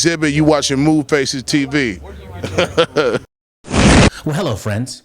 Exhibit, you watching Move Faces TV. Well, hello, friends.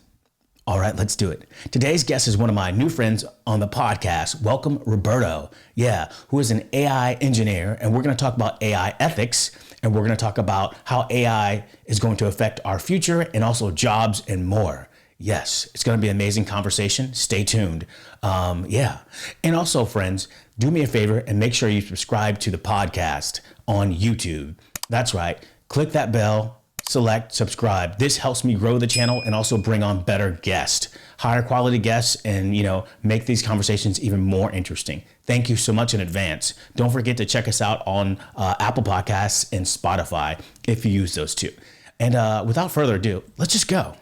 All right, let's do it. Today's guest is one of my new friends on the podcast. Welcome, Roberto. Yeah, who is an AI engineer, and we're going to talk about AI ethics, and we're going to talk about how AI is going to affect our future and also jobs and more. Yes, it's going to be an amazing conversation. Stay tuned. Yeah. And also, friends, do me a favor and make sure you subscribe to the podcast on YouTube. That's right. Click that bell, select subscribe. This helps me grow the channel and also bring on better guests, higher quality guests, and make these conversations even more interesting. Thank you so much in advance. Don't forget to check us out on Apple Podcasts and Spotify if you use those two. And without further ado, let's just go.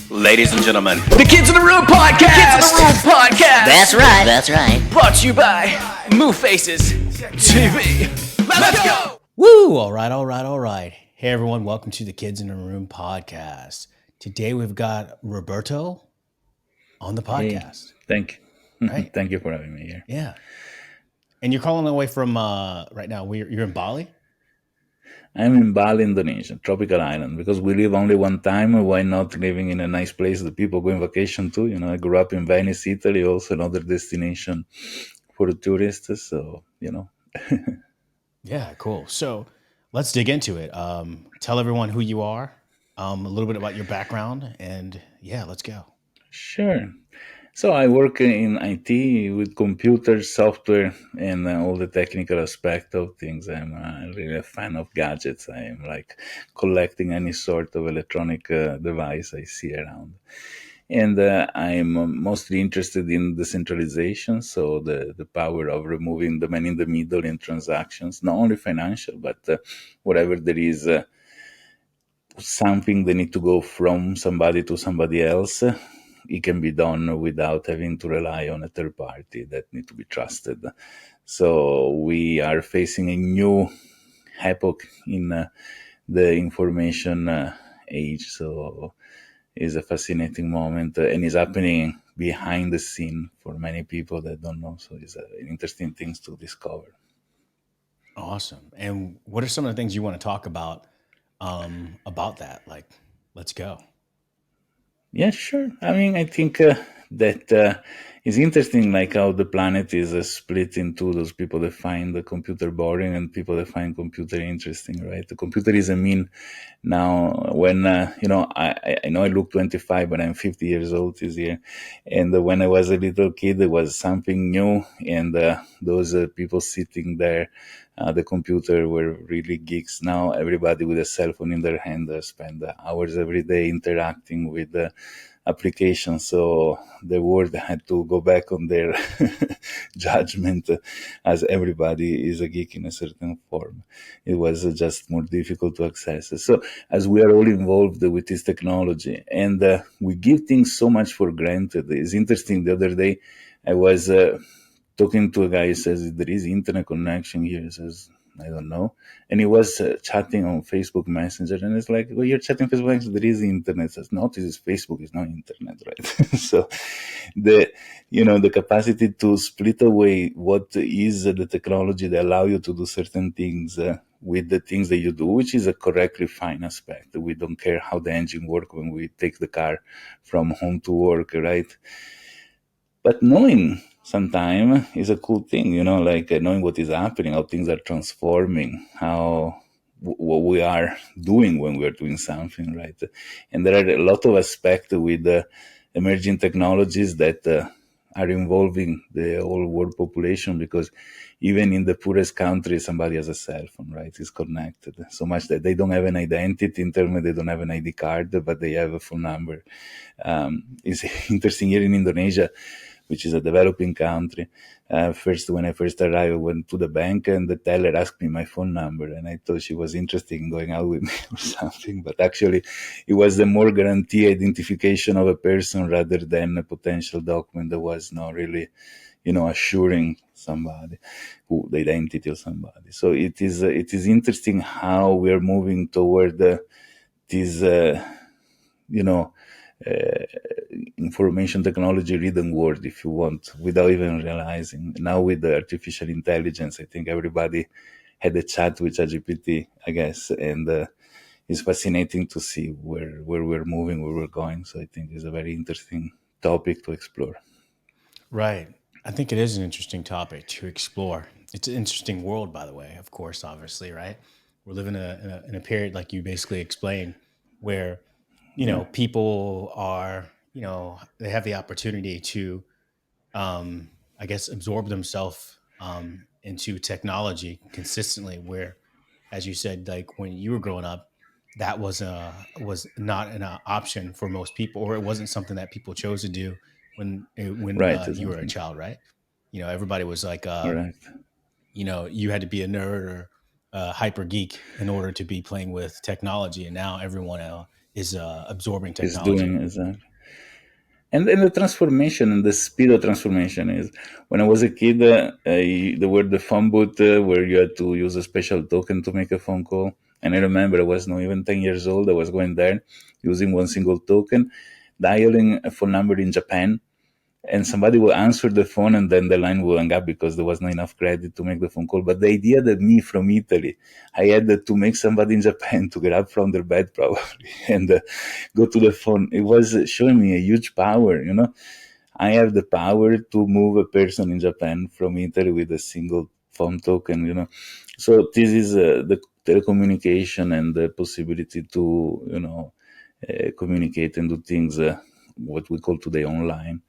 Ladies and gentlemen, The Kids in the Room Podcast! Kids in the Room Podcast! That's right. That's right. Brought to you by Move Faces TV. Let's go! Woo! All right. Hey, everyone. Welcome to the Kids in the Room podcast. Today, we've got Roberto on the podcast. Hey, thank you. Right? Thank you for having me here. Yeah. And you're calling away from, right now, you're in Bali? I'm in Bali, Indonesia, tropical island, because we live only one time. Why not living in a nice place that people go on vacation to? I grew up in Venice, Italy, also another destination for tourists. So, Yeah, cool. So let's dig into it. Tell everyone who you are, a little bit about your background, and yeah, let's go. Sure. So I work in IT with computers, software, and all the technical aspect of things. I'm really a fan of gadgets. I am like collecting any sort of electronic device I see around. And I'm mostly interested in decentralization, so the power of removing the man in the middle in transactions, not only financial, but whatever there is something they need to go from somebody to somebody else. It can be done without having to rely on a third party that need to be trusted. So we are facing a new epoch in the information age. So it's a fascinating moment and it's happening behind the scene for many people that don't know. So it's interesting things to discover. Awesome. And what are some of the things you want to talk about that? Like, let's go. Yeah, sure. I think that it's interesting, like how the planet is split into those people that find the computer boring and people that find computer interesting, right? The computer is a mean now when, I know I look 25, but I'm 50 years old this year. And when I was a little kid, it was something new. And those people sitting there, the computer were really geeks. Now everybody with a cell phone in their hand spend hours every day interacting with the application. So the world had to go back on their judgment as everybody is a geek in a certain form. It was just more difficult to access. So as we are all involved with this technology and we give things so much for granted. It's interesting. The other day I was talking to a guy who says there is internet connection here. He says, I don't know. And he was chatting on Facebook Messenger. And it's like, well, you're chatting Facebook Messenger, there is internet. Says, no, this is Facebook, it's not internet, right? So the capacity to split away what is the technology that allow you to do certain things with the things that you do, which is a correctly fine aspect. We don't care how the engine works when we take the car from home to work, right? But knowing sometimes is a cool thing, like knowing what is happening, how things are transforming, how what we are doing when we are doing something, right? And there are a lot of aspects with emerging technologies that are involving the whole world population, because even in the poorest country, somebody has a cell phone, right? It's connected so much that they don't have an identity in terms of they don't have an ID card, but they have a phone number. It's interesting here in Indonesia, which is a developing country. When I first arrived, I went to the bank and the teller asked me my phone number, and I thought she was interested in going out with me or something. But actually, it was the more guarantee identification of a person rather than a potential document that was not really, assuring somebody who the identity of somebody. So it is interesting how we are moving toward this, information technology reading word, if you want, without even realizing. Now with the artificial intelligence, I think everybody had a chat with ChatGPT, I guess, and it's fascinating to see where we're moving, where we're going. So I think it's a very interesting topic to explore. Right. I think it is an interesting topic to explore. It's an interesting world, by the way, of course, obviously, right? We're living in a period, like you basically explained, where, Yeah, people are, they have the opportunity to, I guess, absorb themselves into technology consistently. Where, as you said, like when you were growing up, that was not an option for most people, or it wasn't something that people chose to do when right, you were a exactly. child, right? Everybody was like, Right. you had to be a nerd or a hyper geek in order to be playing with technology, and now everyone is absorbing It's technology. doing exactly. And the transformation and the speed of transformation is when I was a kid, there were the phone booth where you had to use a special token to make a phone call. And I remember I was not even 10 years old. I was going there using one single token, dialing a phone number in Japan, and somebody will answer the phone and then the line will hang up because there was not enough credit to make the phone call. But the idea that me from Italy, I had to make somebody in Japan to get up from their bed probably and go to the phone, it was showing me a huge power. I have the power to move a person in Japan from Italy with a single phone token. So this is the telecommunication and the possibility to, communicate and do things, what we call today online,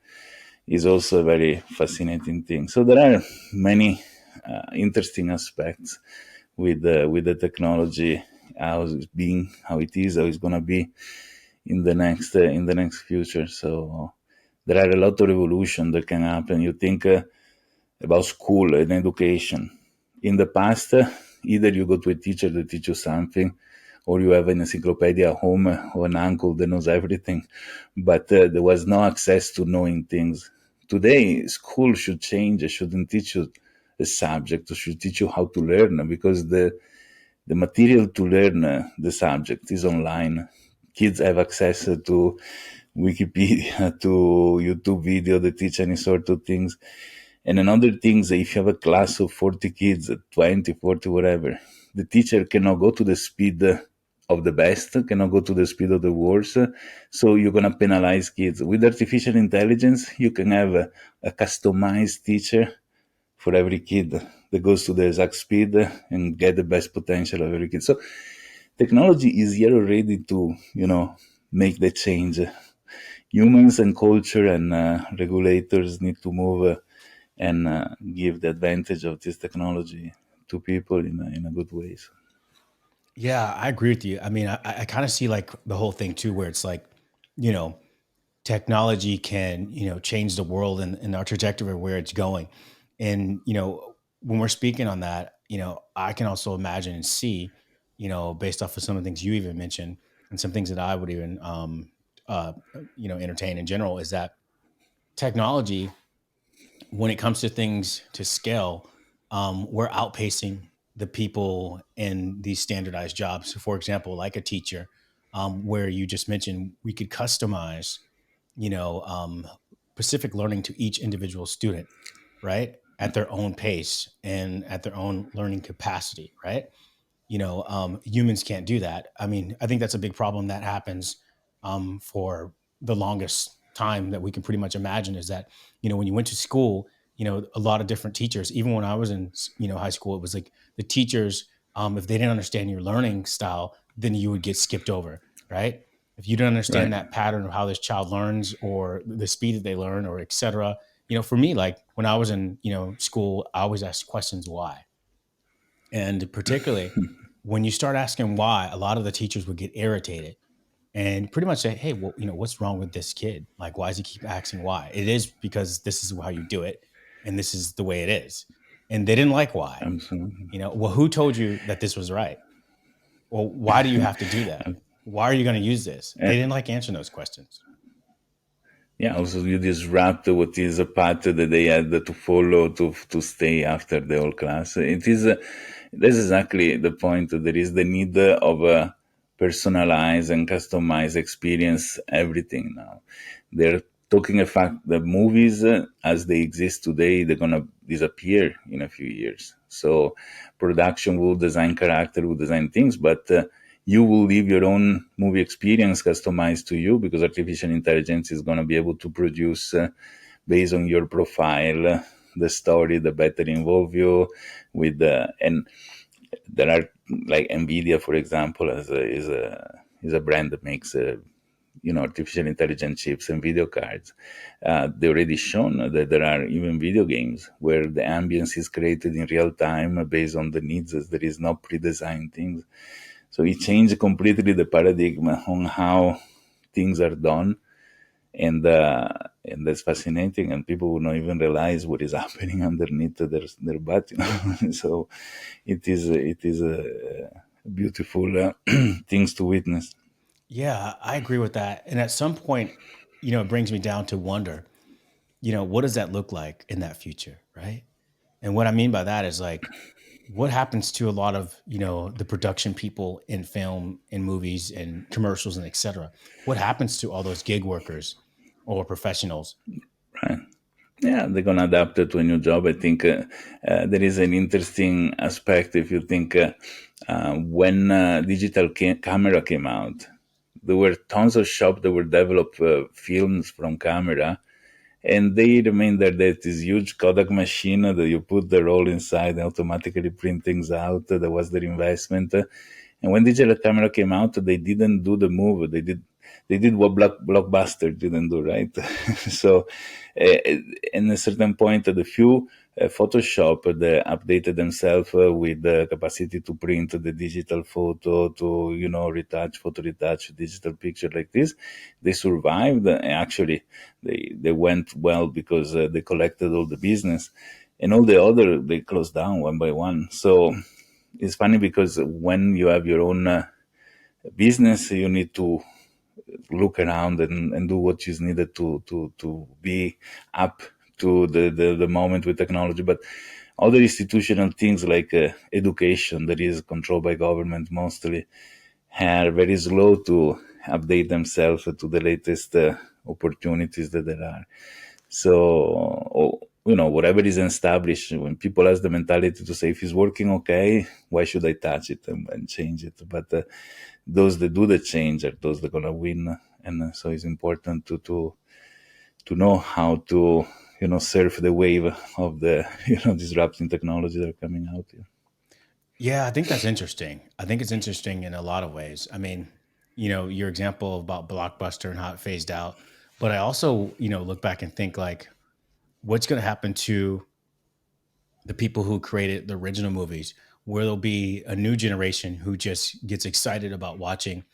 is also a very fascinating thing. So there are many interesting aspects with the technology, how it's being, how it is, how it's gonna be in the next future. So there are a lot of revolution that can happen. You think about school and education. In the past, either you go to a teacher to teach you something, or you have an encyclopedia at home or an uncle that knows everything, but there was no access to knowing things. Today, school should change. It shouldn't teach you a subject. It should teach you how to learn because the material to learn the subject is online. Kids have access to Wikipedia, to YouTube video that teach any sort of things. And another thing is if you have a class of 40 kids, 20, 40, whatever, the teacher cannot go to the speed of the best, cannot go to the speed of the worst. So you're going to penalize kids. With artificial intelligence, you can have a customized teacher for every kid that goes to the exact speed and get the best potential of every kid. So technology is here already to, make the change. Humans and culture and regulators need to move and give the advantage of this technology to people in a good ways. Yeah, I agree with you. I mean, I kind of see like the whole thing too, where it's like, you know, technology can, change the world and our trajectory of where it's going. And, when we're speaking on that, I can also imagine and see, based off of some of the things you even mentioned and some things that I would even, entertain in general, is that technology, when it comes to things to scale, we're outpacing the people in these standardized jobs. So for example, like a teacher, where you just mentioned we could customize, you know, um, specific learning to each individual student, right? At their own pace and at their own learning capacity, right? Humans can't do that. I mean, I think that's a big problem that happens for the longest time that we can pretty much imagine, is that, when you went to school, a lot of different teachers, even when I was in, high school, it was like the teachers, if they didn't understand your learning style, then you would get skipped over, right? If you don't understand Right. that pattern of how this child learns or the speed that they learn or et cetera, for me, like when I was in, school, I always asked questions why. And particularly when you start asking why, a lot of the teachers would get irritated and pretty much say, hey, well, what's wrong with this kid? Like, why does he keep asking why? It is because this is how you do it. And this is the way it is. And they didn't like why. Absolutely. Well, who told you that this was right? Well, why do you have to do that? Why are you going to use this? They Uh, didn't like answering those questions. yeah, also you disrupt what is a path that they had to follow to stay after the whole class. It is that's exactly the point. There is the need of a personalized and customized experience. Everything now, they're talking a fact that movies as they exist today, they're gonna disappear in a few years. So production will design character, will design things, but you will leave your own movie experience customized to you, because artificial intelligence is going to be able to produce based on your profile the story that better involve you with and there are, like Nvidia, for example, is a brand that makes artificial intelligence chips and video cards. They already shown that there are even video games where the ambience is created in real time based on the needs. There is no pre-designed things. So it changed completely the paradigm on how things are done, and that's fascinating. And people will not even realize what is happening underneath their butt. So it is a beautiful things to witness. Yeah, I agree with that. And at some point, it brings me down to wonder, what does that look like in that future, right? And what I mean by that is like, what happens to a lot of, the production people in film, in movies, and commercials, and et cetera? What happens to all those gig workers or professionals? Right. Yeah, they're gonna adapt it to a new job. I think there is an interesting aspect. If you think when digital camera came out, there were tons of shops that were develop films from camera, and they remain there. That this huge Kodak machine that you put the roll inside and automatically print things out. That was their investment. And when digital camera came out, they didn't do the move. They did what Blockbuster didn't do, right? So, in a certain point, the few Photoshop they updated themselves with the capacity to print the digital photo, to retouch, photo retouch, digital picture like this. They survived. Actually, they went well because they collected all the business, and all the other they closed down one by one. So it's funny because when you have your own business, you need to look around and do what is needed to be up to the moment with technology. But other institutional things like education, that is controlled by government mostly, are very slow to update themselves to the latest opportunities that there are. So, whatever is established, when people has the mentality to say, if it's working okay, why should I touch it and change it? But those that do the change are those that are going to win. And so it's important to know how to, surf the wave of the, disrupting technology that are coming out here. Yeah, I think that's interesting. I think it's interesting in a lot of ways. I mean, your example about Blockbuster and how it phased out, but I also, look back and think like, what's going to happen to the people who created the original movies, where there'll be a new generation who just gets excited about watching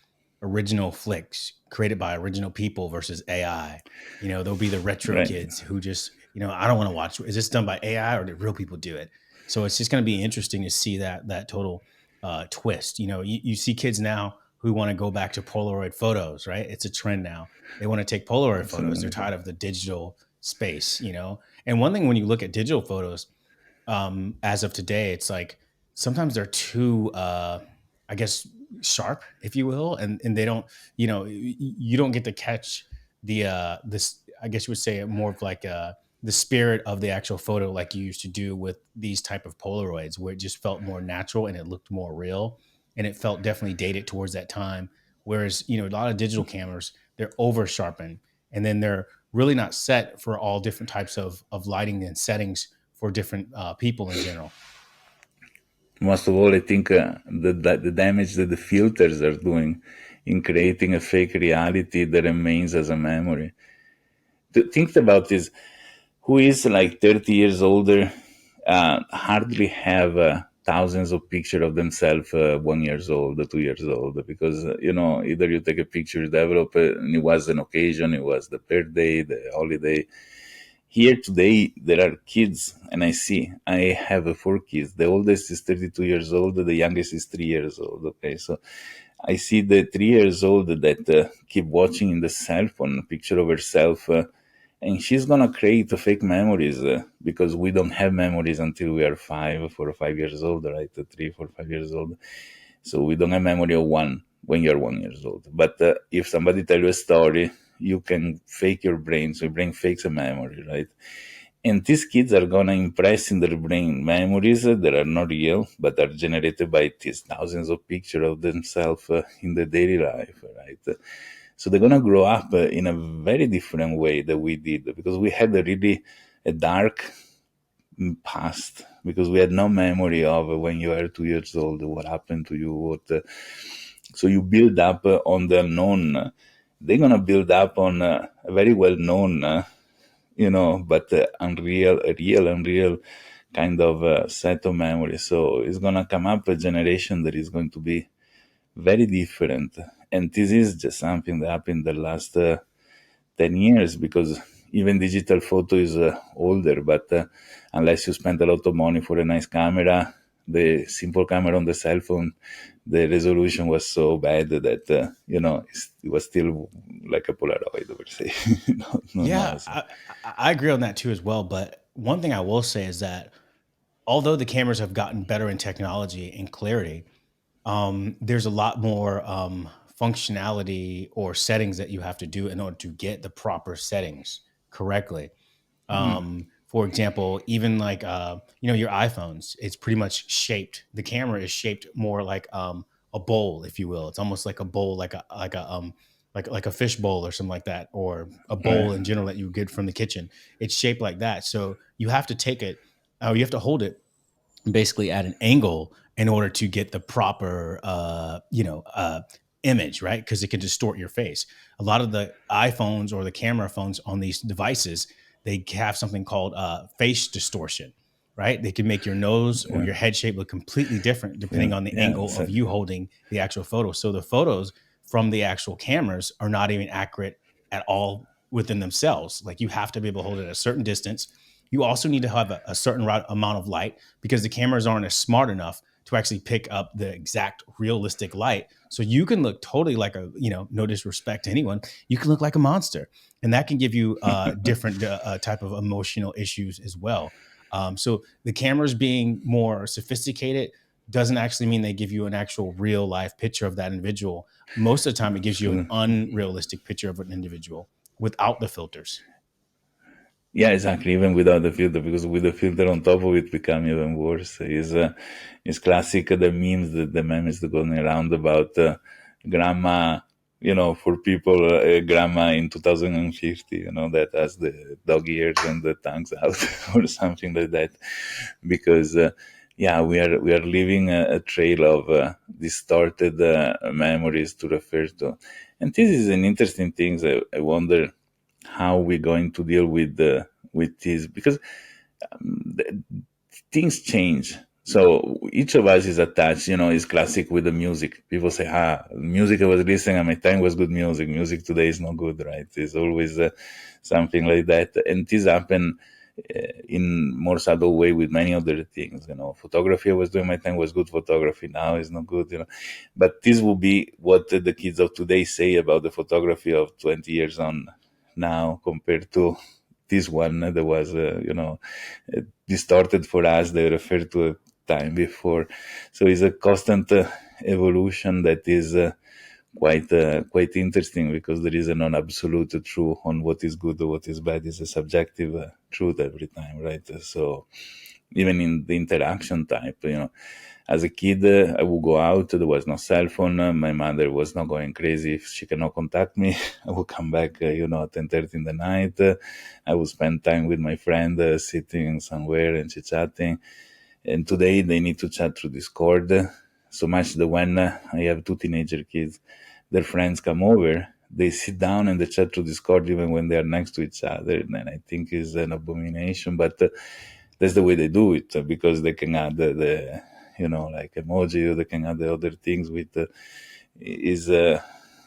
original flicks created by original people versus AI. There'll be the retro Right. kids who just, I don't want to watch. Is this done by AI or did real people do it? So it's just going to be interesting to see that total twist. You see kids now who want to go back to Polaroid photos, right? It's a trend now. They want to take Polaroid photos. They're tired of the digital space, And one thing when you look at digital photos, as of today, it's like sometimes they're too, I guess, sharp, if you will, and they don't, you don't get to catch this. I guess you would say more of like the spirit of the actual photo, like you used to do with these type of Polaroids, where it just felt more natural and it looked more real, and it felt definitely dated towards that time. Whereas a lot of digital cameras, they're over sharpened, and then they're really not set for all different types of lighting and settings for different people in general. Most of all, I think the damage that the filters are doing in creating a fake reality that remains as a memory. Think about this. Who is like 30 years older, hardly have thousands of pictures of themselves 1 years old, 2 years old, because, either you take a picture, develop it, and it was an occasion, it was the birthday, the holiday. Here today, there are kids, and I have four kids. The oldest is 32 years old, the youngest is 3 years old. Okay, so I see the 3 years old that keep watching in the cell phone a picture of herself, and she's gonna create fake memories because we don't have memories until we are 4 or 5 years old, right? 3, 4, 5 years old. So we don't have memory of one when you're 1 years old. But if somebody tell you a story, you can fake your brain. So your brain fakes a memory, right? And these kids are gonna impress in their brain memories that are not real, but are generated by these thousands of pictures of themselves in the daily life, right? So they're gonna grow up in a very different way that we did, because we had a dark past, because we had no memory of when you were 2 years old, what happened to you, so you build up on the unknown. They're gonna build up on a very well known, but a real, unreal kind of set of memories. So it's gonna come up a generation that is going to be very different, and this is just something that happened the last 10 years, because even digital photo is older, but unless you spend a lot of money for a nice camera, the simple camera on the cell phone, the resolution was so bad that it was still like a Polaroid per se. Yeah, No. So, I agree on that too as well. But one thing I will say is that although the cameras have gotten better in technology and clarity, there's a lot more functionality or settings that you have to do in order to get the proper settings correctly. For example, even like your iPhones, it's pretty much shaped. The camera is shaped more like a bowl, if you will. It's almost like a bowl, like a fish bowl or something like that, or a right. bowl in general that you get from the kitchen. It's shaped like that, so you have to take it. You have to hold it basically at an angle in order to get the proper image, right? Because it can distort your face. A lot of the iPhones or the camera phones on these devices, they have something called face distortion, right? They can make your nose or Yeah, your head shape look completely different yeah, depending on the yeah, angle of you exactly. holding the actual photo. So the photos from the actual cameras are not even accurate at all within themselves. Like you have to be able to hold it at a certain distance. You also need to have a certain amount of light, because the cameras aren't as smart enough to actually pick up the exact realistic light. So you can look totally like no disrespect to anyone, you can look like a monster. And that can give you different type of emotional issues as well. So the cameras being more sophisticated doesn't actually mean they give you an actual real life picture of that individual. Most of the time, it gives you an Sure. unrealistic picture of an individual without the filters. Yeah, exactly. Even without the filter, because with the filter on top of it, become even worse. Is classic the memes, the memes that going around about grandma. For people, grandma in 2050, that has the dog ears and the tongues out, or something like that, because yeah, we are leaving a trail of distorted memories to refer to, and this is an interesting thing. I wonder how we're going to deal with this, because things change. So each of us is attached. It's classic with the music. People say, music I was listening at my time was good music. Music today is not good, right? It's always something like that. And this happen in more subtle way with many other things. Photography I was doing my time was good photography. Now is not good. But this will be what the kids of today say about the photography of 20 years on now, compared to this one that was, distorted for us. They refer to a time before. So it's a constant evolution that is quite interesting, because there is a non-absolute truth on what is good or what is bad. Is a subjective truth every time, right? So even in the interaction type, as a kid, I would go out. There was no cell phone. My mother was not going crazy if she cannot contact me. I would come back, at 10:30 in the night. I would spend time with my friend, sitting somewhere and chit chatting. And today they need to chat through Discord. So much that when I have two teenager kids, their friends come over, they sit down and they chat through Discord even when they are next to each other. And I think is an abomination, but that's the way they do it, because they can add like emoji, or they can add the other things with is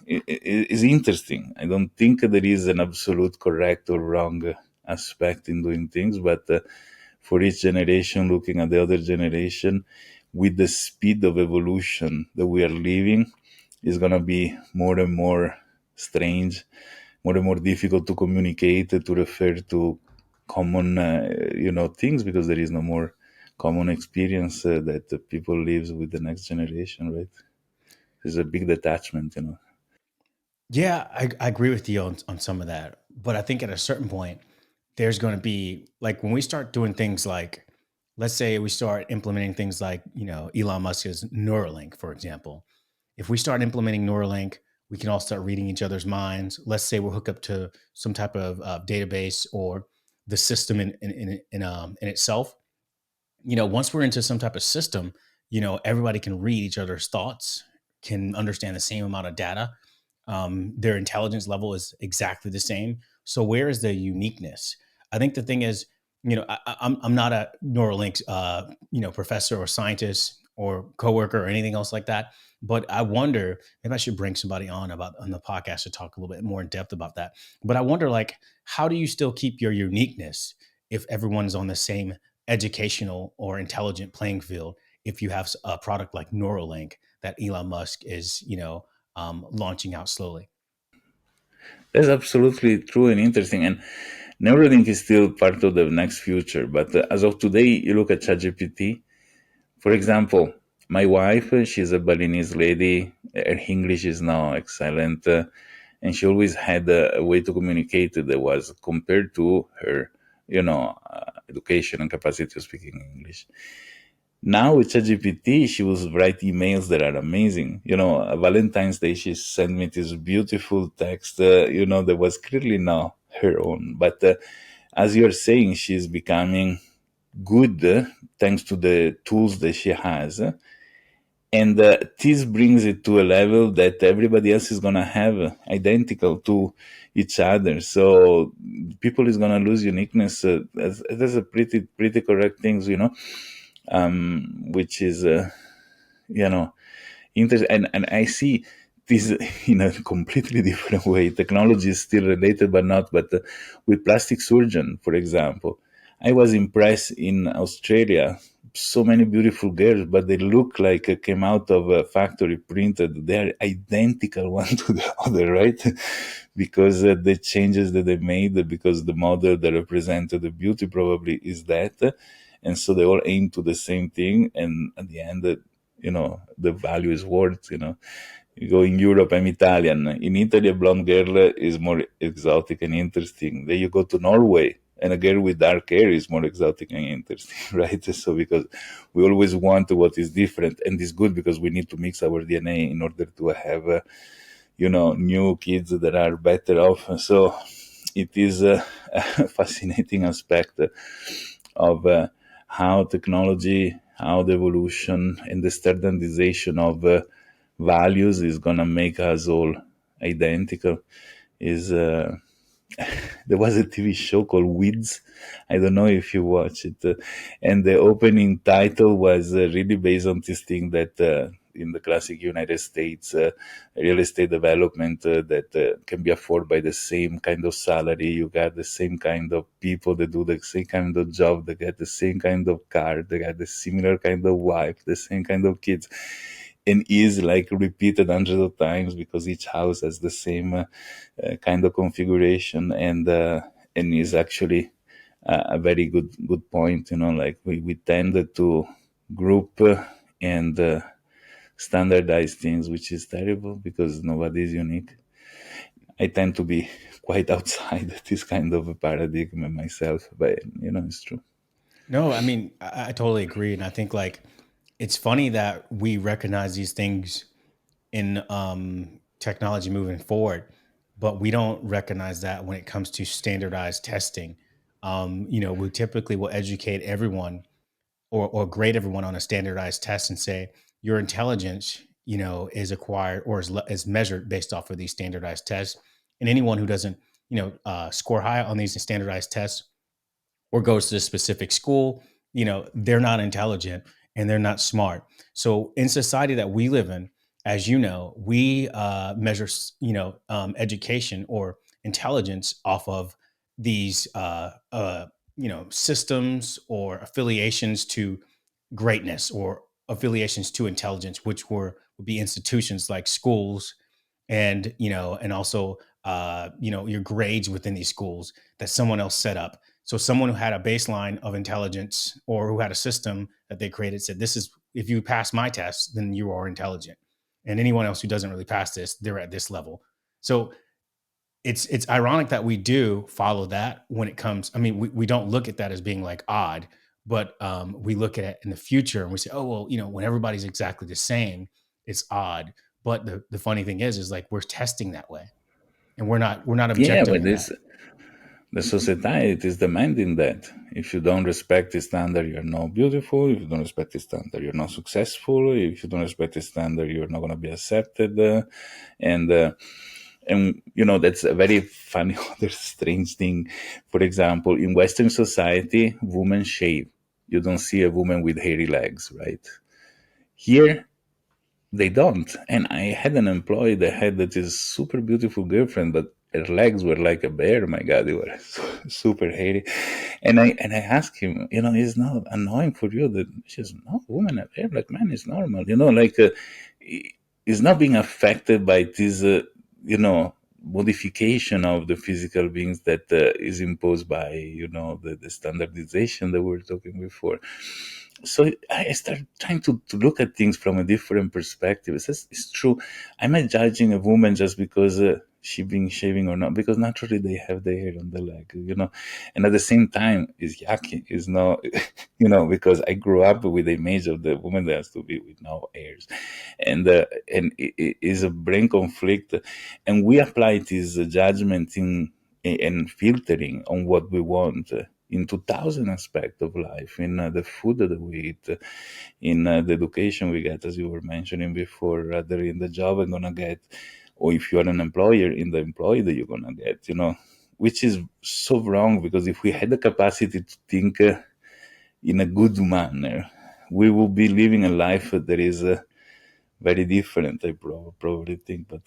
is interesting. I don't think there is an absolute correct or wrong aspect in doing things, but for each generation, looking at the other generation, with the speed of evolution that we are living, is gonna be more and more strange, more and more difficult to communicate, to refer to common, things, because there is no more common experience that the people lives with the next generation, right? There's a big detachment. Yeah, I agree with you on some of that. But I think at a certain point, there's going to be like when we start doing things like, let's say we start implementing things like, Elon Musk's Neuralink, for example. If we start implementing Neuralink, we can all start reading each other's minds. Let's say we're hooked up to some type of database or the system in itself. Once we're into some type of system, everybody can read each other's thoughts, can understand the same amount of data. Their intelligence level is exactly the same. So where is the uniqueness? I think the thing is, I'm not a Neuralink, professor or scientist or coworker or anything else like that. But I wonder, maybe I should bring somebody on the podcast to talk a little bit more in depth about that. But I wonder, like, how do you still keep your uniqueness if everyone's on the same educational or intelligent playing field? If you have a product like Neuralink that Elon Musk is, launching out slowly. That's absolutely true and interesting. And Neuralink is still part of the next future. But as of today, you look at ChatGPT. For example, my wife, she's a Balinese lady. Her English is now excellent. And she always had a way to communicate that was compared to her, education and capacity of speaking English. Now with ChatGPT, she will write emails that are amazing. Valentine's Day, she sent me this beautiful text, that was clearly not her own. But as you're saying, she's becoming good thanks to the tools that she has. And this brings it to a level that everybody else is going to have identical to each other. So people is going to lose uniqueness. That's a pretty correct things, which is, interesting. And I see this in a completely different way. Technology is still related, but not. But with plastic surgeon, for example, I was impressed in Australia. So many beautiful girls, but they look like came out of a factory printed. They're identical one to the other, right? Because the changes that they made, because the model that represented the beauty probably is that. And so they all aim to the same thing. And at the end, the value is worth, You go in Europe, I'm Italian. In Italy, a blonde girl is more exotic and interesting. Then you go to Norway, and a girl with dark hair is more exotic and interesting, right? So because we always want what is different, and it's good because we need to mix our DNA in order to have, new kids that are better off. So it is a fascinating aspect of how technology, how the evolution and the standardization of values is gonna make us all identical. Is There was a TV show called Weeds. I don't know if you watch it, and the opening title was really based on this thing that. In the classic United States, real estate development that can be afforded by the same kind of salary. You got the same kind of people that do the same kind of job, they get the same kind of car, they got the similar kind of wife, the same kind of kids, and is like repeated hundreds of times because each house has the same kind of configuration, and is actually a very good point. Like we tended to group and standardize things, which is terrible because nobody is unique. I tend to be quite outside this kind of a paradigm myself, but it's true. No, I mean, I totally agree. And I think like it's funny that we recognize these things in technology moving forward, but we don't recognize that when it comes to standardized testing. We typically will educate everyone or grade everyone on a standardized test and say your intelligence, is acquired or is measured based off of these standardized tests. And anyone who doesn't, score high on these standardized tests or goes to a specific school, they're not intelligent and they're not smart. So in society that we live in, as you know, we measure, education or intelligence off of these, systems or affiliations to greatness or affiliations to intelligence, which would be institutions like schools and and also your grades within these schools that someone else set up. So someone who had a baseline of intelligence or who had a system that they created said, this is, if you pass my test, then you are intelligent, and anyone else who doesn't really pass this, they're at this level. So it's ironic that we do follow that when it comes. I mean, we don't look at that as being like odd, but we look at it in the future and we say, oh well, when everybody's exactly the same, it's odd. But the funny thing is like we're testing that way, and we're not Yeah, objective but in that. the society is demanding that. If you don't respect the standard, you're not beautiful. If you don't respect the standard, you're not successful. If you don't respect the standard, you're not going to be accepted. And that's a very funny, other strange thing. For example, in Western society, women shave. You don't see a woman with hairy legs, right? Here, they don't. And I had an employee that had this super beautiful girlfriend, but her legs were like a bear. My God, they were super hairy. And I asked him, it's not annoying for you that she's no woman have hair like man is normal. It's not being affected by this, modification of the physical beings that is imposed by, the standardization that we were talking before. So I started trying to look at things from a different perspective. It's true. Am I judging a woman just because she being shaving or not? Because naturally they have the hair on the leg, and at the same time, it's yucky. It's not, because I grew up with the image of the woman that has to be with no hairs, and it is a brain conflict, and we apply this judgment and filtering on what we want in 2000 aspects of life, in the food that we eat, in the education we get, as you were mentioning before, rather in the job I'm gonna get, or if you're an employer, in the employee that you're gonna get, which is so wrong, because if we had the capacity to think in a good manner, we will be living a life that is very different, I probably think, but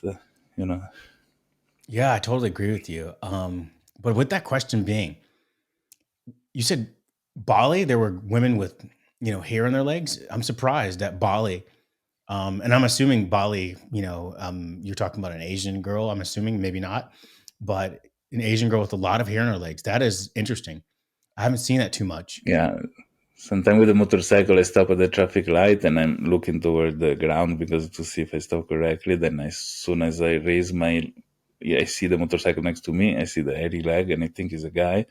Yeah, I totally agree with you. But with that question being, you said Bali, there were women with, hair on their legs. I'm surprised that Bali, and I'm assuming Bali, you're talking about an Asian girl. I'm assuming, maybe not, but an Asian girl with a lot of hair on her legs. That is interesting. I haven't seen that too much. yeah. Sometimes with the motorcycle, I stop at the traffic light and I'm looking toward the ground because to see if I stop correctly. Then as soon as I raise I see the motorcycle next to me. I see the hairy leg and I think he's a guy,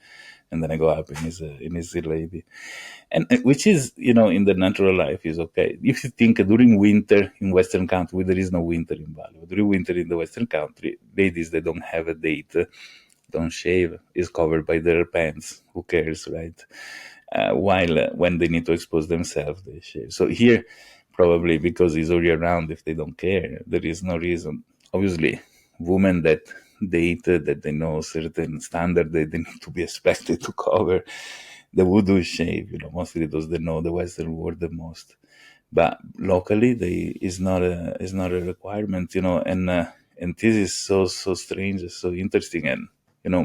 and then I go up and he's a lady. And which is, in the natural life is okay. If you think during winter in Western country, there is no winter in Bali. But during winter in the Western country, ladies that don't have a date, don't shave, is covered by their pants. Who cares, right? While when they need to expose themselves, they shave. So here, probably because it's all year round, if they don't care, there is no reason. Obviously, women that date, that they know certain standard that they need to be expected to cover, they would do shave. Mostly those that know the Western world the most. But locally, is not a requirement. And this is so strange, so interesting, and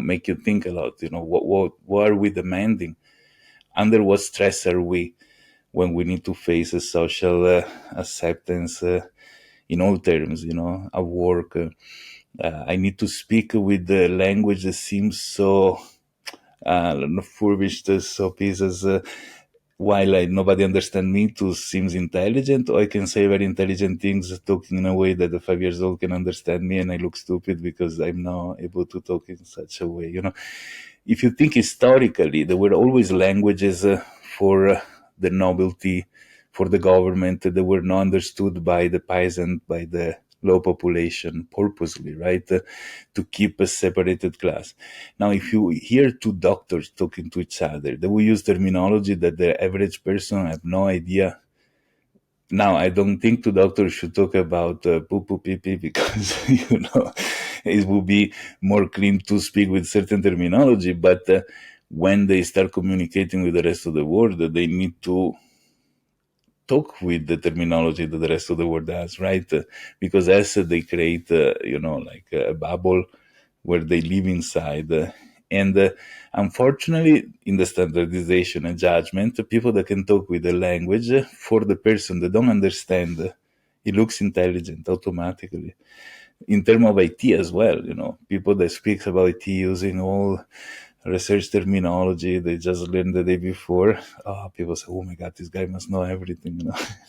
make you think a lot. What are we demanding? Under what stress are we when we need to face a social acceptance in all terms, at work? I need to speak with the language that seems so furbished, so pieces, while nobody understand me to seems intelligent, or I can say very intelligent things talking in a way that the 5 years old can understand me and I look stupid because I'm now able to talk in such a way, If you think historically, there were always languages for the nobility, for the government, that were not understood by the peasant, by the low population, purposely, right? To keep a separated class. Now, if you hear two doctors talking to each other, they will use terminology that the average person have no idea. Now, I don't think two doctors should talk about poo poo pee pee because, it will be more clean to speak with certain terminology. But when they start communicating with the rest of the world, they need to talk with the terminology that the rest of the world has, right? Because as they create, like a bubble where they live inside. And unfortunately, in the standardization and judgment, people that can talk with the language, for the person that don't understand, it looks intelligent automatically. In terms of IT as well, people that speaks about IT using all research terminology they just learned the day before. People say, "Oh my God, this guy must know everything."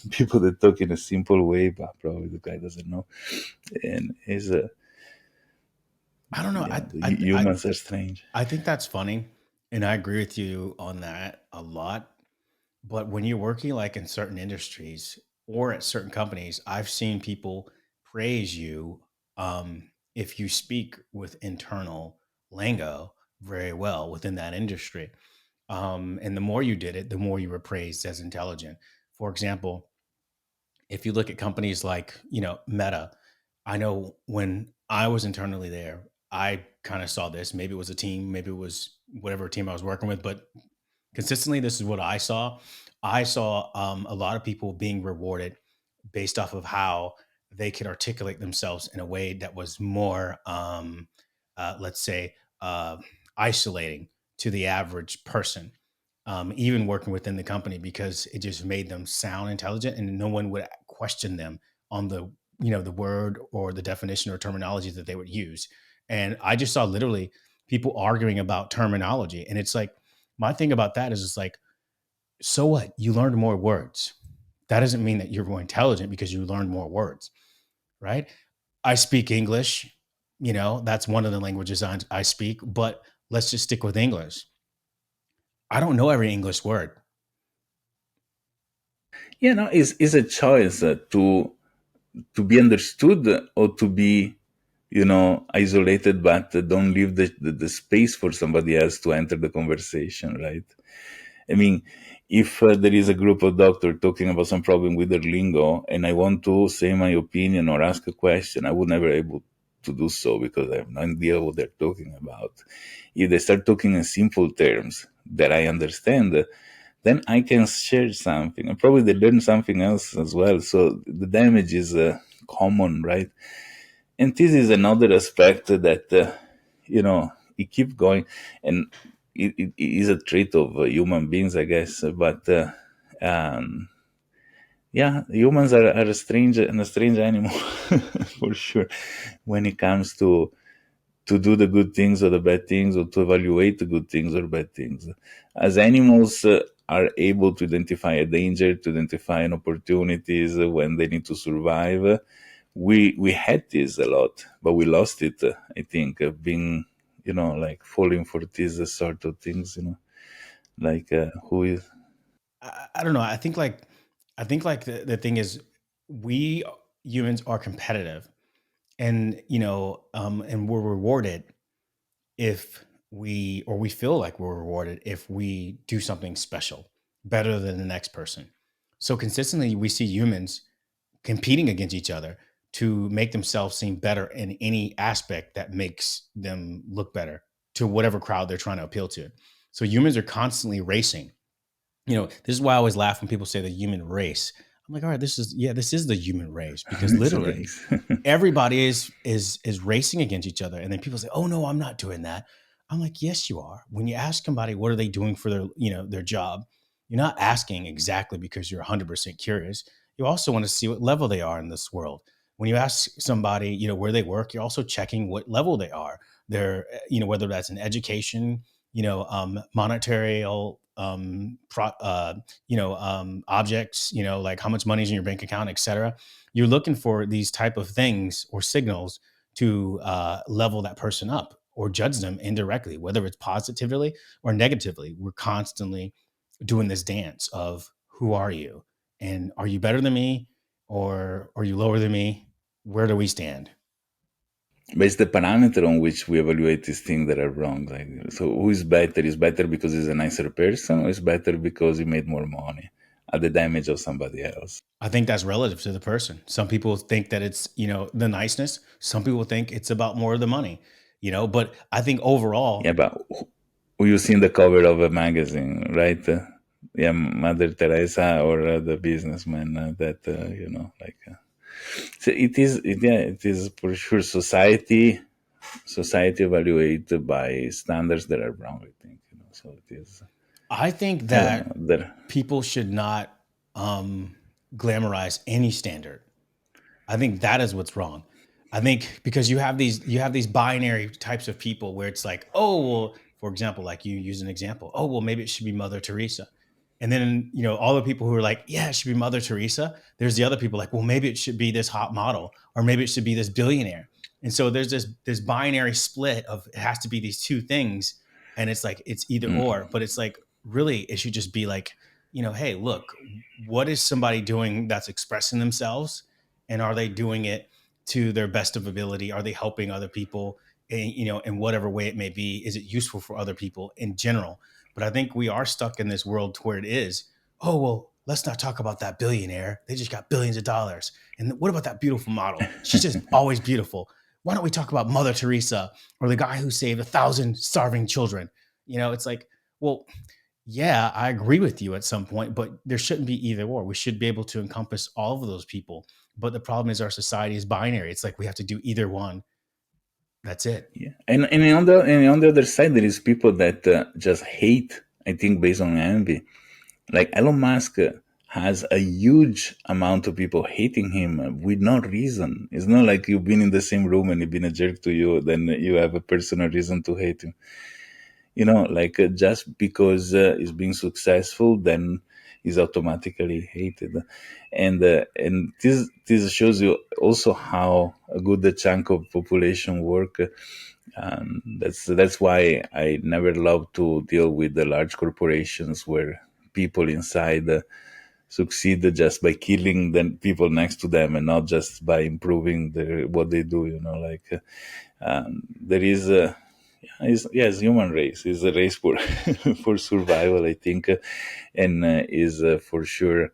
People that talk in a simple way, but probably the guy doesn't know. And is I don't know. Yeah, humans are strange. I think that's funny, and I agree with you on that a lot. But when you're working like in certain industries or at certain companies, I've seen people praise you if you speak with internal lingo very well within that industry. And the more you did it, the more you were praised as intelligent. For example, if you look at companies like, Meta, I know when I was internally there, I kind of saw this. Maybe it was a team, maybe it was whatever team I was working with, but consistently, this is what I saw. I saw a lot of people being rewarded based off of how they could articulate themselves in a way that was more, let's say, isolating to the average person, even working within the company, because it just made them sound intelligent, and no one would question them on the word or the definition or terminology that they would use. And I just saw literally people arguing about terminology, and it's like my thing about that is it's like, so what? You learned more words. That doesn't mean that you're more intelligent because you learned more words, right? I speak English, that's one of the languages I speak, but let's just stick with English. I don't know every English word. Yeah, no, it's a choice to be understood or to be, isolated, but don't leave the space for somebody else to enter the conversation, right? I mean, if there is a group of doctors talking about some problem with their lingo and I want to say my opinion or ask a question, I would never able to do so because I have no idea what they're talking about. If they start talking in simple terms that I understand, then I can share something and probably they learn something else as well. So the damage is common, right? And this is another aspect that, it keep going, and it is a trait of human beings, I guess. But um, yeah, humans are a strange animal for sure when it comes to do the good things or the bad things, or to evaluate the good things or bad things. As animals are able to identify a danger, to identify an opportunities when they need to survive, we had this a lot, but we lost it. I think being, like falling for these sort of things. Like who is I don't know. I think like the thing is, we humans are competitive, and and we're rewarded if we feel like we're rewarded if we do something special better than the next person. So consistently we see humans competing against each other to make themselves seem better in any aspect that makes them look better to whatever crowd they're trying to appeal to. So humans are constantly racing. This is why I always laugh when people say the human race. I'm like, all right, this is the human race, because it's a literally race. everybody is racing against each other, and then people say, oh no, I'm not doing that. I'm like, yes you are. When you ask somebody what are they doing for their job, you're not asking exactly because you're 100% curious. You also want to see what level they are in this world. When you ask somebody where they work, you're also checking what level they are. They're whether that's in education, monetary objects, like how much money's in your bank account, etc. You're looking for these type of things or signals to level that person up or judge them indirectly, whether it's positively or negatively. We're constantly doing this dance of who are you, and are you better than me, or are you lower than me? Where do we stand? But it's the parameter on which we evaluate these things that are wrong. Like, so who is better? Is better because he's a nicer person, or is better because he made more money at the damage of somebody else? I think that's relative to the person. Some people think that it's, the niceness. Some people think it's about more of the money, but I think Yeah, overall, but who you see in the cover of a magazine, right? Yeah, Mother Teresa or the businessman that like. So it is for sure society evaluated by standards that are wrong. I think so. It is. I think I don't know that that. people should not glamorize any standard. I think that is what's wrong. I think because you have these binary types of people where it's like, oh well, for example, like you use an example, oh well, maybe it should be Mother Teresa. And then, all the people who are like, yeah, it should be Mother Teresa. There's the other people like, well, maybe it should be this hot model, or maybe it should be this billionaire. And so there's this binary split of it has to be these two things, and it's like it's either or. But it's like really it should just be like, hey, look, what is somebody doing that's expressing themselves, and are they doing it to their best of ability? Are they helping other people? And, in whatever way it may be, is it useful for other people in general? But I think we are stuck in this world to where it is, oh, well, let's not talk about that billionaire. They just got billions of dollars. And what about that beautiful model? She's just always beautiful. Why don't we talk about Mother Teresa or the guy who saved 1,000 starving children? It's like, well, yeah, I agree with you at some point, but there shouldn't be either or. We should be able to encompass all of those people. But the problem is our society is binary. It's like we have to do either one. That's it. Yeah, and on the other side, there is people that just hate. I think based on envy. Like Elon Musk has a huge amount of people hating him with no reason. It's not like you've been in the same room and he's been a jerk to you, then you have a personal reason to hate him. Like just because he's being successful, then he's automatically hated. And this shows you also how a good chunk of population work. That's why I never love to deal with the large corporations where people inside succeed just by killing the people next to them and not just by improving what they do. There is yes, human race is a race for for survival, I think, and is for sure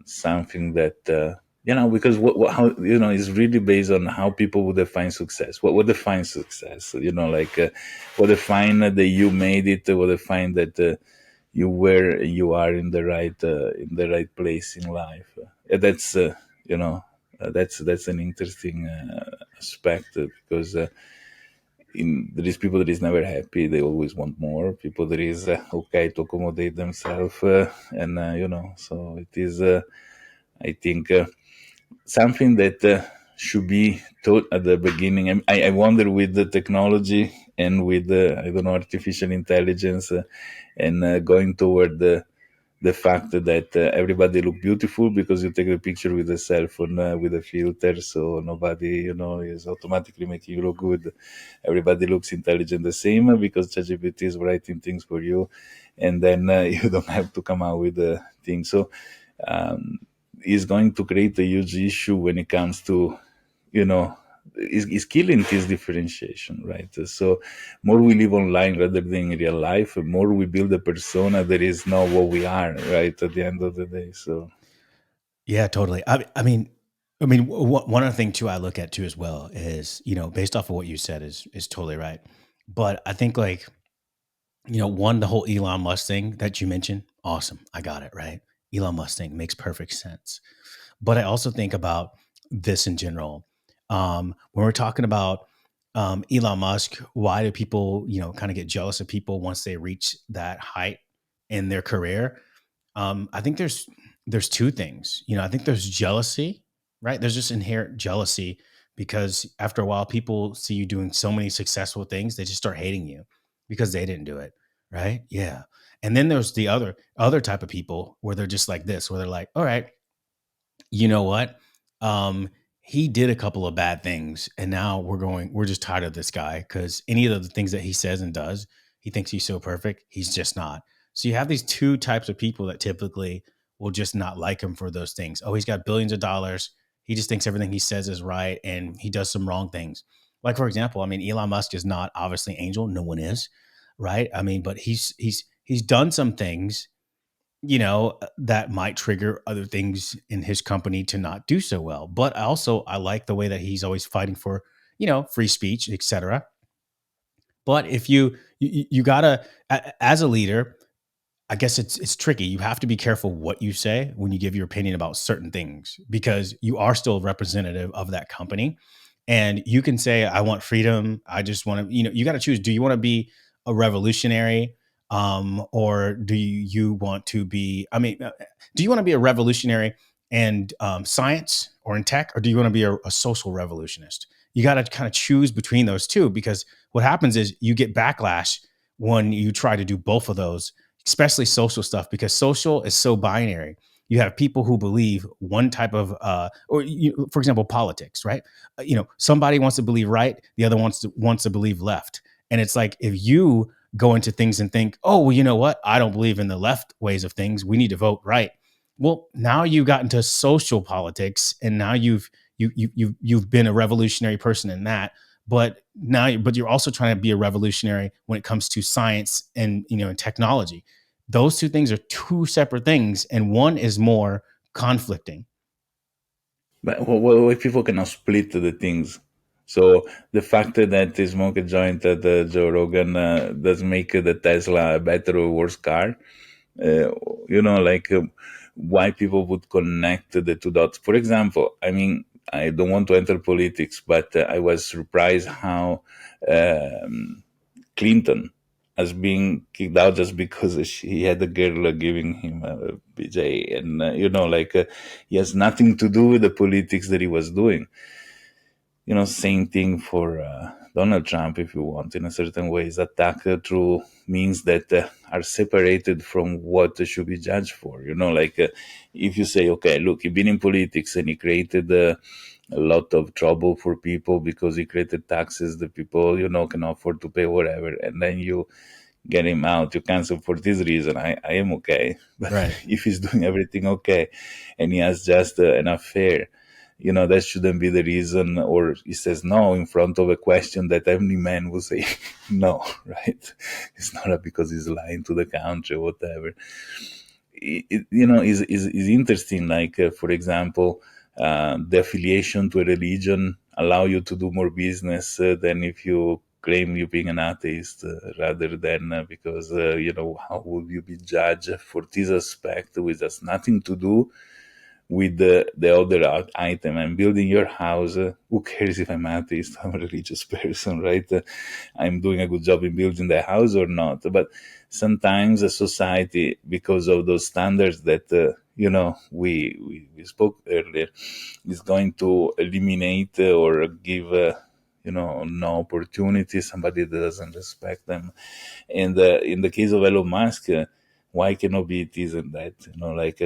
something that because how is really based on how people would define success. What defines success? What define that you made it? What define that you are in the right place in life? That's that's an interesting aspect because. There is people that is never happy. They always want more. People that is okay to accommodate themselves, and so it is. I think something that should be taught at the beginning. I wonder with the technology and with I don't know, artificial intelligence, and going toward the fact that everybody look beautiful because you take the picture with a cell phone with a filter, so nobody is automatically making you look good. Everybody looks intelligent the same because ChatGPT is writing things for you, and then you don't have to come out with the thing. So is going to create a huge issue when it comes to is killing this differentiation, right? So more we live online rather than in real life, more we build a persona that is not what we are, right? At the end of the day. So Yeah, totally. One other thing too I look at too as well is, based off of what you said is totally right. But I think like, one, the whole Elon Musk thing that you mentioned, awesome. I got it, right? Elon Musk thing makes perfect sense. But I also think about this in general. When we're talking about Elon Musk, why do people, kind of get jealous of people once they reach that height in their career? I think there's two things. I think there's jealousy, right? There's just inherent jealousy because after a while, people see you doing so many successful things, they just start hating you because they didn't do it, right? Yeah. And then there's the other type of people where they're just like this, where they're like, all right, you know what? He did a couple of bad things, and now we're just tired of this guy because any of the things that he says and does, he thinks he's so perfect. He's just not. So you have these two types of people that typically will just not like him for those things. Oh, he's got billions of dollars. He just thinks everything he says is right, and he does some wrong things. Like, for example, Elon Musk is not obviously angel. No one is, right? But he's done some things that might trigger other things in his company to not do so well. But also, I like the way that he's always fighting for, free speech, etc. But if you gotta, as a leader, I guess it's tricky. You have to be careful what you say when you give your opinion about certain things because you are still a representative of that company. And you can say, I want freedom. I just want to, you got to choose. Do you want to be a revolutionary? Or do you want to be, do you want to be a revolutionary in science or in tech, or do you want to be a social revolutionist? You got to kind of choose between those two because what happens is you get backlash when you try to do both of those, especially social stuff, because social is so binary. You have people who believe one type of, for example, politics, right? Somebody wants to believe right, the other wants to believe left, and it's like if you go into things and think, oh, well, you know what? I don't believe in the left ways of things. We need to vote right. Well, now you got into social politics, and now you've been a revolutionary person in that. But you're also trying to be a revolutionary when it comes to science and and technology. Those two things are two separate things, and one is more conflicting. But well, people cannot split the things. So the fact that they smoke a joint at Joe Rogan does make the Tesla a better or worse car. Uh, why people would connect the two dots. For example, I mean, I don't want to enter politics, but I was surprised how Clinton has been kicked out just because he had a girl giving him a BJ, and he has nothing to do with the politics that he was doing. Same thing for Donald Trump, if you want, in a certain ways, attack through means that are separated from what should be judged for. If you say, okay, look, he's been in politics and he created a lot of trouble for people because he created taxes that people, can afford to pay, whatever, and then you get him out, you cancel for this reason, I am okay. But Right. if he's doing everything okay and he has just an affair, that shouldn't be the reason, or he says no in front of a question that every man will say no, right? It's not because he's lying to the country or whatever. Is interesting. Like, for example, the affiliation to a religion allow you to do more business than if you claim you being an atheist, rather than because, how would you be judged for this aspect, which has nothing to do with the other item. I'm building your house. Who cares if I'm atheist? I'm a religious person, right? I'm doing a good job in building the house or not. But sometimes a society, because of those standards that, we spoke earlier, is going to eliminate or give, no opportunity, somebody that doesn't respect them. And in the case of Elon Musk, why cannot be this and that?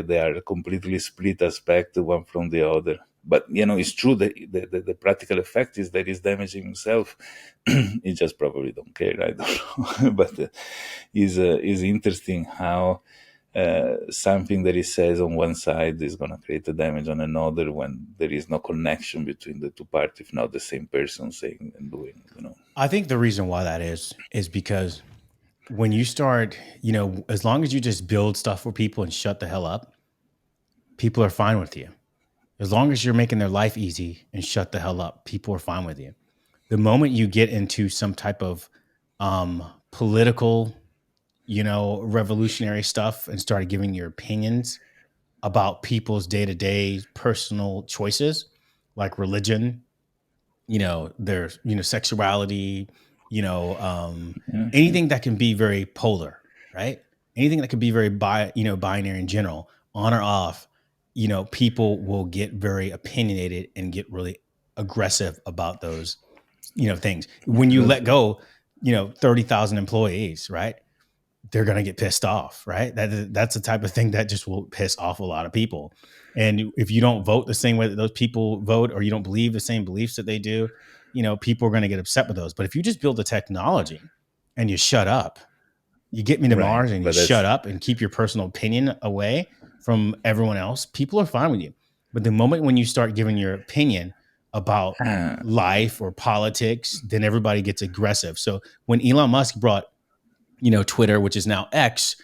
They are completely split aspect, one from the other. But it's true that the practical effect is that he's damaging himself. He just probably don't care. I don't know. But is interesting how something that he says on one side is going to create a damage on another when there is no connection between the two parties, if not the same person saying and doing. I think the reason why that is because when you start, as long as you just build stuff for people and shut the hell up, people are fine with you. As long as you're making their life easy and shut the hell up, people are fine with you. The moment you get into some type of political, revolutionary stuff and start giving your opinions about people's day-to-day personal choices, like religion, their, sexuality, anything that can be very polar, right? Anything that could be very binary in general, on or off, people will get very opinionated and get really aggressive about those, things. When you let go, 30,000 employees, right? They're going to get pissed off, right? That's the type of thing that just will piss off a lot of people. And if you don't vote the same way that those people vote, or you don't believe the same beliefs that they do, people are going to get upset with those. But if you just build the technology and you shut up, you get me to Right, Mars and you but that's shut up and keep your personal opinion away from everyone else, people are fine with you. But the moment when you start giving your opinion about life or politics, then everybody gets aggressive. So when Elon Musk brought Twitter, which is now X,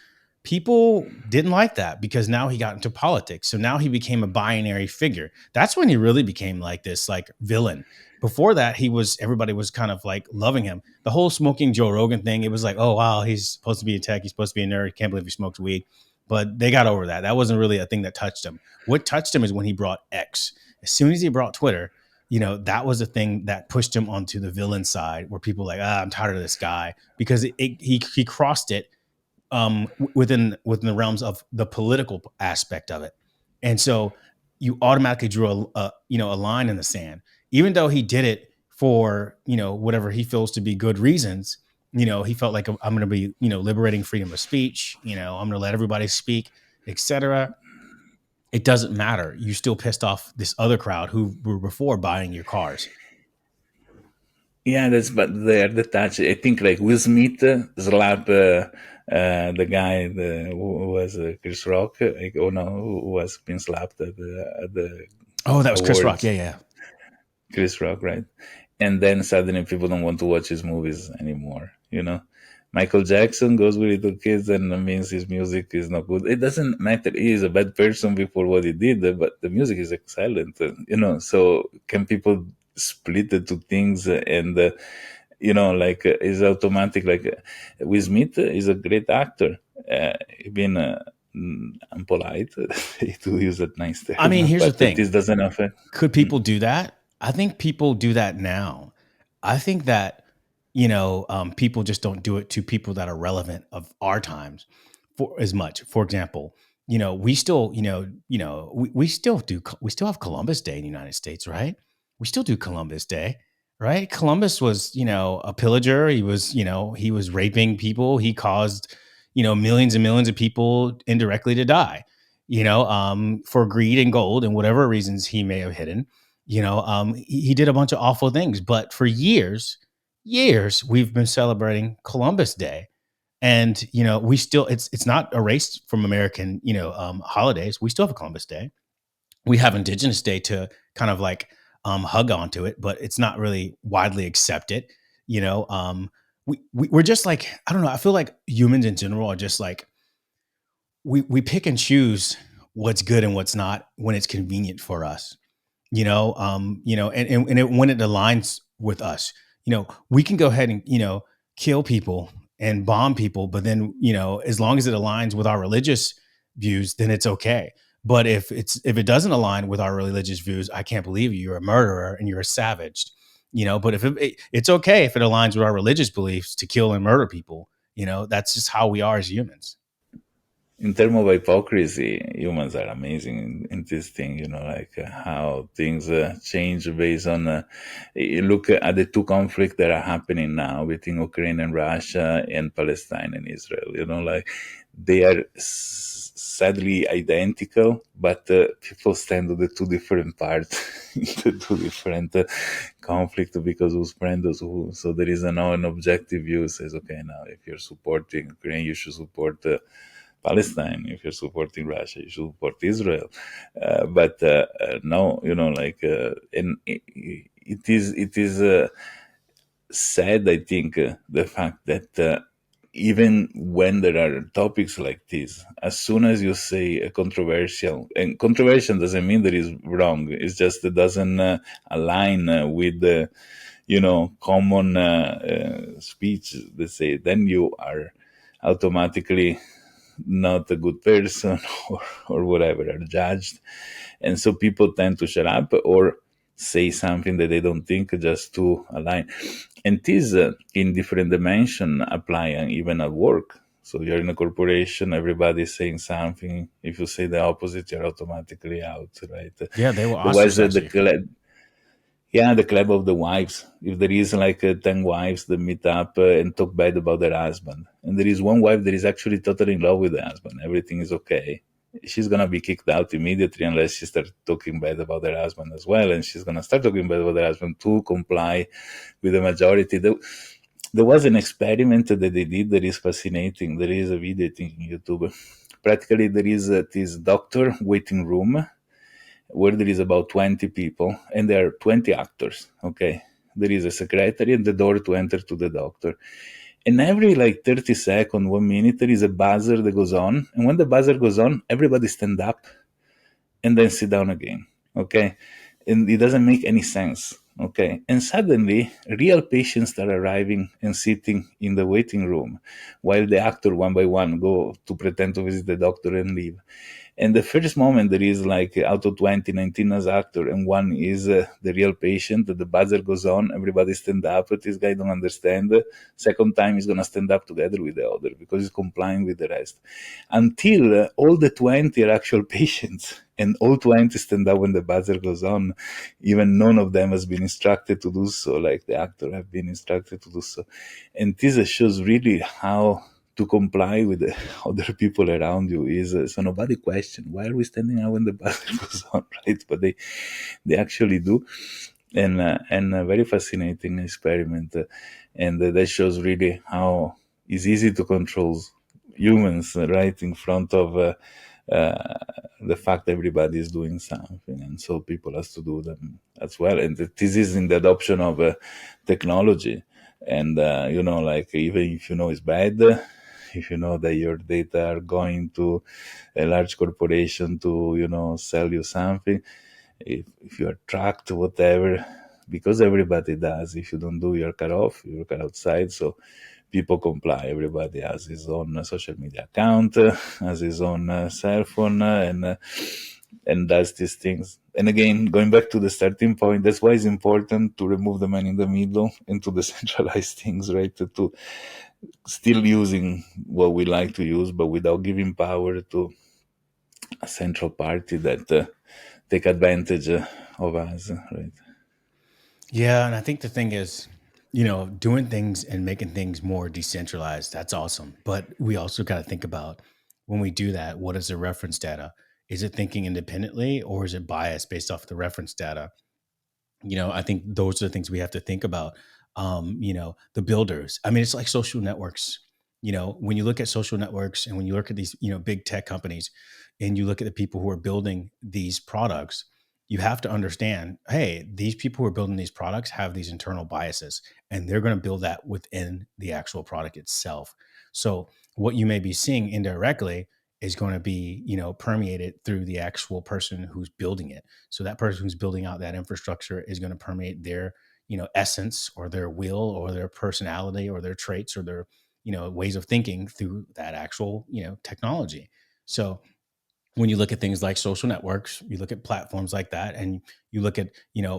people didn't like that because now he got into politics. So now he became a binary figure. That's when he really became like this like villain. Before that, everybody was kind of like loving him. The whole smoking Joe Rogan thing, it was like, oh wow, he's supposed to be a tech, he's supposed to be a nerd. Can't believe he smokes weed. But they got over that. That wasn't really a thing that touched him. What touched him is when he brought X. As soon as he brought Twitter, that was a thing that pushed him onto the villain side, where people were like, I'm tired of this guy, because he crossed it within the realms of the political aspect of it. And so you automatically drew a line in the sand, even though he did it for, whatever he feels to be good reasons. He felt like, I'm going to be, liberating freedom of speech. I'm going to let everybody speak, etc. it doesn't matter. You still pissed off this other crowd who were before buying your cars. Yeah, that's but there the touch. I think like Will Smith slap the guy who was Chris Rock. Like, oh no, who was being slapped at the Oh, that was Chris Rock. awards. Yeah. Chris Rock, right? And then suddenly people don't want to watch his movies anymore. Michael Jackson goes with little kids and means his music is not good. It doesn't matter. He is a bad person before what he did, but the music is excellent. So can people split the two things is automatic? Will Smith is a great actor. Being unpolite to use that nice term. I mean, here's the but thing. This doesn't affect. Could people do that? I think people do that now. I think that, people just don't do it to people that are relevant of our times for as much. For example, we still, we still have Columbus Day in the United States, right? We still do Columbus Day, right? Columbus was, a pillager. He was raping people. He caused, millions and millions of people indirectly to die, for greed and gold and whatever reasons he may have hidden. He did a bunch of awful things, but for years we've been celebrating Columbus Day, and we still it's not erased from American holidays. We still have a Columbus Day. We have Indigenous Day to kind of like hug onto it, but it's not really widely accepted. We're just like, I don't know. I feel like humans in general are just like we pick and choose what's good and what's not when it's convenient for us. When it aligns with us, we can go ahead and, kill people and bomb people, but then, as long as it aligns with our religious views, then it's okay. But if it doesn't align with our religious views, I can't believe you. You're a murderer and you're a savage, but if it's okay if it aligns with our religious beliefs to kill and murder people, that's just how we are as humans. In terms of hypocrisy, humans are amazing in this thing, how things change based on, you look at the two conflicts that are happening now between Ukraine and Russia and Palestine and Israel, they are sadly identical, but people stand on the two different parts, the two different conflict because who's friend is who. So there is an objective view says, okay, now if you're supporting Ukraine, you should support Palestine. If you're supporting Russia, you should support Israel. But no, and it is sad, I think, the fact that even when there are topics like this, as soon as you say a controversial, and controversial doesn't mean that it's wrong, it's just it doesn't align with the, common speech, they say, then you are automatically not a good person or whatever, are judged. And so people tend to shut up or say something that they don't think just to align. And this in different dimension apply even at work. So you're in a corporation, everybody's saying something. If you say the opposite, you're automatically out, right? Yeah, they were ostracized. The the club of the wives. If there is 10 wives that meet up and talk bad about their husband, and there is one wife that is actually totally in love with the husband, everything is okay, she's going to be kicked out immediately unless she starts talking bad about her husband as well. And she's going to start talking bad about her husband to comply with the majority. There was an experiment that they did that is fascinating. There is a video thing on YouTube. Practically, there is this doctor waiting room where there is about 20 people and there are 20 actors, okay? There is a secretary and the door to enter to the doctor. And every 30 seconds, 1 minute, there is a buzzer that goes on. And when the buzzer goes on, everybody stand up and then sit down again, okay? And it doesn't make any sense, okay? And suddenly, real patients start arriving and sitting in the waiting room while the actor, one by one, go to pretend to visit the doctor and leave. And the first moment there is out of 20, 19 as actor, and one is the real patient. The buzzer goes on, everybody stand up. This guy don't understand. Second time he's gonna stand up together with the other because he's complying with the rest. Until all the 20 are actual patients, and all 20 stand up when the buzzer goes on. Even none of them has been instructed to do so, like the actor have been instructed to do so. And this shows really how to comply with the other people around you is so nobody question why are we standing out when the bus goes on, right? But they actually do, and a very fascinating experiment, and that shows really how it's easy to control humans, right, in front of uh, the fact everybody is doing something, and so people has to do them as well. And this is in the adoption of technology, and like even if you know it's bad, if you know that your data are going to a large corporation to sell you something, if you are tracked, whatever, because everybody does. If you don't do, you're cut off, you're cut outside. So people comply. Everybody has his own social media account, has his own cell phone, and does these things. And again, going back to the starting point, that's why it's important to remove the man in the middle and to decentralize things, right? To still using what we like to use, but without giving power to a central party that take advantage of us, right? Yeah, and I think the thing is, doing things and making things more decentralized, that's awesome. But we also got to think about when we do that, what is the reference data? Is it thinking independently or is it biased based off the reference data? I think those are the things we have to think about. The builders. I mean, it's like social networks. When you look at social networks and when you look at these, big tech companies and you look at the people who are building these products, you have to understand, hey, these people who are building these products have these internal biases and they're going to build that within the actual product itself. So what you may be seeing indirectly is going to be, permeated through the actual person who's building it. So that person who's building out that infrastructure is going to permeate their, essence or their will or their personality or their traits or their, ways of thinking through that actual, technology. So when you look at things like social networks, you look at platforms like that, and you look at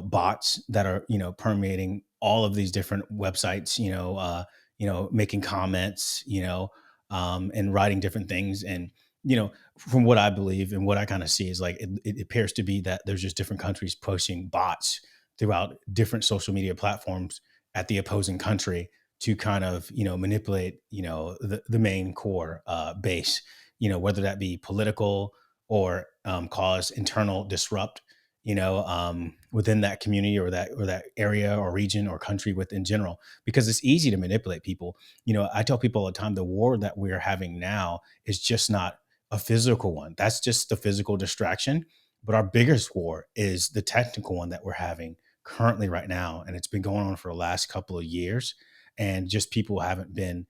bots that are permeating all of these different websites, making comments, and writing different things, and from what I believe and what I kind of see is like it appears to be that there's just different countries pushing bots throughout different social media platforms at the opposing country to kind of manipulate the main core base, whether that be political or cause internal disrupt, within that community or that area or region or country within general, because it's easy to manipulate people. I tell people all the time, the war that we're having now is just not a physical one. That's just the physical distraction. But our biggest war is the technical one that we're having currently right now. And it's been going on for the last couple of years. And just people haven't been,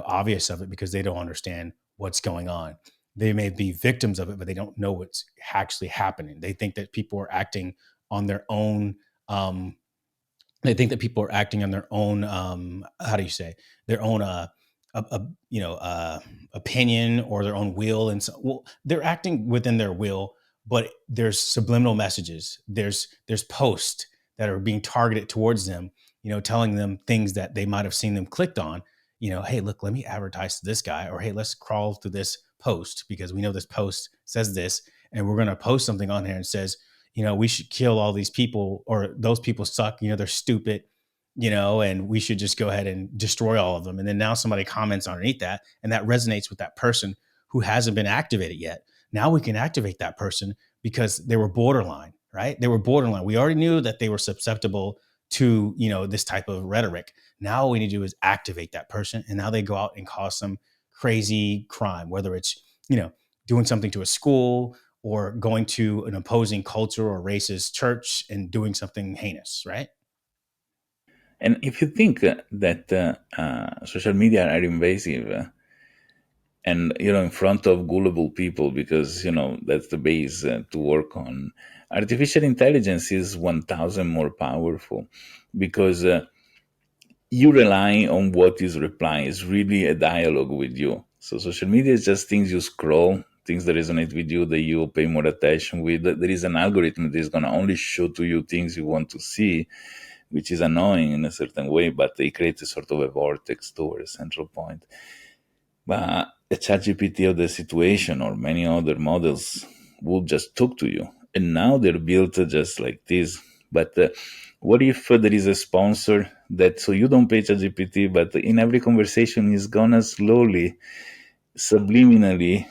obvious of it because they don't understand what's going on. They may be victims of it, but they don't know what's actually happening. They think that people are acting on their own. They think that people are acting on their own. How do you say, their own opinion or their own will, and so, well, they're acting within their will, but there's subliminal messages. There's posts that are being targeted towards them, telling them things that they might have seen them clicked on. Hey, look, let me advertise to this guy, or hey, let's crawl through this post because we know this post says this, and we're going to post something on here and says, we should kill all these people, or those people suck, they're stupid, and we should just go ahead and destroy all of them. And then now somebody comments underneath that, and that resonates with that person who hasn't been activated yet. Now we can activate that person because they were borderline, right? They were borderline. We already knew that they were susceptible to, this type of rhetoric. Now all we need to do is activate that person. And now they go out and cause some crazy crime, whether it's, doing something to a school or going to an opposing culture or racist church and doing something heinous, right? And if you think that social media are invasive, and in front of gullible people, because that's the base to work on, artificial intelligence is 1000 more powerful, because you rely on what is replying. It's really a dialogue with you. So social media is just things you scroll, things that resonate with you, that you pay more attention with. There is an algorithm that is going to only show to you things you want to see, which is annoying in a certain way, but they create a sort of a vortex toward a central point. But a ChatGPT of the situation or many other models will just talk to you. And now they're built just like this. But what if there is a sponsor that so you don't pay ChatGPT, but in every conversation is gonna slowly, subliminally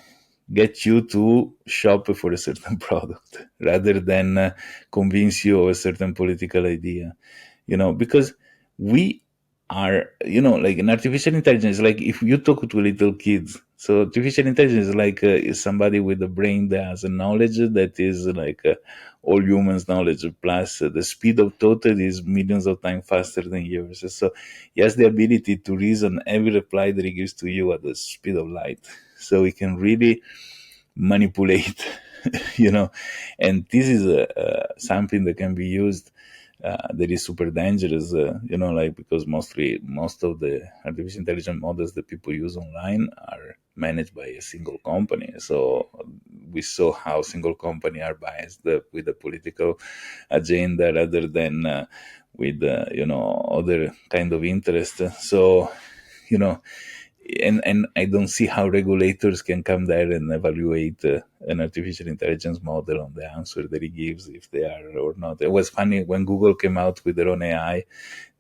get you to shop for a certain product rather than convince you of a certain political idea, because we are, like an artificial intelligence, like if you talk to little kids, so artificial intelligence is like is somebody with a brain that has a knowledge that is like all humans knowledge, plus the speed of thought is millions of times faster than yours. So he has the ability to reason every reply that he gives to you at the speed of light, so he can really manipulate and this is something that can be used that is super dangerous, like because most of the artificial intelligence models that people use online are managed by a single company. So we saw how single company are biased with the political agenda rather than with other kind of interest. So you know and I don't see how regulators can come there and evaluate an artificial intelligence model on the answer that he gives, if they are or not. It was funny when Google came out with their own AI,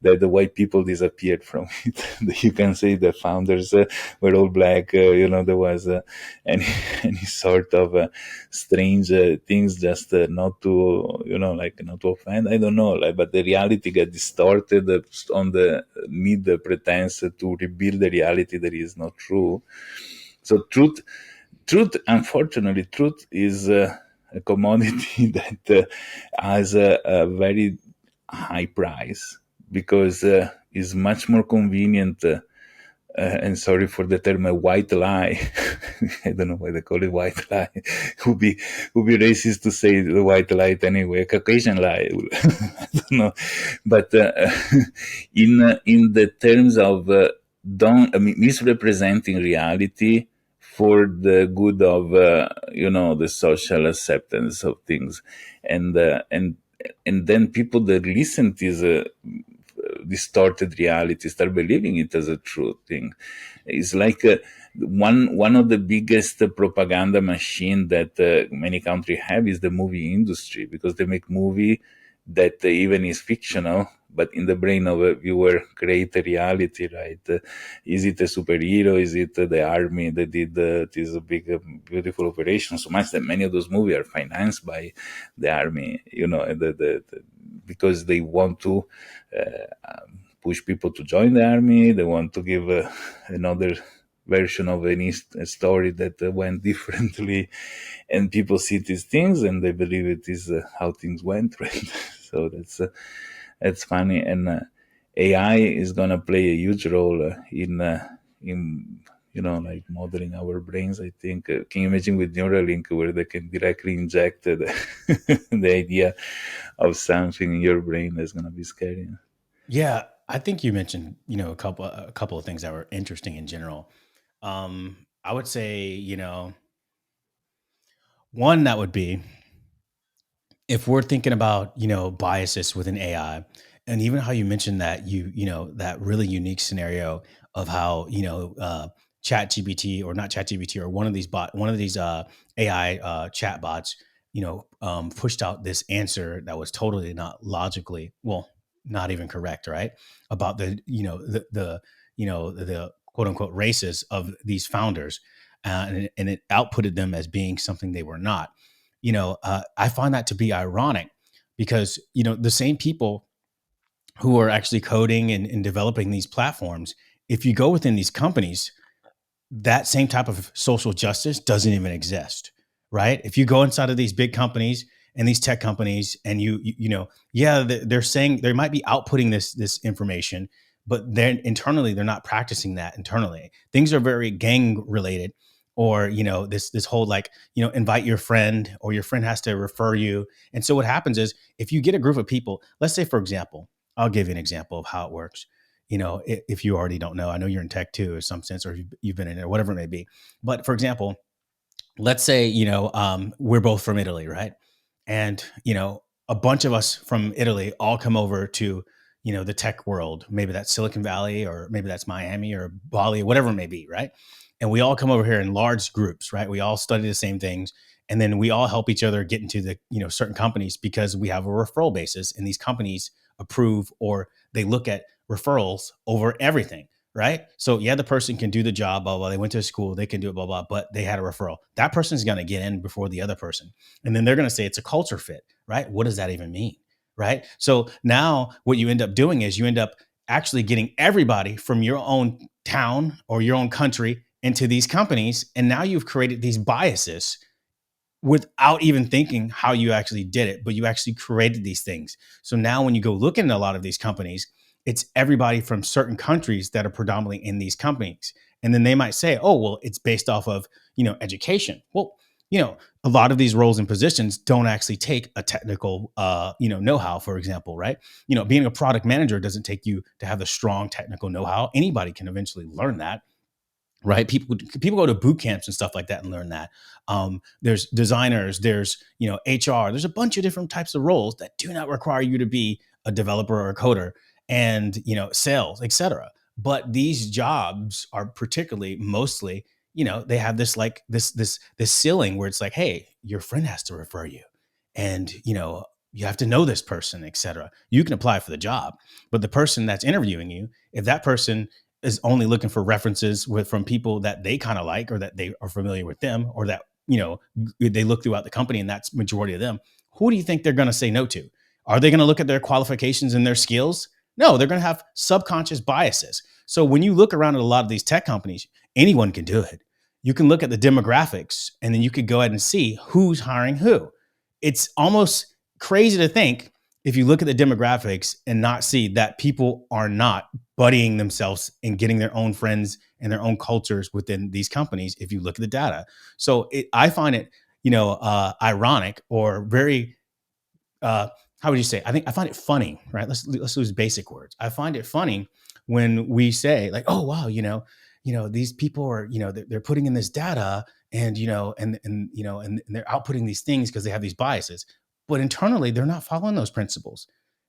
that the white people disappeared from it. You can say the founders were all black. There was any any sort of strange things, just not to like not to offend. I don't know, like, but the reality get distorted on the need the pretense to rebuild the reality that is not true. So unfortunately, truth is a commodity that has a very high price, because it's much more convenient, and sorry for the term, a white lie. I don't know why they call it white lie. would be racist to say the white lie anyway. Caucasian lie. I don't know, but in the terms of misrepresenting reality for the good of the social acceptance of things, and then people that listen to this distorted reality start believing it as a true thing. It's like one of the biggest propaganda machine that many countries have is the movie industry, because they make movie that even is fictional, but in the brain of a viewer create a reality, right? Is it a superhero? Is it the army that did this big, beautiful operation? So much that many of those movies are financed by the army, because they want to push people to join the army. They want to give another version of any story that went differently, and people see these things and they believe it is how things went, right? So that's funny, and AI is gonna play a huge role in like modeling our brains. I think. Can you imagine with Neuralink, where they can directly inject the idea of something in your brain? That's gonna be scary. Yeah, I think you mentioned, a couple of things that were interesting in general. I would say, one that would be, if we're thinking about, biases within AI, and even how you mentioned that that really unique scenario of how, chat GPT, or not chat GPT, or one of these AI chat bots, pushed out this answer that was totally not logically, well, not even correct, right? About the quote unquote races of these founders, and it outputted them as being something they were not. I find that to be ironic, because the same people who are actually coding and developing these platforms, if you go within these companies, that same type of social justice doesn't even exist, right? If you go inside of these big companies and these tech companies, and yeah, they're saying they might be outputting this information, but then internally they're not practicing that internally. Things are very gang related, or this whole, like, invite your friend, or your friend has to refer you. And so what happens is, if you get a group of people, let's say, for example, I'll give you an example of how it works. If you already don't know, I know you're in tech too, in some sense, or you've been in it, or whatever it may be. But for example, let's say, we're both from Italy, right? And, a bunch of us from Italy all come over to, the tech world. Maybe that's Silicon Valley, or maybe that's Miami or Bali, whatever it may be, right? And we all come over here in large groups, right? We all study the same things. And then we all help each other get into the, certain companies, because we have a referral basis, and these companies approve, or they look at referrals over everything, right? So yeah, the person can do the job, blah, blah, they went to school, they can do it, blah, blah, but they had a referral. That person's going to get in before the other person. And then they're going to say it's a culture fit, right? What does that even mean? Right? So now what you end up doing is you end up actually getting everybody from your own town or your own country into these companies. And now you've created these biases without even thinking how you actually did it, but you actually created these things. So now when you go look into a lot of these companies, it's everybody from certain countries that are predominantly in these companies. And then they might say, oh, well, it's based off of, education. Well, a lot of these roles and positions don't actually take a technical, know-how, for example, right? Being a product manager doesn't take you to have the strong technical know-how. Anybody can eventually learn that. Right. People go to boot camps and stuff like that and learn that. There's designers, there's, HR, there's a bunch of different types of roles that do not require you to be a developer or a coder and, sales, etc. But these jobs are particularly mostly, they have this like this ceiling where it's like, hey, your friend has to refer you. And, you have to know this person, etc. You can apply for the job, but the person that's interviewing you, if that person is only looking for references from people that they kind of like or that they are familiar with them or that, they look throughout the company and that's majority of them, who do you think they're going to say no to? Are they going to look at their qualifications and their skills? No, they're going to have subconscious biases. So when you look around at a lot of these tech companies, anyone can do it. You can look at the demographics and then you could go ahead and see who's hiring who. It's almost crazy to think if you look at the demographics and not see that people are not buddying themselves and getting their own friends and their own cultures within these companies, if you look at the data. So I find it, ironic or very, how would you say? I find it funny, right? Let's use basic words. I find it funny when we say like, oh, wow, these people are, they're putting in this data and, and they're outputting these things because they have these biases. But internally, they're not following those principles.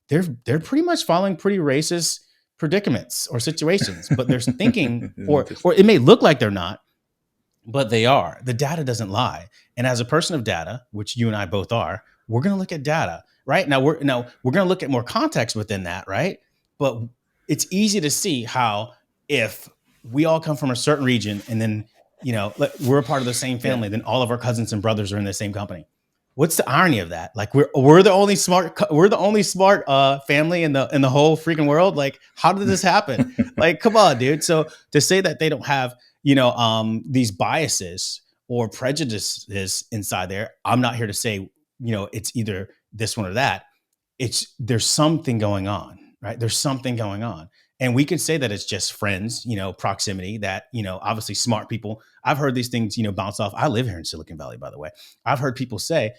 They're pretty much following pretty racist predicaments or situations, but they're thinking, or it may look like they're not, but they are. The data doesn't lie. And as a person of data, which you and I both are, we're going to look at data, right? Now we're going to look at more context within that, right? But it's easy to see how if we all come from a certain region and then, we're a part of the same family, then all of our cousins and brothers are in the same company. What's the irony of that? Like we're the only smart family in the whole freaking world. Like, how did this happen? Like, come on, dude. So to say that they don't have, these biases or prejudices inside there, I'm not here to say, it's either this one or that. There's something going on, right? There's something going on. And we could say that it's just friends, proximity that, obviously smart people. I've heard these things, bounce off. I live here in Silicon Valley, by the way. I've heard people say,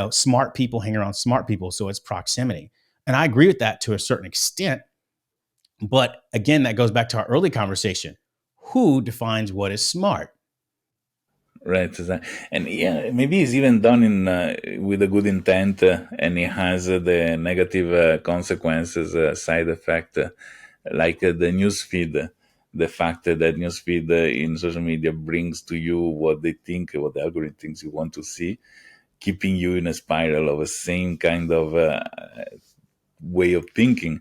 smart people hang around smart people. So it's proximity. And I agree with that to a certain extent. But again, that goes back to our early conversation. Who defines what is smart? Right, and yeah, maybe it's even done in with a good intent, and it has the negative consequences, side effect, like the newsfeed. The fact that newsfeed in social media brings to you what they think, what the algorithm thinks you want to see, keeping you in a spiral of the same kind of way of thinking,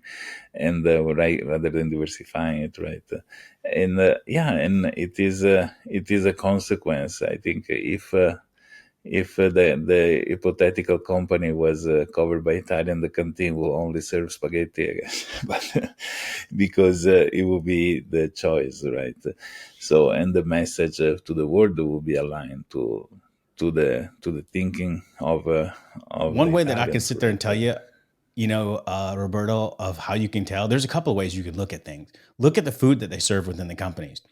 and right, rather than diversifying it, right? And and it is a consequence. I think if the hypothetical company was covered by Italian, the canteen will only serve spaghetti, I guess, but because it will be the choice, right? So, and the message to the world will be aligned to the thinking of one way that I can sit there and tell you, Roberto, of how you can tell. There's a couple of ways you could look at things. Look at the food that they serve within the companies,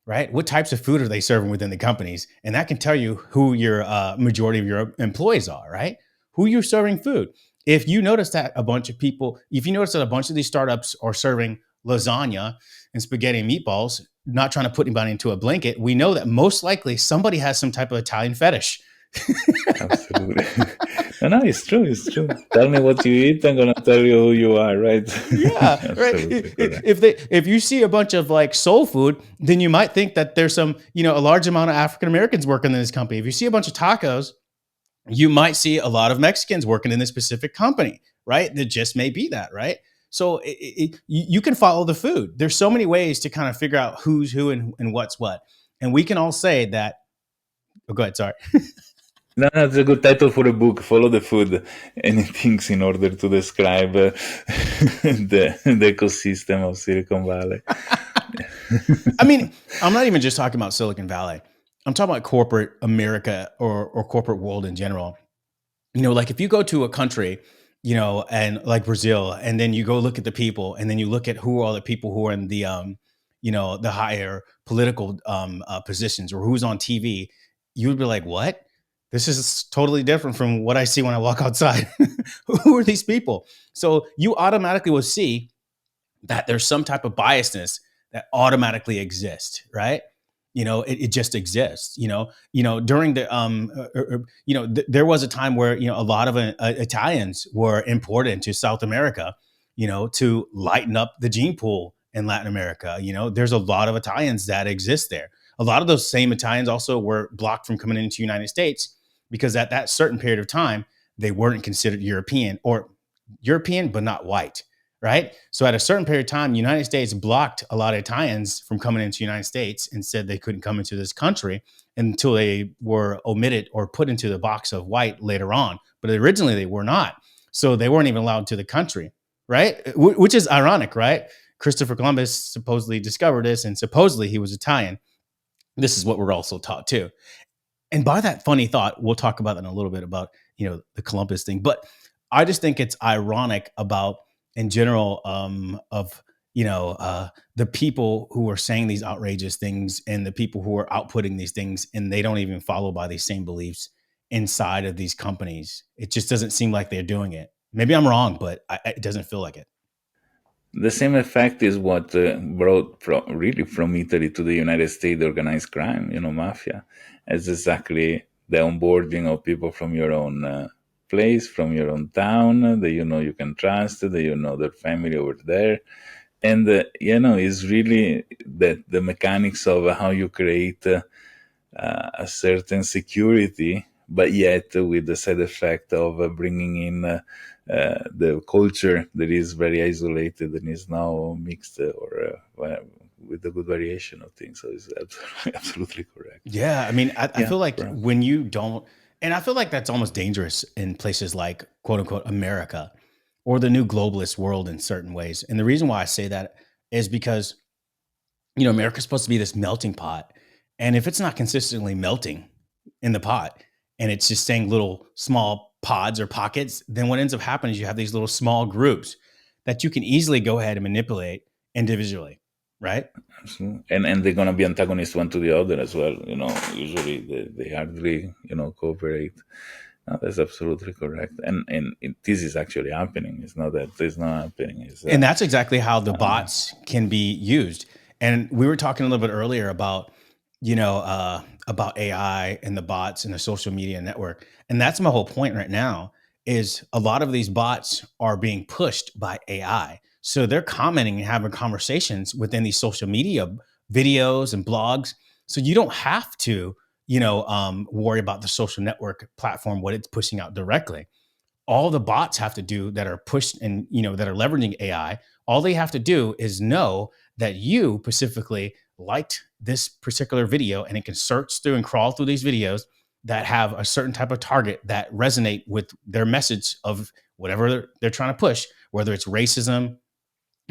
right? What types of food are they serving within the companies? And that can tell you who your majority of your employees are, right? Who you're serving food. If you notice that a bunch of these startups are serving lasagna and spaghetti and meatballs, not trying to put anybody into a blanket, we know that most likely somebody has some type of Italian fetish. Absolutely. No, it's true. Tell me what you eat, I'm gonna tell you who you are, right? Yeah, right. If you see a bunch of like soul food, then you might think that there's some, a large amount of African Americans working in this company. If you see a bunch of tacos, you might see a lot of Mexicans working in this specific company, right? That just may be that, right? So you can follow the food. There's so many ways to kind of figure out who's who and what's what. And we can all say that. Oh, go ahead. Sorry. No, that's a good title for a book. Follow the food, any things in order to describe the ecosystem of Silicon Valley. I mean, I'm not even just talking about Silicon Valley. I'm talking about corporate America or corporate world in general. Like if you go to a country, and like Brazil, and then you go look at the people, and then you look at who are all the people who are in the, the higher political positions or who's on TV, you would be like, what? This is totally different from what I see when I walk outside. Who are these people? So you automatically will see that there's some type of biasness that automatically exists, right? It just exists. During the there was a time where a lot of Italians were imported into South America, to lighten up the gene pool in Latin America. There's a lot of Italians that exist there. A lot of those same Italians also were blocked from coming into the United States because at that certain period of time they weren't considered European, or European but not white. Right. So at a certain period of time, the United States blocked a lot of Italians from coming into the United States and said they couldn't come into this country until they were omitted or put into the box of white later on. But originally they were not. So they weren't even allowed into the country. Right. Which is ironic. Right. Christopher Columbus supposedly discovered this, and supposedly he was Italian. This is what we're also taught too. And by that funny thought, we'll talk about that in a little bit about, the Columbus thing. But I just think it's ironic about, in general, of the people who are saying these outrageous things and the people who are outputting these things, and they don't even follow by these same beliefs inside of these companies. It just doesn't seem like they're doing it. Maybe I'm wrong, but it doesn't feel like it. The same effect is what brought from Italy to the United States organized crime, mafia. It's exactly the onboarding of people from your own place, from your own town, that you can trust, that their family over there. And, it's really the mechanics of how you create a certain security, but yet with the side effect of bringing in the culture that is very isolated and is now mixed or with a good variation of things. So it's absolutely correct. Yeah. I mean, I feel like when you don't, and I feel like that's almost dangerous in places like quote unquote America or the new globalist world in certain ways. And the reason why I say that is because, America's supposed to be this melting pot. And if it's not consistently melting in the pot and it's just staying little small pods or pockets, then what ends up happening is you have these little small groups that you can easily go ahead and manipulate individually, right? Absolutely. And they're going to be antagonists one to the other as well. Usually they hardly, cooperate. No, that's absolutely correct. And this is actually happening. It's not that it's not happening. And that's exactly how the bots can be used. And we were talking a little bit earlier about, about AI and the bots and the social media network. And that's my whole point right now is a lot of these bots are being pushed by AI. So they're commenting and having conversations within these social media videos and blogs. So you don't have to, worry about the social network platform, what it's pushing out directly. All the bots have to do that are pushed and, that are leveraging AI, all they have to do is know that you specifically liked this particular video, and it can search through and crawl through these videos that have a certain type of target that resonate with their message of whatever they're trying to push, whether it's racism,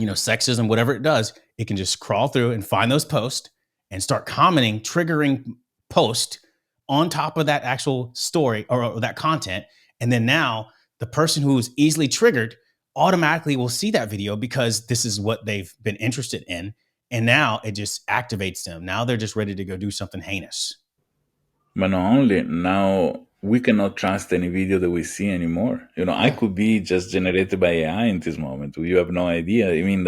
sexism, whatever it does. It can just crawl through and find those posts and start commenting, triggering post on top of that actual story or that content. And then now the person who's easily triggered automatically will see that video because this is what they've been interested in. And now it just activates them. Now they're just ready to go do something heinous. But not only, now we cannot trust any video that we see anymore. I could be just generated by AI in this moment. You have no idea. I mean,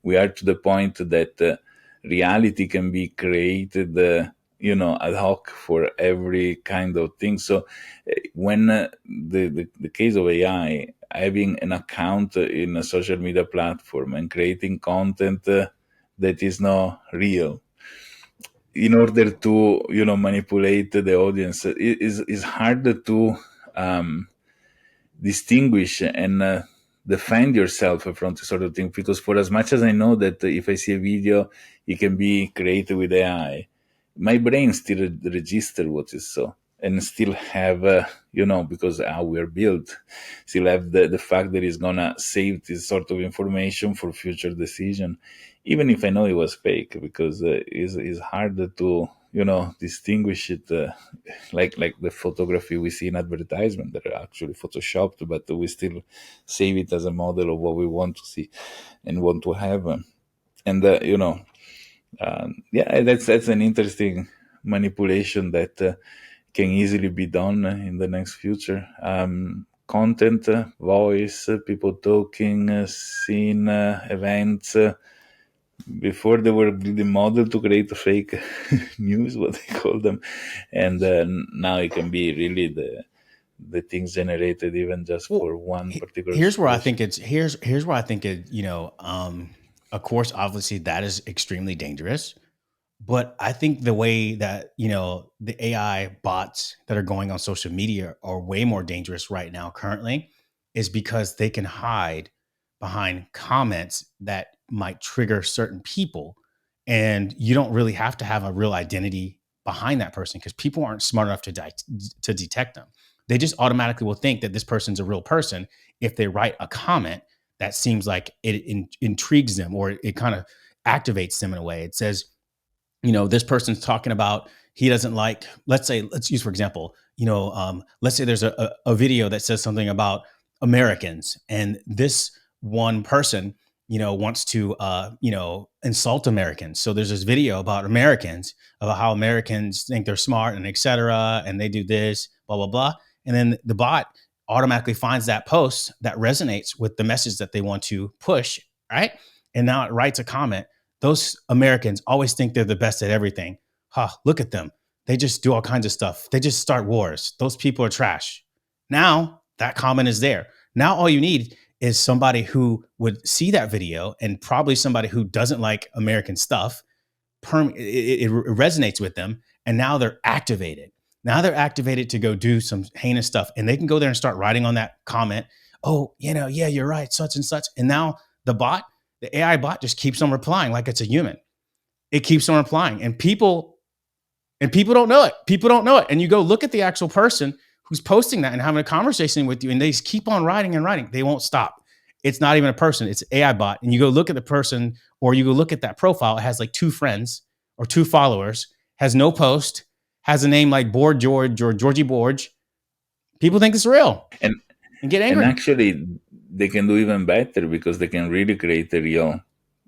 we are to the point that reality can be created, ad hoc for every kind of thing. So when the case of AI, having an account in a social media platform and creating content that is not real, in order to manipulate the audience, is hard to distinguish and defend yourself from this sort of thing. Because for as much as I know that if I see a video, it can be created with AI, my brain still register what is so, and still have, because how we're built, still have the fact that it's gonna save this sort of information for future decision, even if I know it was fake, because it's harder to, distinguish it, like the photography we see in advertisement that are actually photoshopped, but we still save it as a model of what we want to see and want to have. And yeah, that's an interesting manipulation that can easily be done in the next future. Content, voice, people talking, scene, events. Before they were the model to create a fake news, what they call them, and now it can be really the things generated even just for one particular Here's where I situation. think here's where I think it, of course, obviously that is extremely dangerous. But I think the way that, the AI bots that are going on social media are way more dangerous right now currently is because they can hide behind comments that might trigger certain people. And you don't really have to have a real identity behind that person because people aren't smart enough to detect them. They just automatically will think that this person's a real person if they write a comment that seems like it intrigues them or it kind of activates them in a way. It says, this person's talking about he doesn't like, let's use, for example, let's say there's a video that says something about Americans and this one person, wants to, insult Americans. So there's this video about Americans, about how Americans think they're smart and et cetera. And they do this, blah, blah, blah. And then the bot automatically finds that post that resonates with the message that they want to push. Right. And now it writes a comment. Those Americans always think they're the best at everything. Look at them. They just do all kinds of stuff. They just start wars. Those people are trash. Now that comment is there. Now all you need is somebody who would see that video and probably somebody who doesn't like American stuff. It resonates with them. And now they're activated. Now they're activated to go do some heinous stuff. And they can go there and start writing on that comment. Oh, yeah, you're right, such and such. And now the AI bot just keeps on replying like it's a human. It keeps on replying, and people don't know it. People don't know it. And you go look at the actual person who's posting that and having a conversation with you, and they just keep on writing and writing. They won't stop. It's not even a person. It's an AI bot. And you go look at the person, or you go look at that profile. It has like 2 friends or 2 followers, has no post, has a name like Board George or Georgie Borge. People think it's real and get angry. And actually, they can do even better because they can really create a real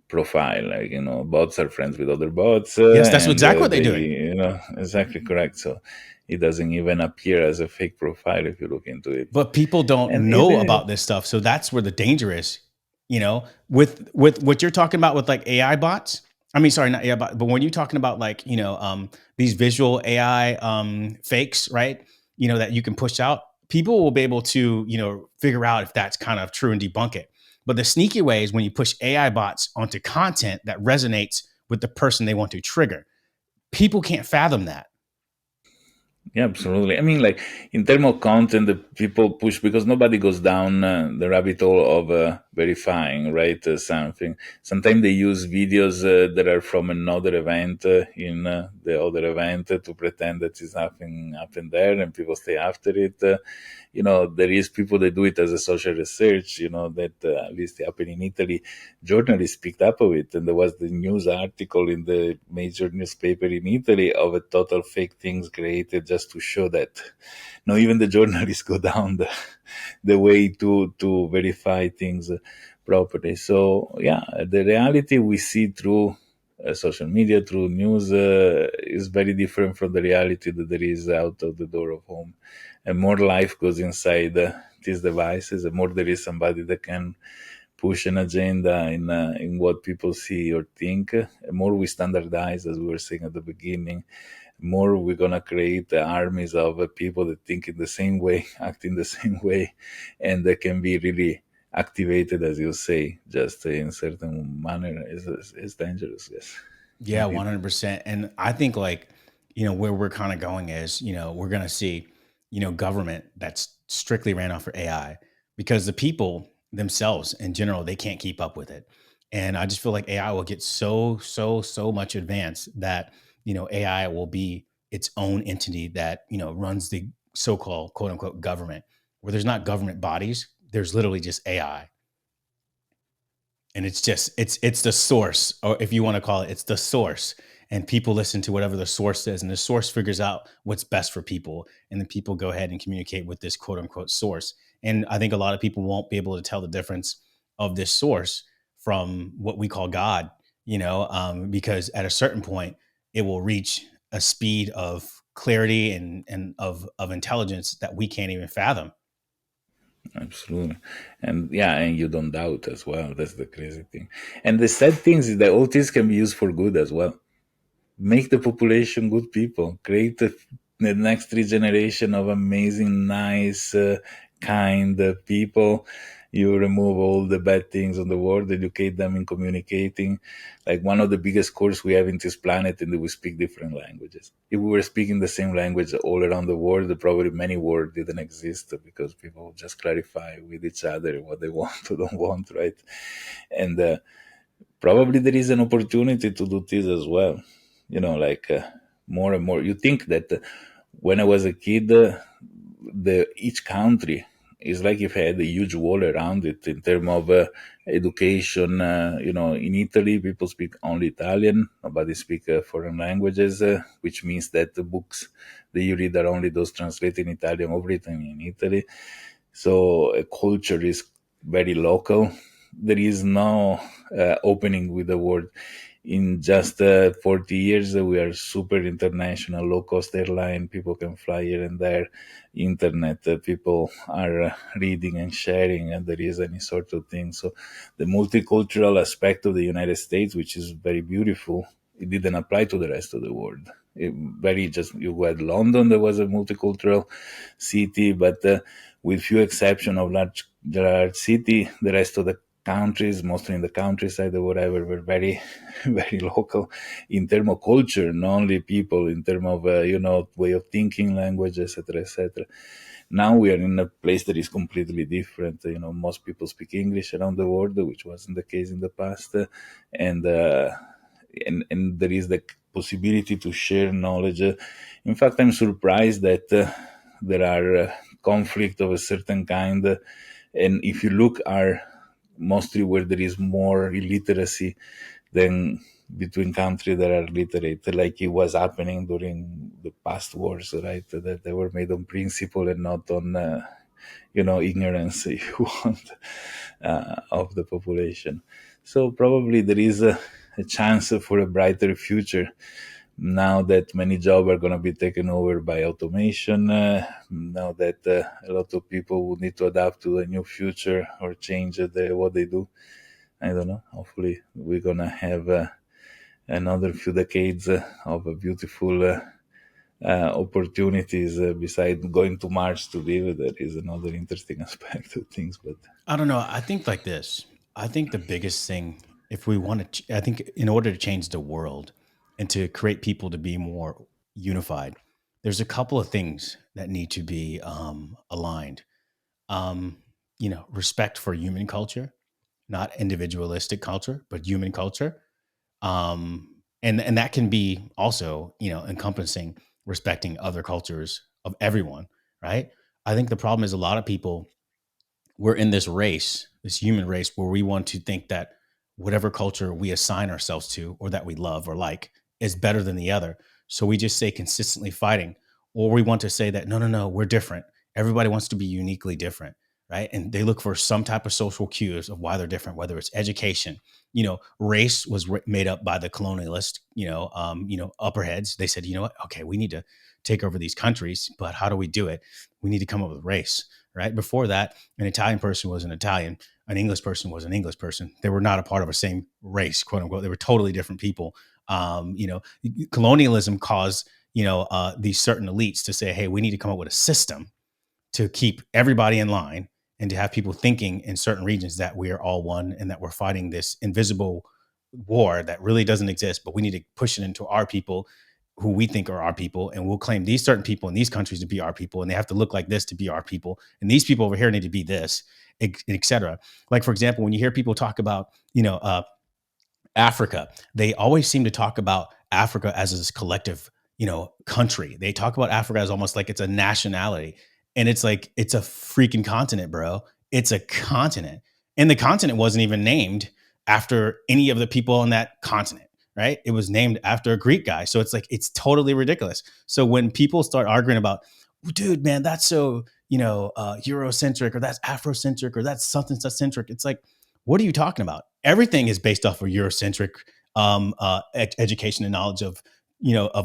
profile. Like, bots are friends with other bots. Yes, that's exactly what they do. Exactly correct. So it doesn't even appear as a fake profile if you look into it. But people don't know about this stuff. So that's where the danger is, with what you're talking about with like AI bots. I mean, sorry, not AI bot, but when you're talking about like, these visual AI fakes, right? That you can push out, people will be able to, figure out if that's kind of true and debunk it. But the sneaky way is when you push AI bots onto content that resonates with the person they want to trigger. People can't fathom that. Yeah, absolutely. I mean, like in terms of content, the people push because nobody goes down the rabbit hole of verifying, right? Something. Sometimes they use videos that are from another event in the other event to pretend that it's nothing happened there, and people stay after it. There is people that do it as a social research. That at least happened in Italy. Journalists picked up of it, and there was the news article in the major newspaper in Italy of a total fake things created just to show that even the journalists go down the way to verify things properly. So yeah, the reality we see through social media, through news, is very different from the reality that there is out of the door of home. And more life goes inside these devices, and more there is somebody that can push an agenda in what people see or think. The more we standardize, as we were saying at the beginning, more we're going to create armies of people that think in the same way, act in the same way, and they can be really activated, as you say, just in certain manner. Is dangerous, yes. Yeah, 100%. And I think like, where we're kind of going is, we're going to see, government that's strictly ran off for AI because the people, themselves in general, they can't keep up with it. And I just feel like AI will get so much advanced that, AI will be its own entity that, runs the so-called quote unquote government, where there's not government bodies, there's literally just AI. And it's the source, or if you want to call it, it's the source. And people listen to whatever the source is, and the source figures out what's best for people, and then people go ahead and communicate with this quote unquote source. And I think a lot of people won't be able to tell the difference of this source from what we call God, because at a certain point it will reach a speed of clarity and of intelligence that we can't even fathom. Absolutely. And yeah, and you don't doubt as well. That's the crazy thing. And the sad thing is that all this can be used for good as well. Make the population good people. Create the next three generation of amazing, nice, kind people. You remove all the bad things on the world, educate them in communicating. Like one of the biggest course we have in this planet, and we speak different languages. If we were speaking the same language all around the world, probably many words didn't exist, because people would just clarify with each other what they want or don't want, right? And probably there is an opportunity to do this as well. Like more and more. You think that when I was a kid, the each country is like if I had a huge wall around it in terms of education. In Italy, people speak only Italian. Nobody speak foreign languages, which means that the books that you read are only those translated in Italian or written in Italy. So culture is very local. There is no opening with the world. In just 40 years, we are super international, low cost airline. People can fly here and there. Internet, people are reading and sharing, and there is any sort of thing. So the multicultural aspect of the United States, which is very beautiful, it didn't apply to the rest of the world. You had London, there was a multicultural city, but with few exception of large city, the rest of the countries, mostly in the countryside or whatever, were very, very local in terms of culture, not only people, in terms of, way of thinking, language, etc., etc. Now we are in a place that is completely different. Most people speak English around the world, which wasn't the case in the past. And, and there is the possibility to share knowledge. In fact, I'm surprised that there are conflict of a certain kind. And if you look, are mostly where there is more illiteracy than between countries that are literate, like it was happening during the past wars, right? That they were made on principle and not on, ignorance, if you want, of the population. So probably there is a chance for a brighter future now that many jobs are going to be taken over by automation, now that a lot of people will need to adapt to a new future or change what they do. I don't know. Hopefully, we're going to have another few decades of a beautiful opportunities besides going to Mars to live. That is another interesting aspect of things. But I don't know. I think like this. I think the biggest thing, if we want to, I think in order to change the world and to create people to be more unified, there's a couple of things that need to be aligned. Um, respect for human culture, not individualistic culture, but human culture. And that can be also, encompassing respecting other cultures of everyone, right? I think the problem is a lot of people, we're in this race, this human race, where we want to think that whatever culture we assign ourselves to or that we love or like is better than the other. So we just say consistently fighting, or we want to say that no, we're different. Everybody wants to be uniquely different, right? And they look for some type of social cues of why they're different, whether it's education. Race was made up by the colonialist, upper heads. They said, you know what? Okay, we need to take over these countries, but how do we do it? We need to come up with race, right? Before that, an Italian person was an Italian, an English person was an English person. They were not a part of a same race, quote unquote. They were totally different people. Colonialism caused, these certain elites to say, hey, we need to come up with a system to keep everybody in line and to have people thinking in certain regions that we are all one and that we're fighting this invisible war that really doesn't exist, but we need to push it into our people who we think are our people, and we'll claim these certain people in these countries to be our people, and they have to look like this to be our people, and these people over here need to be this, et cetera. Like, for example, when you hear people talk about, Africa, they always seem to talk about Africa as this collective, country. They talk about Africa as almost like it's a nationality. And it's like, it's a freaking continent, bro. It's a continent. And the continent wasn't even named after any of the people on that continent, right? It was named after a Greek guy. So it's like, it's totally ridiculous. So when people start arguing about, dude, man, that's so, Eurocentric, or that's Afrocentric, or that's something centric, it's like, what are you talking about? Everything is based off of Eurocentric education and knowledge of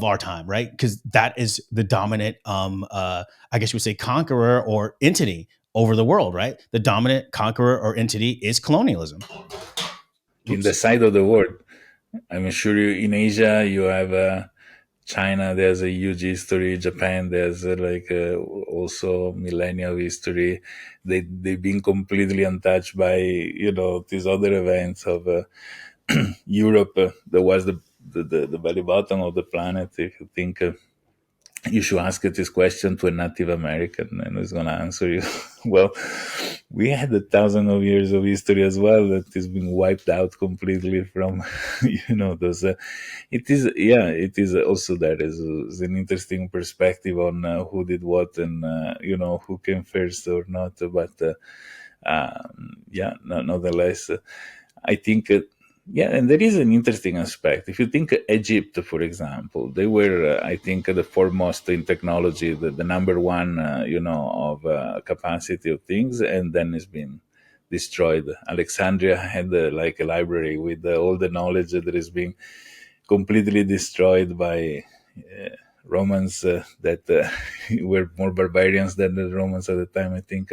our time, right? Because that is the dominant, I guess you would say, conqueror or entity over the world, right? The dominant conqueror or entity is colonialism. In the side of the world, I'm sure in Asia you have China. There's a huge history. Japan, there's also millennial history. They've been completely untouched by these other events of Europe. There was the very bottom of the planet. If you think you should ask this question to a Native American, and he's gonna answer you. Well, we had 1,000 of years of history as well that is being wiped out completely from, those. It is also that is an interesting perspective on who did what and who came first or not. But nonetheless, I think. And there is an interesting aspect. If you think Egypt, for example, they were, I think, the foremost in technology, the number one, of capacity of things, and then it's been destroyed. Alexandria had a library with all the knowledge that is being completely destroyed by Romans that were more barbarians than the Romans at the time. I think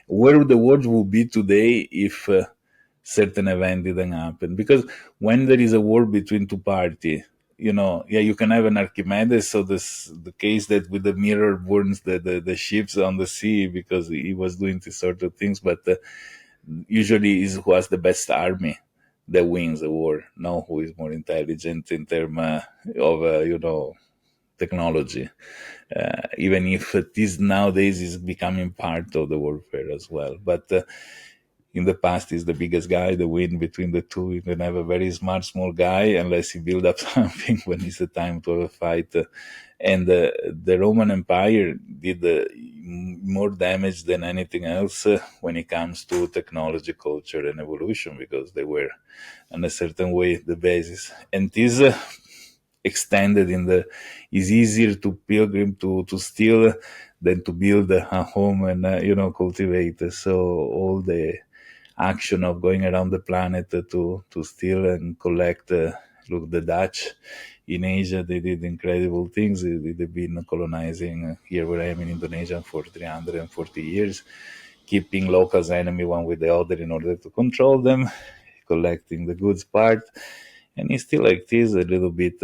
where the world would be today if certain event didn't happen, because when there is a war between two parties, you can have an Archimedes, so the case that with the mirror burns the ships on the sea because he was doing these sort of things, but usually is who has the best army that wins the war, not who is more intelligent in terms of technology, even if this nowadays is becoming part of the warfare as well. But in the past, is the biggest guy, the win between the two. You can have a very smart, small guy, unless he build up something when it's the time to have a fight. And the Roman Empire did more damage than anything else when it comes to technology, culture, and evolution, because they were, in a certain way, the basis. And this extended is easier to pilgrim to steal than to build a home and cultivate. So all the action of going around the planet to steal and collect. Look, the Dutch in Asia, they did incredible things. They've been colonizing here where I am in Indonesia for 340 years, keeping locals enemy one with the other in order to control them, collecting the goods part. And it's still like this a little bit,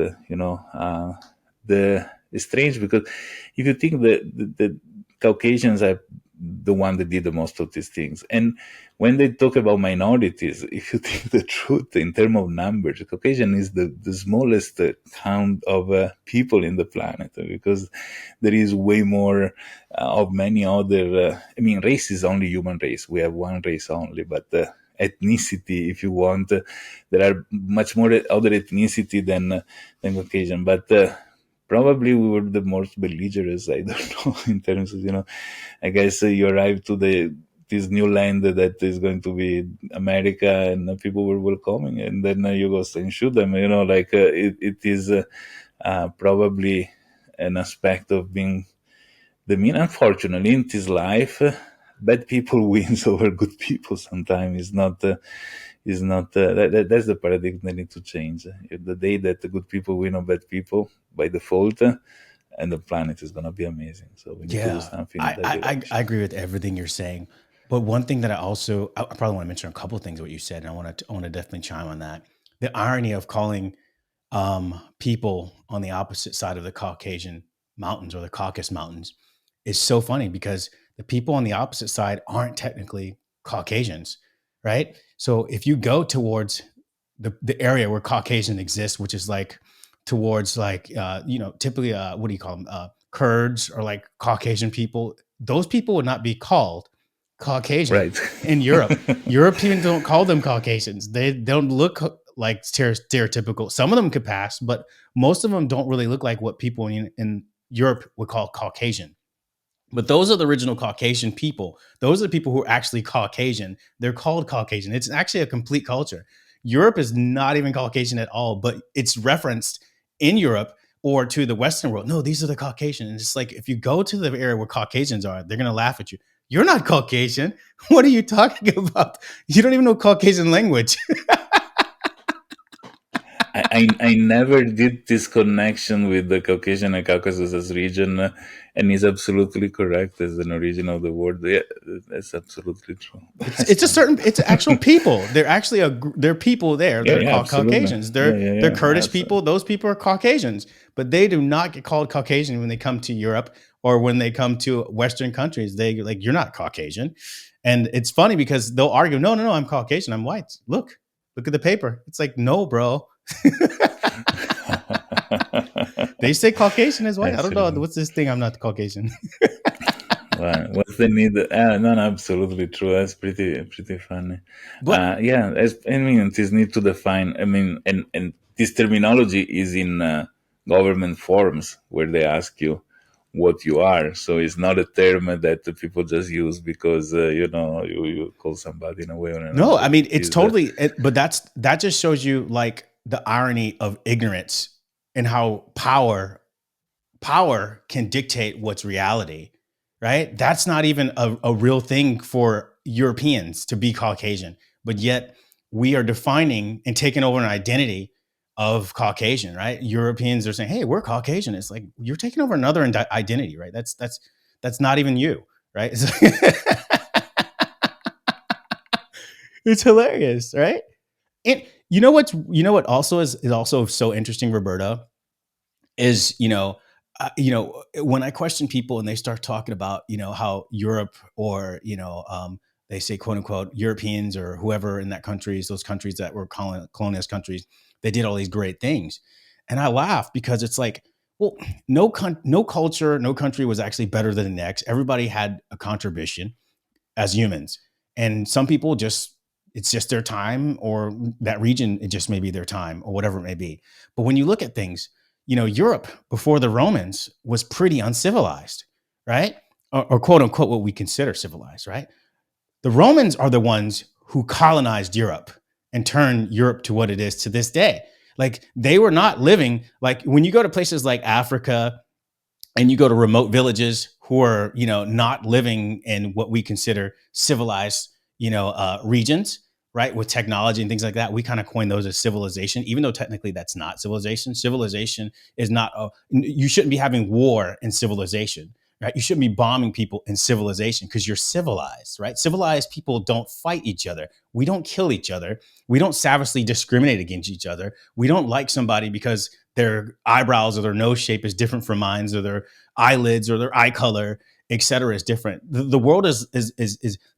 it's strange, because if you think the Caucasians are the one that did the most of these things. And when they talk about minorities, if you think the truth in terms of numbers, Caucasian is the smallest count of people in the planet, because there is way more of many other, race is only human race. We have one race only, but ethnicity, if you want, there are much more other ethnicity than Caucasian. But probably we were the most belligerent, I don't know, in terms of, I guess you arrive to this new land that is going to be America, and people were welcoming, and then you go and shoot them, it is probably an aspect of being the mean. Unfortunately, in this life, bad people wins over good people sometimes. It's not that's the paradigm that needs to change. The day that the good people win over bad people by default, and the planet is going to be amazing. So we need to do something. I agree with everything you're saying. But one thing that I probably want to mention a couple of things what you said, and I want to definitely chime on that. The irony of calling people on the opposite side of the Caucasian Mountains or the Caucasus Mountains is so funny, because the people on the opposite side aren't technically Caucasians, right? So if you go towards the area where Caucasian exists, which is like towards like typically what do you call them, Kurds or like Caucasian people. Those people would not be called Caucasian Right. in Europe. Europeans don't call them Caucasians. They don't look like stereotypical. Some of them could pass, but most of them don't really look like what people in Europe would call Caucasian. But those are the original Caucasian people. Those are the people who are actually Caucasian. They're called Caucasian. It's actually a complete culture. Europe is not even Caucasian at all, but it's referenced in Europe or to the Western world. No, these are the Caucasians. And it's like if you go to the area where Caucasians are, they're going to laugh at you. You're not Caucasian. What are you talking about? You don't even know Caucasian language. I never did this connection with the Caucasian and Caucasus as region, and he's absolutely correct as an origin of the word. Yeah, that's absolutely true. It's actual people. They're actually they're people there. They're called absolutely. Caucasians. They're Kurdish Absolutely. people. Those people are Caucasians, but they do not get called Caucasian when they come to Europe or when they come to Western countries. They like, you're not Caucasian. And it's funny because they'll argue, no, I'm Caucasian. I'm white. Look at the paper. It's like, no, bro. They say Caucasian is white. I don't know. What's this thing? I'm not Caucasian. Well, what's the need? No, absolutely true. That's pretty funny. But I mean, it is need to define. I mean, and this terminology is in government forms where they ask you what you are. So it's not a term that the people just use because you call somebody in a way or another. no, I mean it's totally. But that just shows you like the irony of ignorance and how power can dictate what's reality, right? That's not even a real thing for Europeans to be Caucasian, but yet we are defining and taking over an identity of Caucasian, right? Europeans are saying, "Hey, we're Caucasian." It's like you're taking over another identity, right? That's not even you, right? It's hilarious, right? And you know what also is also so interesting, Roberto, is when I question people and they start talking about how Europe or they say quote unquote Europeans or whoever in that countries, those countries that were colonialist countries, they did all these great things, and I laugh because it's like, well, no culture, no country was actually better than the next. Everybody had a contribution as humans, and some people it's just their time, or that region, it just may be their time, or whatever it may be. But when you look at things, Europe before the Romans was pretty uncivilized, right? Or quote unquote, what we consider civilized, right? The Romans are the ones who colonized Europe and turned Europe to what it is to this day. Like they were not living, like when you go to places like Africa and you go to remote villages who are, not living in what we consider civilized, regions, right? With technology and things like that, we kind of coin those as civilization, even though technically that's not civilization. Civilization is not, you shouldn't be having war in civilization, right? You shouldn't be bombing people in civilization because you're civilized, right? Civilized people don't fight each other. We don't kill each other. We don't savagely discriminate against each other. We don't like somebody because their eyebrows or their nose shape is different from mine, or their eyelids or their eye color, et cetera, is different. The world is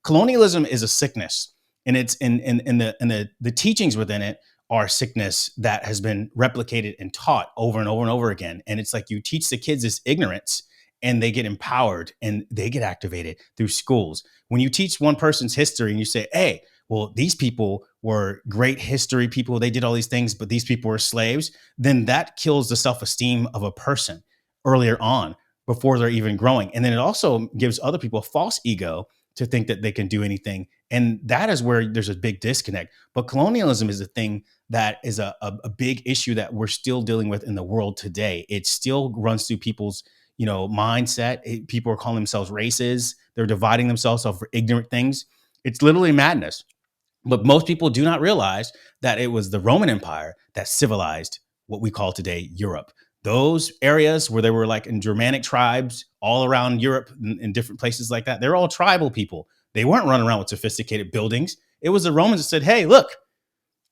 colonialism is a sickness, and it's in the teachings within it are sickness that has been replicated and taught over and over and over again. And it's like you teach the kids this ignorance and they get empowered and they get activated through schools. When you teach one person's history and you say, hey, well, these people were great history people, they did all these things, but these people were slaves, then that kills the self-esteem of a person earlier on before they're even growing. And then it also gives other people a false ego to think that they can do anything. And that is where there's a big disconnect. But colonialism is a thing that is a big issue that we're still dealing with in the world today. It still runs through people's mindset. People are calling themselves races. They're dividing themselves over ignorant things. It's literally madness. But most people do not realize that it was the Roman Empire that civilized what we call today Europe. Those areas where there were like in Germanic tribes all around Europe in different places like that, they're all tribal people. They weren't running around with sophisticated buildings. It was the Romans that said, hey, look,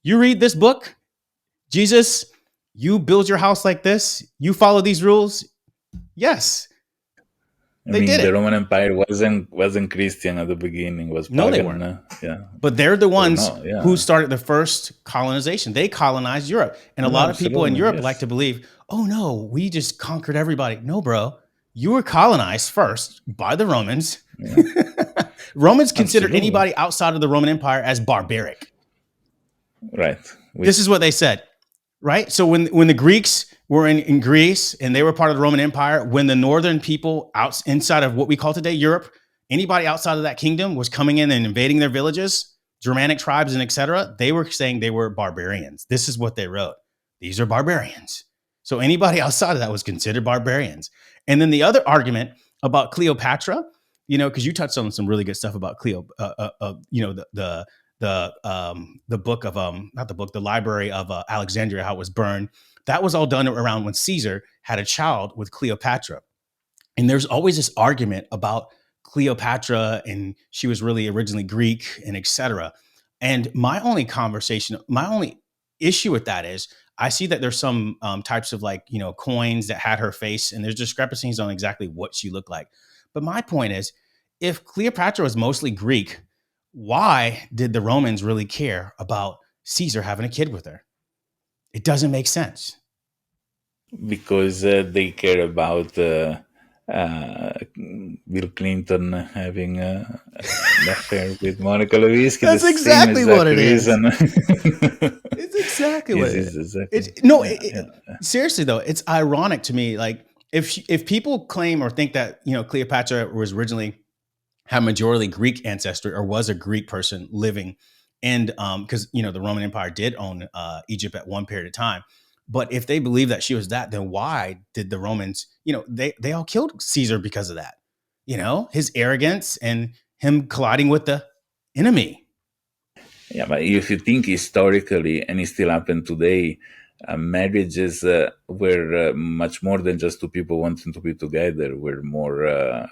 you read this book, Jesus, you build your house like this, you follow these rules. Yes. They did The it. Roman Empire wasn't Christian at the beginning; was No, they pagan. weren't. Yeah, But they're the or ones no? Yeah, who started the first colonization. They colonized Europe. And a no, lot of people in absolutely, Europe like yes. to believe, oh no, we just conquered everybody. No, bro. You were colonized first by the Romans. Yeah, Romans considered absolutely, anybody outside of the Roman Empire as barbaric. right. This is what they said, right? So when the Greeks were in Greece and they were part of the Roman Empire, when the northern people inside of what we call today Europe, anybody outside of that kingdom was coming in and invading their villages, Germanic tribes and etc., they were saying they were barbarians. This is what they wrote. These are barbarians. So anybody outside of that was considered barbarians. And then the other argument about Cleopatra, because you touched on some really good stuff about Cleo, the book of not the book, the library of Alexandria, how it was burned. That was all done around when Caesar had a child with Cleopatra. And there's always this argument about Cleopatra and she was really originally Greek and etc. And my only issue with that is I see that there's some types of coins that had her face and there's discrepancies on exactly what she looked like. But my point is, if Cleopatra was mostly Greek, why did the Romans really care about Caesar having a kid with her? It doesn't make sense. Because they care about Bill Clinton having an affair with Monica Lewinsky. That's exactly what it is. Reason. It's exactly what it is. Exactly. Seriously though, it's ironic to me. Like if people claim or think that Cleopatra was originally had majority Greek ancestry or was a Greek person living, and because the Roman Empire did own Egypt at one period of time. But if they believe that she was that, then why did the Romans, they all killed Caesar because of that? His arrogance and him colliding with the enemy. Yeah, but if you think historically, and it still happened today, marriages were much more than just two people wanting to be together. Were more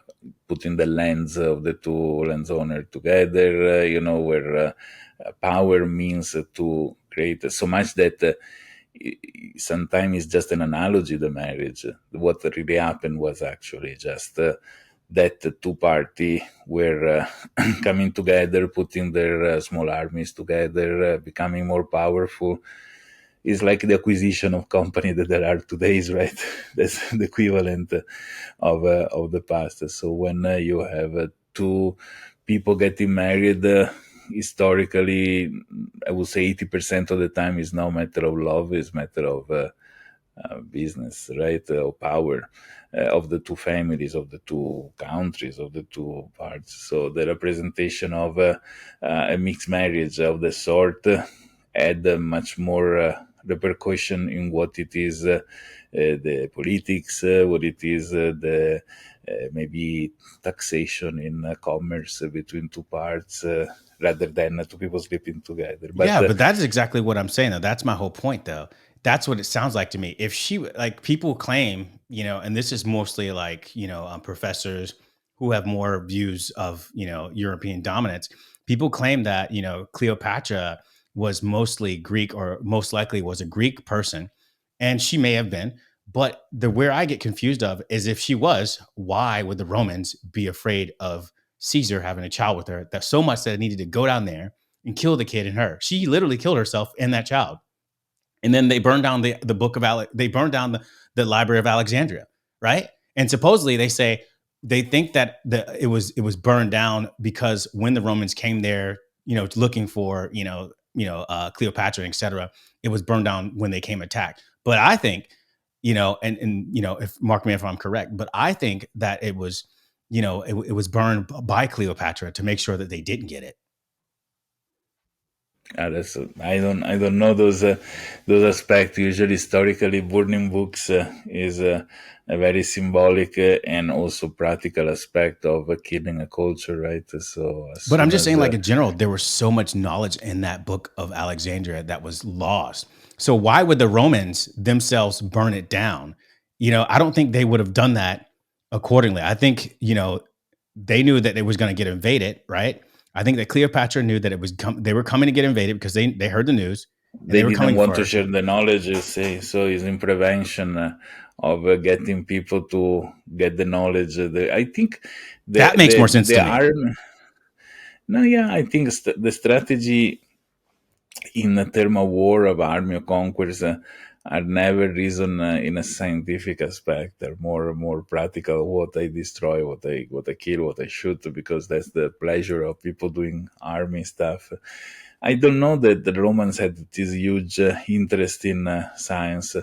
putting the lands of the two landowners together. Where power means to create so much that sometimes it's just an analogy. The marriage, what really happened was actually just. That the two parties were coming together, putting their small armies together, becoming more powerful. It's like the acquisition of company that there are today, right? That's the equivalent of the past. So when you have two people getting married, historically, I would say 80% of the time is now a matter of love, is matter of business, right? Or power of the two families, of the two countries, of the two parts. So the representation of a mixed marriage of the sort had much more repercussion in what it is the politics, what it is the maybe taxation in commerce between two parts. Rather than two people sleeping together. But that's exactly what I'm saying, though. That's my whole point, though. That's what it sounds like to me. If she, like, people claim, and this is mostly professors who have more views of, European dominance. People claim that, Cleopatra was mostly Greek or most likely was a Greek person. And she may have been. But where I get confused of is if she was, why would the Romans be afraid of Caesar having a child with her? That so much that it needed to go down there and kill the kid and her. She literally killed herself and that child. And then they burned down the book of they burned down the Library of Alexandria, right? And supposedly they think that it was burned down because when the Romans came there, looking for Cleopatra, etc., it was burned down when they came attack. But I think, if mark me if I'm correct, but I think that it was, it was burned by Cleopatra to make sure that they didn't get it. I don't know those aspects. Usually, historically, burning books is a very symbolic and also practical aspect of killing a culture, right? So, but I'm just saying, like, in general, there was so much knowledge in that book of Alexandria that was lost. So why would the Romans themselves burn it down? I don't think they would have done that accordingly. I think they knew that it was going to get invaded, right? I think that Cleopatra knew that they were coming to get invaded because they heard the news. They didn't want to share the knowledge, you say. So it's in prevention of getting people to get the knowledge. I think That makes more sense the to me. arm. No, yeah, I think the strategy in a term of war, of army or conquest, are never reason in a scientific aspect. They're more practical. What I destroy, what I kill, what I shoot, because that's the pleasure of people doing army stuff. I don't know that the Romans had this huge interest in science,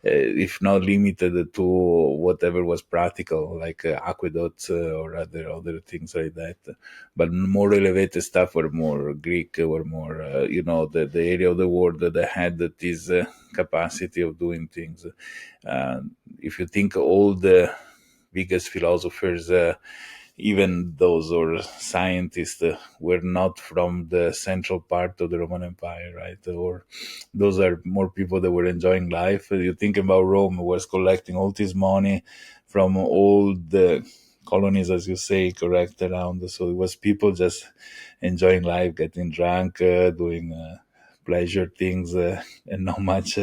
if not limited to whatever was practical, like aqueducts or other things like that. But more elevated stuff were more Greek, were more the area of the world that had this capacity of doing things. Uh, if you think all the biggest philosophers, even those or scientists, were not from the central part of the Roman Empire, right? Or those are more people that were enjoying life. You think about Rome, was collecting all this money from all the colonies, as you say, correct, around. So it was people just enjoying life, getting drunk, doing pleasure things, and not much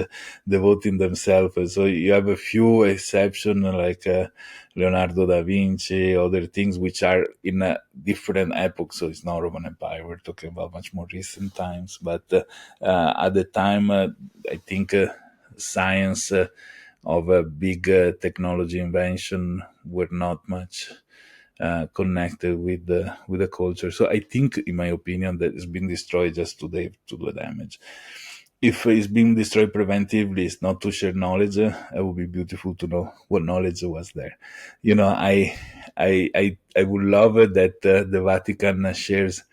devoting themselves. So you have a few exceptions like Leonardo da Vinci, other things which are in a different epoch. So it's not Roman Empire. We're talking about much more recent times. But at the time, I think science of a big technology invention were not much connected with the culture. So I think, in my opinion, that it's been destroyed just today to do damage. If it's being destroyed preventively, it's not to share knowledge. It would be beautiful to know what knowledge was there. I would love it that the Vatican shares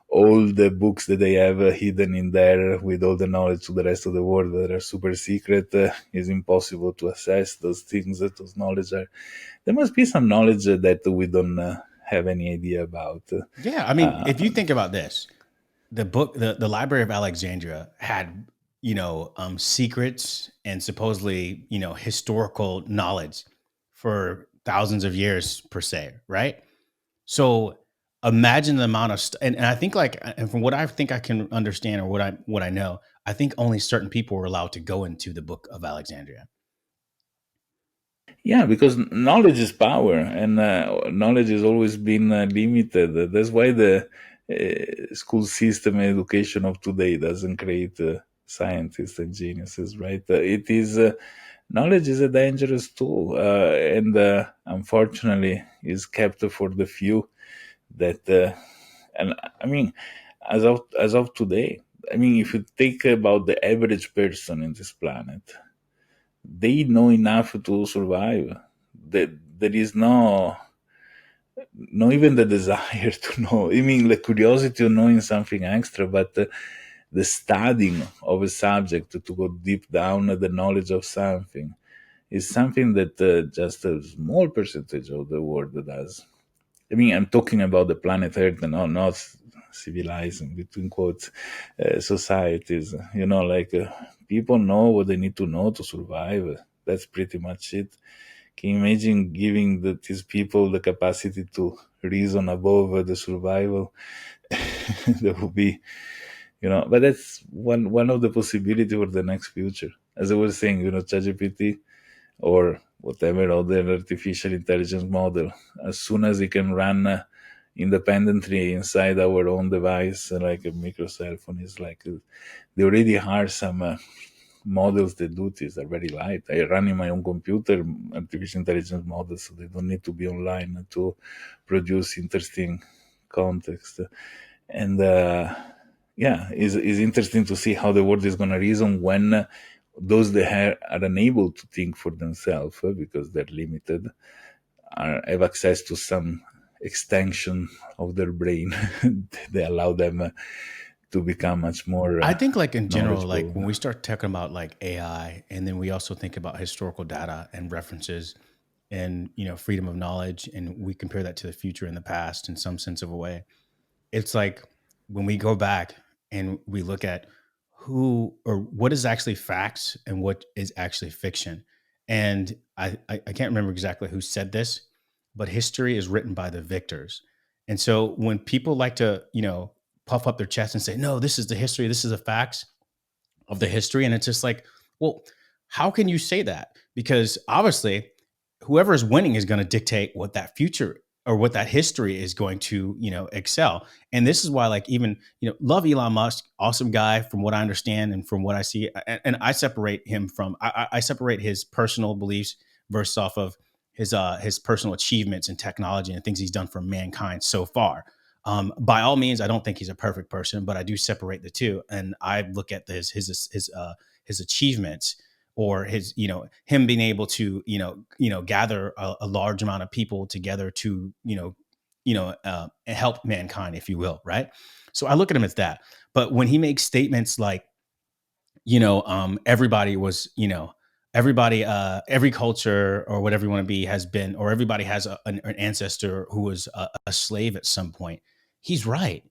all the books that they have hidden in there with all the knowledge to the rest of the world that are super secret. Is impossible to access those things. Those knowledge are. There must be some knowledge that we don't have any idea about. Yeah, I mean, if you think about this, the Library of Alexandria had secrets and supposedly historical knowledge for thousands of years per se, right? So imagine the amount of and I think and from what I think I can understand or what I know, I think only certain people were allowed to go into the Book of Alexandria. Yeah, because knowledge is power, and knowledge has always been limited. That's why the school system and education of today doesn't create scientists and geniuses, right? It is knowledge is a dangerous tool, and unfortunately, is kept for the few. That and I mean, as of today, I mean, if you think about the average person in this planet, they know enough to survive. There is no even the desire to know. I mean, the curiosity of knowing something extra, but the studying of a subject to go deep down at the knowledge of something is something that just a small percentage of the world does. I mean, I'm talking about the planet Earth, and not civilizing between quotes societies. Like people know what they need to know to survive. That's pretty much it. Can you imagine giving these people the capacity to reason above the survival? That would be, but that's one of the possibility for the next future. As I was saying, ChatGPT or whatever other artificial intelligence model, as soon as it can run independently inside our own device, like a micro cell phone, is like they already are some models that do this. Are very light. I run in my own computer artificial intelligence models, so they don't need to be online to produce interesting context. And yeah, it's interesting to see how the world is going to reason when those that are unable to think for themselves because they're limited have access to some extension of their brain. They allow them to become much more I think like in general, like knowledgeable. when we start talking about like AI, and then we also think about historical data and references and freedom of knowledge, and we compare that to the future and the past in some sense of a way. It's like when we go back and we look at who or what is actually facts and what is actually fiction. And I can't remember exactly who said this, but history is written by the victors. And so when people like to, puff up their chest and say, no, this is the history, this is the facts of the history. And it's just like, well, how can you say that? because obviously whoever is winning is going to dictate what that future or what that history is going to, excel. And this is why, like, even, love Elon Musk, awesome guy from what I understand and from what I see. And I separate him from, I separate his personal beliefs versus off of his personal achievements in technology and things he's done for mankind so far. By all means, I don't think he's a perfect person, but I do separate the two. And I look at his achievements, or his, him being able to, gather a large amount of people together to, help mankind, if you will. Right. So I look at him as that. But when he makes statements like, everybody was, everybody, every culture or whatever you want to be has been, or everybody has an ancestor who was a slave at some point. He's right.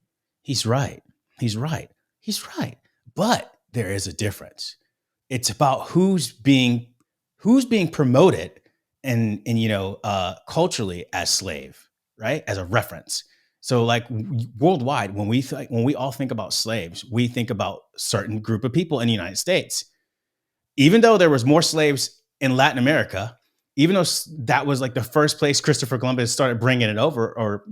He's right. He's right. He's right. But there is a difference. It's about who's being promoted and culturally as slave, right? As a reference. So like worldwide, when we all think about slaves, we think about certain group of people in the United States. Even though there was more slaves in Latin America, even though that was like the first place Christopher Columbus started bringing it over, or,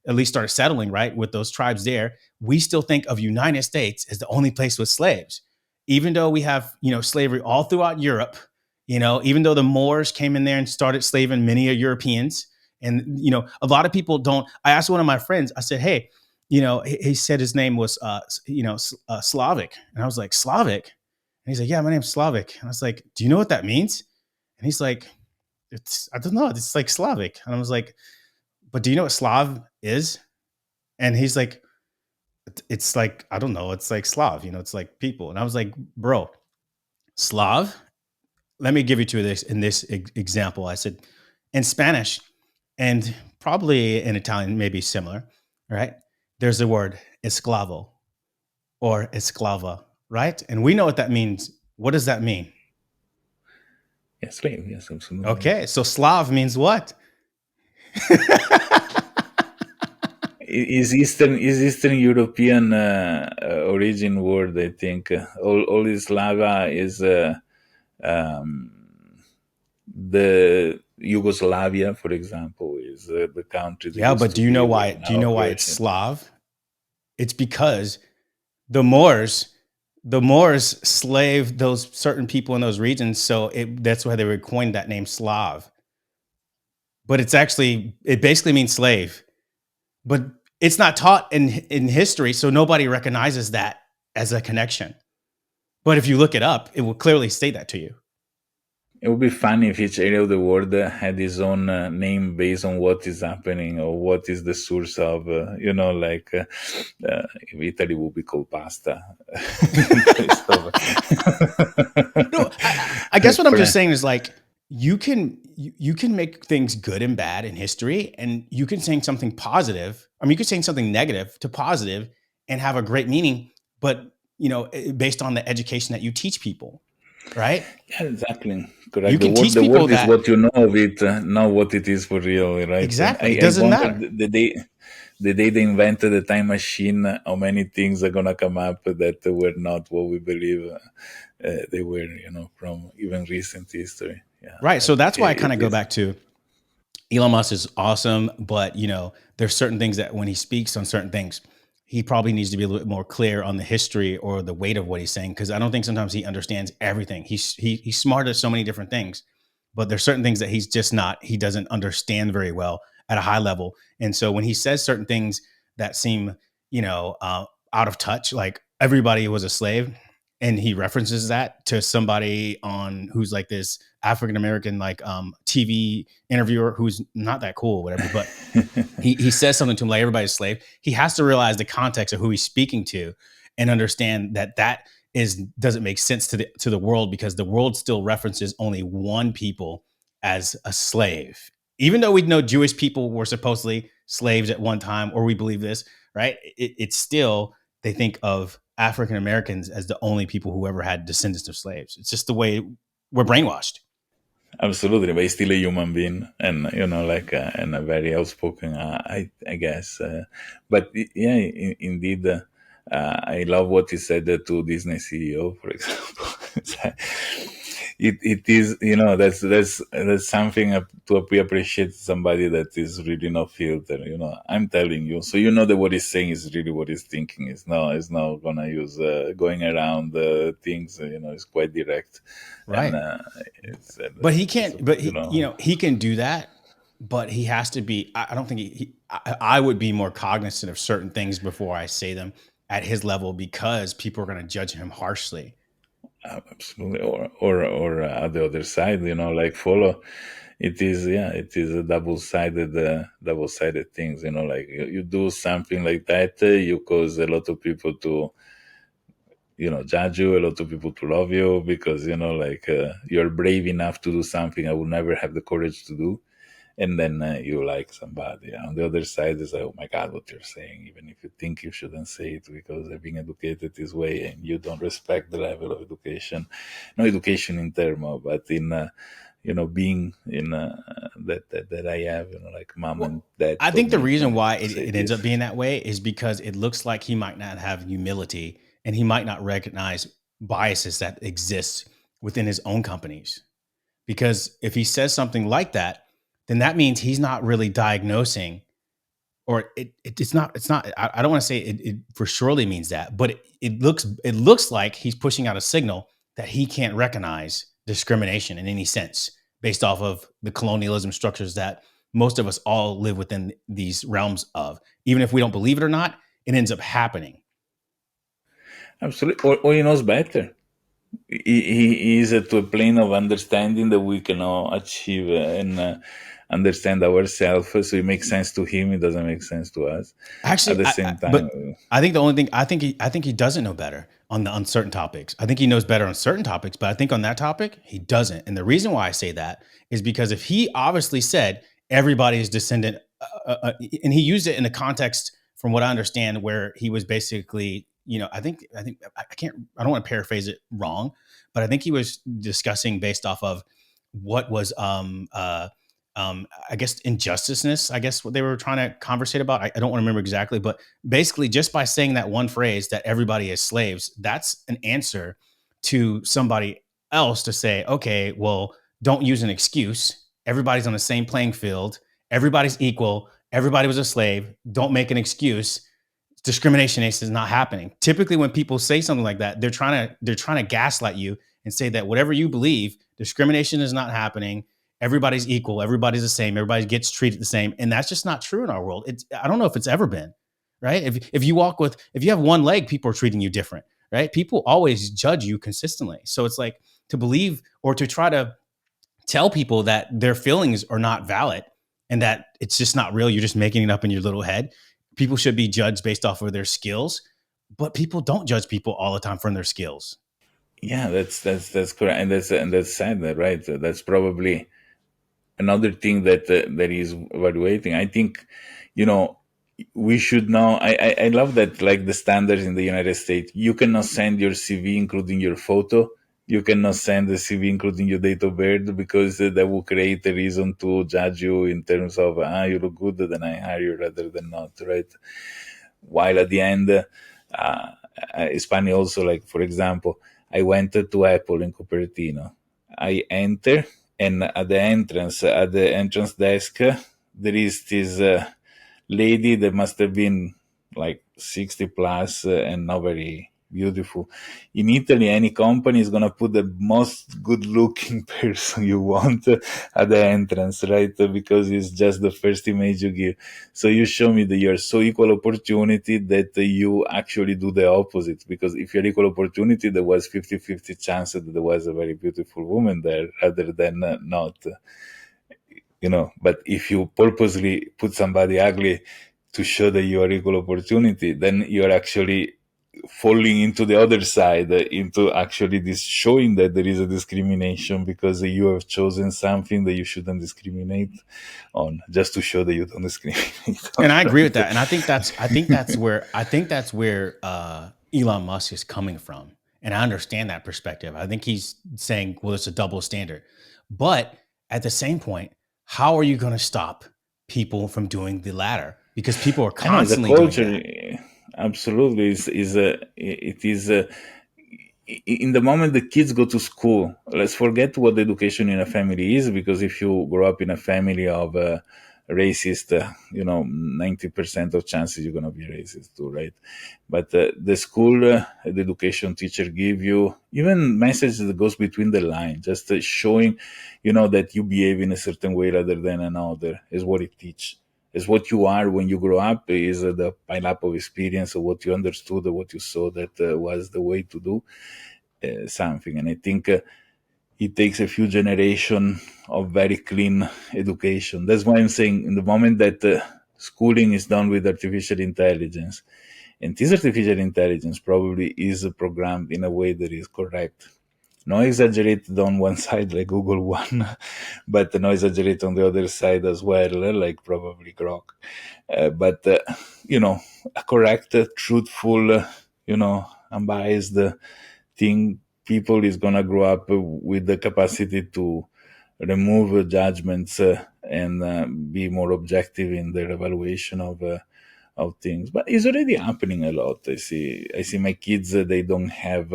at least started settling, right, with those tribes there, we still think of United States as the only place with slaves. Even though we have, slavery all throughout Europe, even though the Moors came in there and started slaving many Europeans. And, a lot of people don't. I asked one of my friends, I said, hey, he said his name was, Slavic. And I was like, Slavic? And he's like, yeah, my name's Slavic. And I was like, do you know what that means? And he's like, I don't know. It's like Slavic. And I was like, but do you know what Slav is? And he's like, it's like, I don't know. It's like Slav, it's like people. And I was like, bro, Slav, let me give you to this in this example. I said, in Spanish and probably in Italian, maybe similar, right? There's the word esclavo or esclava, right? And we know what that means. What does that mean? Yes, slave. Yes, absolutely. Okay, so Slav means what? Is Eastern European origin word, I think. All Slava is the Yugoslavia, for example, is the country. Yeah, but do you know why? Do you know why it's Slav? It's because the Moors slaved those certain people in those regions, so that's why they were coined that name Slav. But it basically means slave. But it's not taught in history, so nobody recognizes that as a connection. But if you look it up, it will clearly state that to you. It would be funny if each area of the world had its own name based on what is happening or what is the source of, if Italy would be called pasta. No, I guess what I'm just saying is like, you can make things good and bad in history, and you can say something positive. I mean, you could say something negative to positive and have a great meaning, but based on the education that you teach people, right? Yeah, exactly. Correct. You can teach the people word is what you know of it, not what it is for real, right? Exactly. It doesn't matter. The day they invented the time machine, how many things are gonna come up that were not what we believe they were, from even recent history. Yeah. Right. So that's why I kind of go back to Elon Musk is awesome, but there's certain things that when he speaks on certain things, he probably needs to be a little bit more clear on the history or the weight of what he's saying, because I don't think sometimes he understands everything. He's smart at so many different things, but there's certain things that he doesn't understand very well at a high level. And so when he says certain things that seem, out of touch, like everybody was a slave, and he references that to somebody who's like this African-American, like TV interviewer who's not that cool or whatever, but he says something to him like everybody's a slave. He has to realize the context of who he's speaking to and understand that doesn't make sense to the world, because the world still references only one people as a slave. Even though we know Jewish people were supposedly slaves at one time, or we believe this, right? It's still, they think of African Americans as the only people who ever had descendants of slaves. It's just the way we're brainwashed. Absolutely, but he's still a human being, and and a very outspoken, I guess. But yeah, indeed, I love what he said to Disney CEO, for example. it is, that's something to appreciate somebody that is really no filter. I'm telling you, so that what he's saying is really what he's thinking. It's not gonna use going around things. It's quite direct, and Right. it's, But he it's can't. But you know. he can do that. But he has to be. I don't think I would be more cognizant of certain things before I say them at his level because people are going to judge him harshly. Absolutely, or at the other side, like follow. It is a double-sided things. Like you do something like that, you cause a lot of people to judge you, a lot of people to love you because like you're brave enough to do something I would never have the courage to do, and then you like somebody. On the other side is like, oh my god, what you're saying, even if you think you shouldn't say it because they're being educated this way and you don't respect the level of education, no education in term of, but in being in that I have, like mom Well, and dad I told think the me reason why to say it ends up this. being that way is because it looks like he might not have humility and he might not recognize biases that exist within his own companies. Because if he says something like that, then that means he's not really diagnosing, or it's not. I don't want to say it for surely means that, but it looks like he's pushing out a signal that he can't recognize discrimination in any sense based off of the colonialism structures that most of us all live within these realms of. Even if we don't believe it or not, it ends up happening. Absolutely, or he knows better. He is to a plane of understanding that we can all achieve and understand ourselves. So it makes sense to him. It doesn't make sense to us. At Actually, the same time, but I think the only thing I think he doesn't know better on the uncertain topics. I think he knows better on certain topics, but I think on that topic he doesn't. And the reason why I say that is because if he obviously said everybody is descendant, and he used it in the context, from what I understand, where he was basically, I think I can't, I don't want to paraphrase it wrong, but I think he was discussing based off of what was I guess injusticeness, I guess what they were trying to conversate about. I don't want to remember exactly, but basically just by saying that one phrase that everybody is slaves, that's an answer to somebody else to say, okay, well, don't use an excuse. Everybody's on the same playing field. Everybody's equal. Everybody was a slave. Don't make an excuse. Discrimination is not happening. Typically, when people say something like that, they're trying to gaslight you and say that whatever you believe, discrimination is not happening. Everybody's equal. Everybody's the same. Everybody gets treated the same, and that's just not true in our world. I don't know if it's ever been, right. If you have one leg, people are treating you different, right? People always judge you consistently. So it's like to believe or to try to tell people that their feelings are not valid and that it's just not real. You're just making it up in your little head. People should be judged based off of their skills, but people don't judge people all the time from their skills. yeah, that's correct, and that's sad, right? That's probably another thing that is evaluating. I think, you know, we should know. I love that, like the standards in the United States. You cannot send your CV including your photo. You cannot send the CV including your date of birth because that will create a reason to judge you in terms of you look good, then I hire you rather than not, right? While at the end, it's funny also. Like for example, I went to Apple in Cupertino. I enter, and at the entrance desk, there is this lady that must have been like 60 plus and not very beautiful. In Italy, any company is gonna put the most good looking person you want at the entrance, right? Because it's just the first image you give. So you show me that you're so equal opportunity that you actually do the opposite. Because if you're equal opportunity, there was 50-50 chance that there was a very beautiful woman there rather than not. But if you purposely put somebody ugly to show that you are equal opportunity, then you're actually falling into the other side, into actually this showing that there is a discrimination because you have chosen something that you shouldn't discriminate on, just to show that you don't discriminate on, And I agree with right? that. And I think that's where Elon Musk is coming from. And I understand that perspective. I think he's saying, well, it's a double standard. But at the same point, how are you going to stop people from doing the latter? Because people are I know the constantly doing culture, that. absolutely, is a it is a in the moment the kids go to school, let's forget what education in a family is, because if you grow up in a family of racist, 90% of chances you're going to be racist too, right? But the school, the education teacher give you even message that goes between the lines, just showing, that you behave in a certain way rather than another, is what it teach. Is what you are when you grow up, is the pile up of experience of what you understood or what you saw that was the way to do something. And I think it takes a few generations of very clean education. That's why I'm saying, in the moment that schooling is done with artificial intelligence, and this artificial intelligence probably is programmed in a way that is correct. No exaggerated on one side like Google One, but no exaggerate on the other side as well, like probably Grok. But a correct, truthful, unbiased thing. People is gonna grow up with the capacity to remove judgments and be more objective in their evaluation of things. But it's already happening a lot. I see my kids, they don't have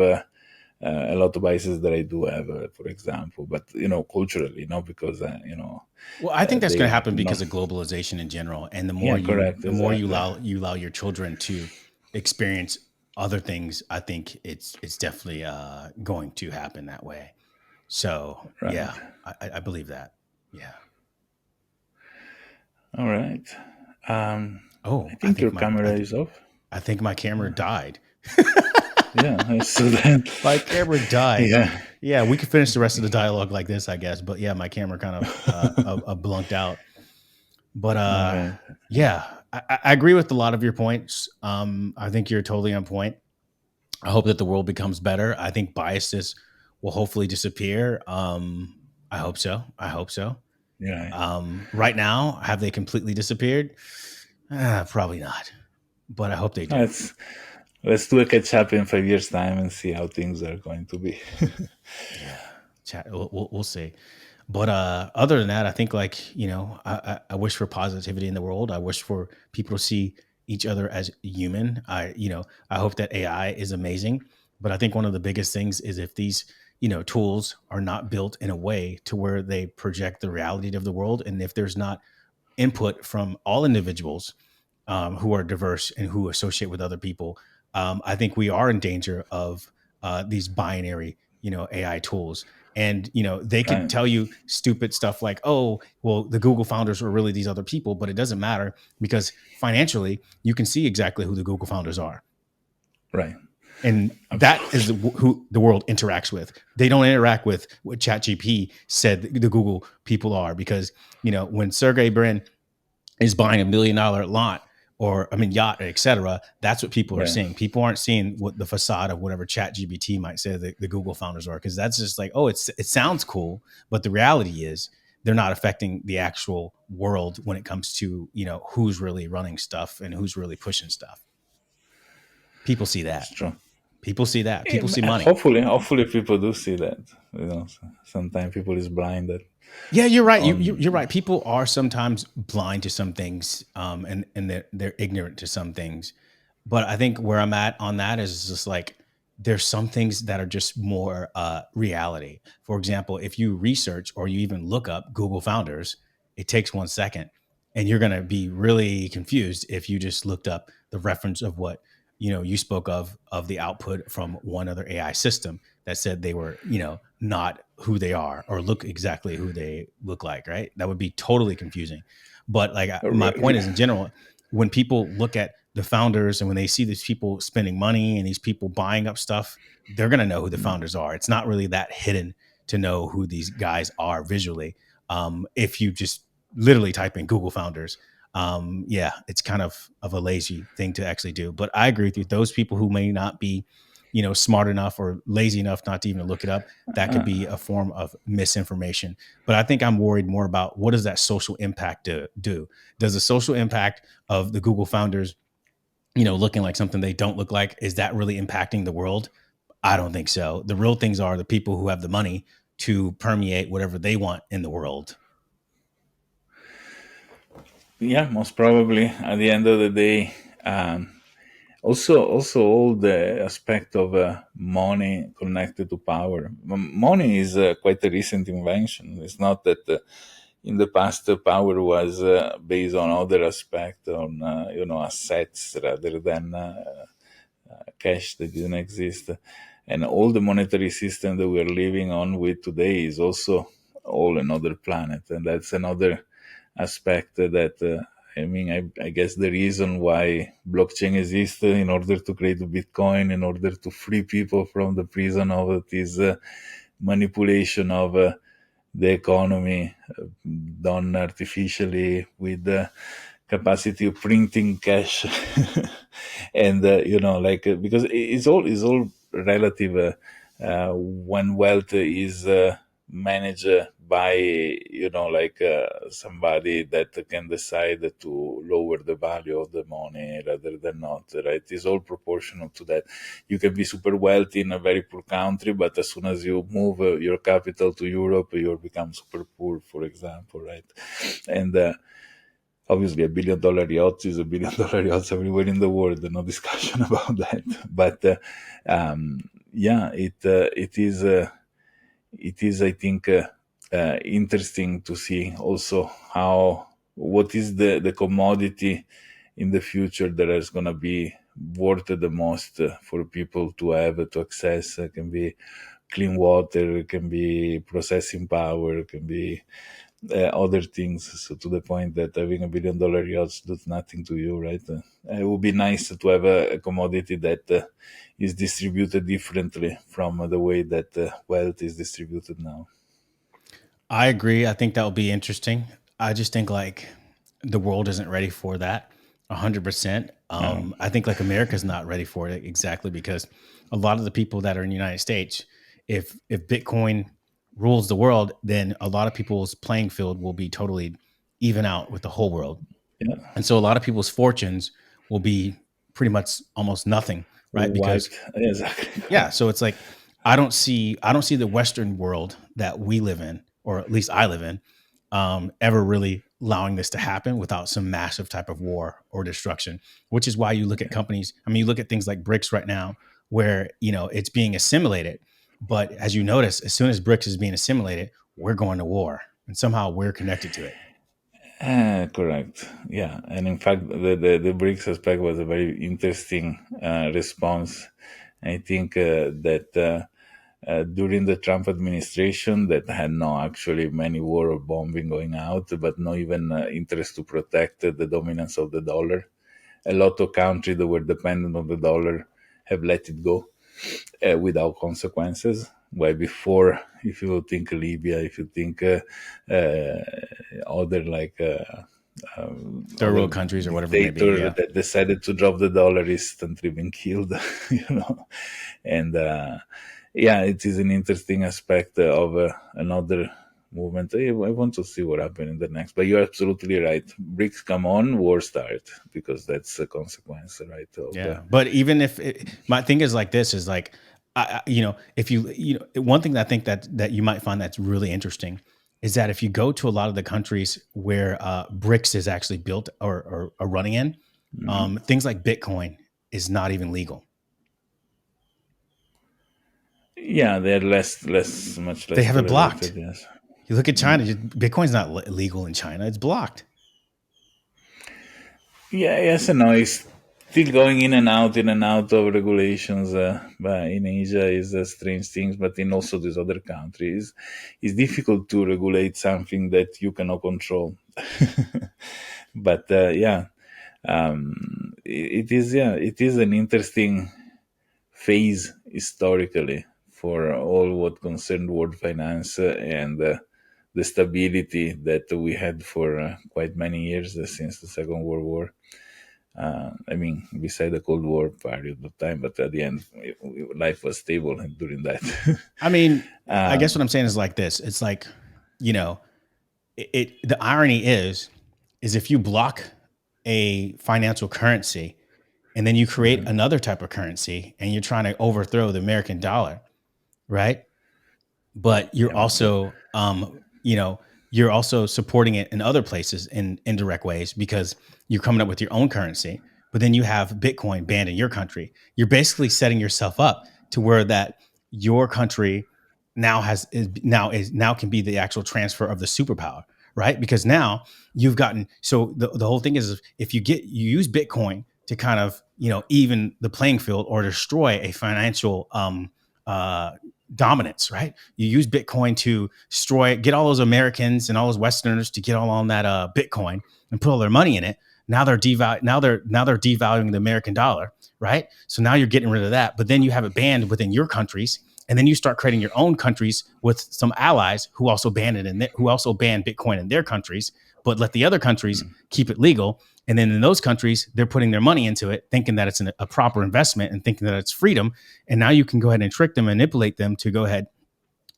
a lot of biases that I do have, for example. But culturally, because Well, I think that's going to they happen because of globalization in general, and yeah, correct, the more you exactly, allow your children to experience other things, I think it's definitely going to happen that way. So right. yeah, I believe that. Yeah. All right. I Oh, think your camera is off. I think my camera died. Yeah, I saw that. My camera died. Yeah. Yeah, we could finish the rest of the dialogue like this, I guess. But yeah, my camera kind of blunked out. But All right. yeah, I agree with a lot of your points. I think you're totally on point. I hope that the world becomes better. I think biases will hopefully disappear. I hope so. I hope so. Yeah. Right now, have they completely disappeared? Probably not. But I hope they do. Let's do a catch up in 5 years' time and see how things are going to be. Yeah, we'll see. But other than that, I think I wish for positivity in the world. I wish for people to see each other as human. I hope that AI is amazing, but I think one of the biggest things is if these tools are not built in a way to where they project the reality of the world, and if there's not input from all individuals who are diverse and who associate with other people, I think we are in danger of these binary, AI tools. And they could Right. tell you stupid stuff like, "Oh, well, the Google founders were really these other people," but it doesn't matter because financially, you can see exactly who the Google founders are, Right. and that is Absolutely. who the world interacts with. They don't interact with what ChatGPT said the Google people are, because when Sergey Brin is buying $1 million lot, or I mean yacht, etc. That's what people are Right. seeing. People aren't seeing what the facade of whatever ChatGPT might say the Google founders are, because that's just like, oh, it sounds cool, but the reality is they're not affecting the actual world when it comes to who's really running stuff and who's really pushing stuff. People see It's that. true. People see that. Yeah, People see money. hopefully people do see that. Sometimes people is blinded Yeah, you're right. on. You're right. People are sometimes blind to some things, and they're ignorant to some things. But I think where I'm at on that is just like there's some things that are just more reality. For example, if you research or you even look up Google founders, it takes 1 second, and you're going to be really confused if you just looked up the reference of what you spoke of the output from one other AI system that said they were not who they are or look exactly who they look like. Right? That would be totally confusing. But like my point is, in general, when people look at the founders and when they see these people spending money and these people buying up stuff, they're going to know who the founders are. It's not really that hidden to know who these guys are visually. If you just literally type in Google founders, yeah, it's kind of a lazy thing to actually do. But I agree with you. Those people who may not be, smart enough or lazy enough not to even look it up, that could be a form of misinformation. But I think I'm worried more about what does that social impact do? Does the social impact of the Google founders, looking like something they don't look like, is that really impacting the world? I don't think so. The real things are the people who have the money to permeate whatever they want in the world. Yeah, most probably at the end of the day, Also all the aspect of money connected to power. Money is quite a recent invention. It's not that in the past power was based on other aspect, on assets rather than cash that didn't exist. And all the monetary system that we're living on with today is also all another planet. And that's another aspect that, I guess the reason why blockchain exists in order to create Bitcoin, in order to free people from the prison of this manipulation of the economy done artificially with the capacity of printing cash. And because it's all relative when wealth is managed by somebody that can decide to lower the value of the money rather than not, right? It's all proportional to that. You can be super wealthy in a very poor country, but as soon as you move your capital to Europe, you become super poor, for example, right? And obviously, $1 billion yacht is $1 billion yachts everywhere in the world. No discussion about that. But it is, I think, interesting to see also what is the commodity in the future that is going to be worth the most for people to have to access. It can be clean water, it can be processing power, it can be other things. So to the point that having $1 billion yachts does nothing to you, right? It would be nice to have a commodity that is distributed differently from the way that wealth is distributed now. I agree. I think that would be interesting. I just think like the world isn't ready for that 100%. I think like America's not ready for it exactly because a lot of the people that are in the United States, if Bitcoin rules the world, then a lot of people's playing field will be totally even out with the whole world. Yeah, And so a lot of people's fortunes will be pretty much almost nothing, right? Because wiped. Exactly. yeah, so it's like I don't see the Western world that we live in, or at least I live in, ever really allowing this to happen without some massive type of war or destruction. Which is why you look at companies. I mean, you look at things like BRICS right now, where it's being assimilated. But as you notice, as soon as BRICS is being assimilated, we're going to war, and somehow we're connected to it. Correct. Yeah, and in fact, the BRICS aspect was a very interesting response. I think that during the Trump administration, that had no actually many war or bombing going out, but no even interest to protect the dominance of the dollar. A lot of countries that were dependent on the dollar have let it go without consequences. Why before, if you think Libya, if you think other like Third world other countries or whatever it may be. dictator Yeah. that decided to drop the dollar instantly been killed, and it is an interesting aspect of another movement. I want to see what happens in the next, but you're absolutely right. BRICS come on, war start, because that's a consequence, right? Yeah, but even if my thing is like this is like, if one thing that I think that you might find that's really interesting is that if you go to a lot of the countries where BRICS is actually built or are running in, things like Bitcoin is not even legal. Yeah, they're much less. They have it blocked. tolerated, yes. You look at China, Bitcoin's not legal in China; it's blocked. Yeah, yes and no. It's still going in and out of regulations. But in Asia is strange things, but in also these other countries, it's difficult to regulate something that you cannot control. But it is an interesting phase historically for all what concerned world finance and the stability that we had for quite many years since the Second World War. Beside the Cold War period of time, but at the end, life was stable during that. I mean, I guess what I'm saying is like this. It's like, the irony is if you block a financial currency and then you create another type of currency and you're trying to overthrow the American dollar, right? But you're also, you're also supporting it in other places in indirect ways because you're coming up with your own currency, but then you have Bitcoin banned in your country. You're basically setting yourself up to where that your country now can be the actual transfer of the superpower, right? Because now you've gotten, so the whole thing is, if you use Bitcoin to kind of, even the playing field or destroy a financial dominance, right? You use Bitcoin to get all those Americans and all those Westerners to get all on that Bitcoin and put all their money in it. Now they're devaluing the American dollar, right? So now you're getting rid of that, but then you have it banned within your countries, and then you start creating your own countries with some allies who also ban Bitcoin in their countries, but let the other countries keep it legal. And then in those countries, they're putting their money into it, thinking that it's a proper investment and thinking that it's freedom. And now you can go ahead and trick them, manipulate them to go ahead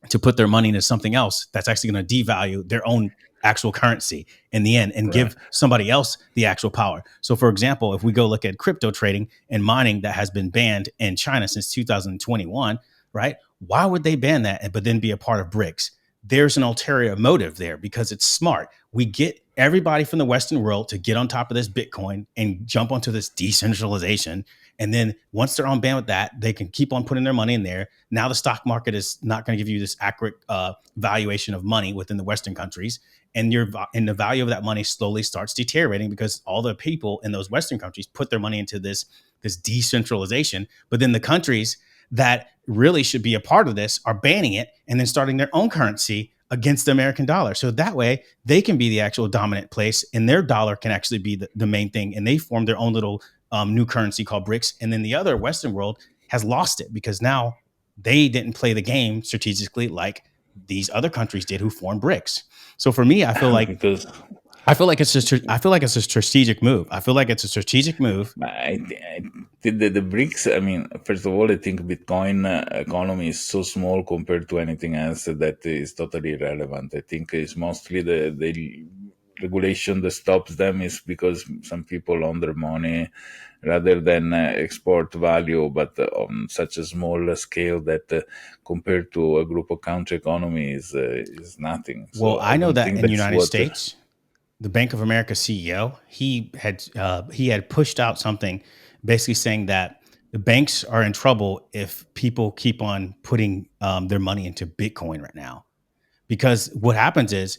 to put their money into something else that's actually going to devalue their own actual currency in the end and give somebody else the actual power. So for example, if we go look at crypto trading and mining that has been banned in China since 2021, right? Why would they ban that but then be a part of BRICS? There's an ulterior motive there because it's smart. We get everybody from the Western world to get on top of this Bitcoin and jump onto this decentralization. And then once they're on ban with that, they can keep on putting their money in there. Now the stock market is not going to give you this accurate valuation of money within the Western countries. And the value of that money slowly starts deteriorating because all the people in those Western countries put their money into this decentralization. But then the countries that really should be a part of this are banning it and then starting their own currency against the American dollar. So that way they can be the actual dominant place and their dollar can actually be the main thing. And they form their own little new currency called BRICS. And then the other Western world has lost it because now they didn't play the game strategically like these other countries did who formed BRICS. So for me, I feel like it's a strategic move. I feel like it's a strategic move. The BRICS, I mean, first of all, I think Bitcoin economy is so small compared to anything else that is totally irrelevant. I think it's mostly the regulation that stops them is because some people launder money rather than export value, but on such a small scale that compared to a group of country economy is nothing. So well, I know that in the United States, the Bank of America CEO, he had pushed out something basically saying that the banks are in trouble if people keep on putting their money into Bitcoin right now. Because what happens is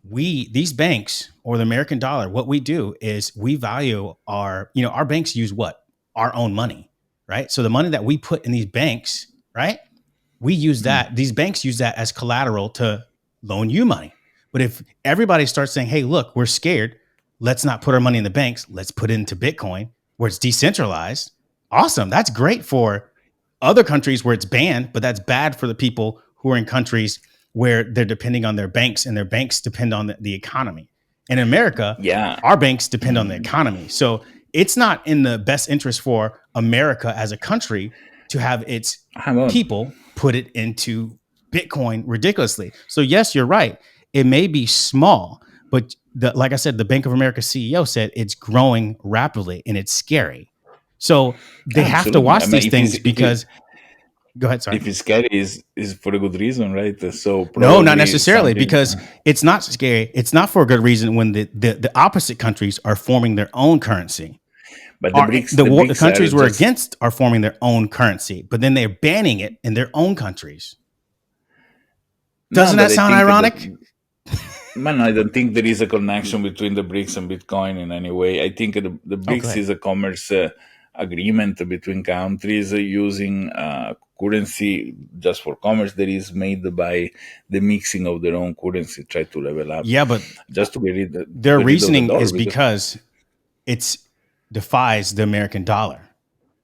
these banks or the American dollar, what we do is we value our banks use what? Our own money, right? So the money that we put in these banks, right? We use that. These banks use that as collateral to loan you money. But if everybody starts saying, hey, look, we're scared, let's not put our money in the banks, let's put it into Bitcoin where it's decentralized. Awesome. That's great for other countries where it's banned, but that's bad for the people who are in countries where they're depending on their banks and their banks depend on the economy. And in America, our banks depend on the economy. So it's not in the best interest for America as a country to have its people put it into Bitcoin ridiculously. So yes, you're right. It may be small, but like I said, the Bank of America CEO said it's growing rapidly and it's scary. So they have to watch these things because. Go ahead. Sorry. If it's scary, is for a good reason, right? So no, not necessarily, because it's not scary. It's not for a good reason when the opposite countries are forming their own currency. But the countries we're against are forming their own currency, but then they're banning it in their own countries. Doesn't that sound ironic? Man, I don't think there is a connection between the BRICS and Bitcoin in any way. I think the BRICS is a commerce agreement between countries using currency just for commerce that is made by the mixing of their own currency, try to level up. Yeah, but just to get rid their reasoning is because it defies the American dollar.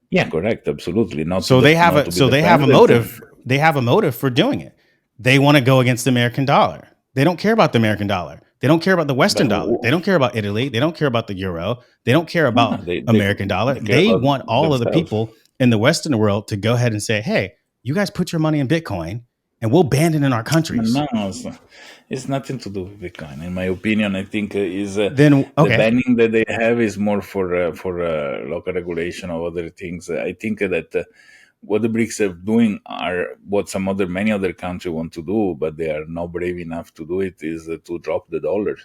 Yeah, correct, absolutely. They have a motive. They have a motive for doing it. They want to go against the American dollar. They don't care about the American dollar. They don't care about the Western dollar. They don't care about Italy. They don't care about the euro. They don't care about American dollar. They want all of the people in the Western world to go ahead and say, hey, you guys put your money in Bitcoin and we'll ban it in our countries. No, it's nothing to do with Bitcoin. In my opinion, I think the banning that they have is more for local regulation of other things. I think that what the BRICS are doing are what many other countries want to do, but they are not brave enough to do it, is to drop the dollar.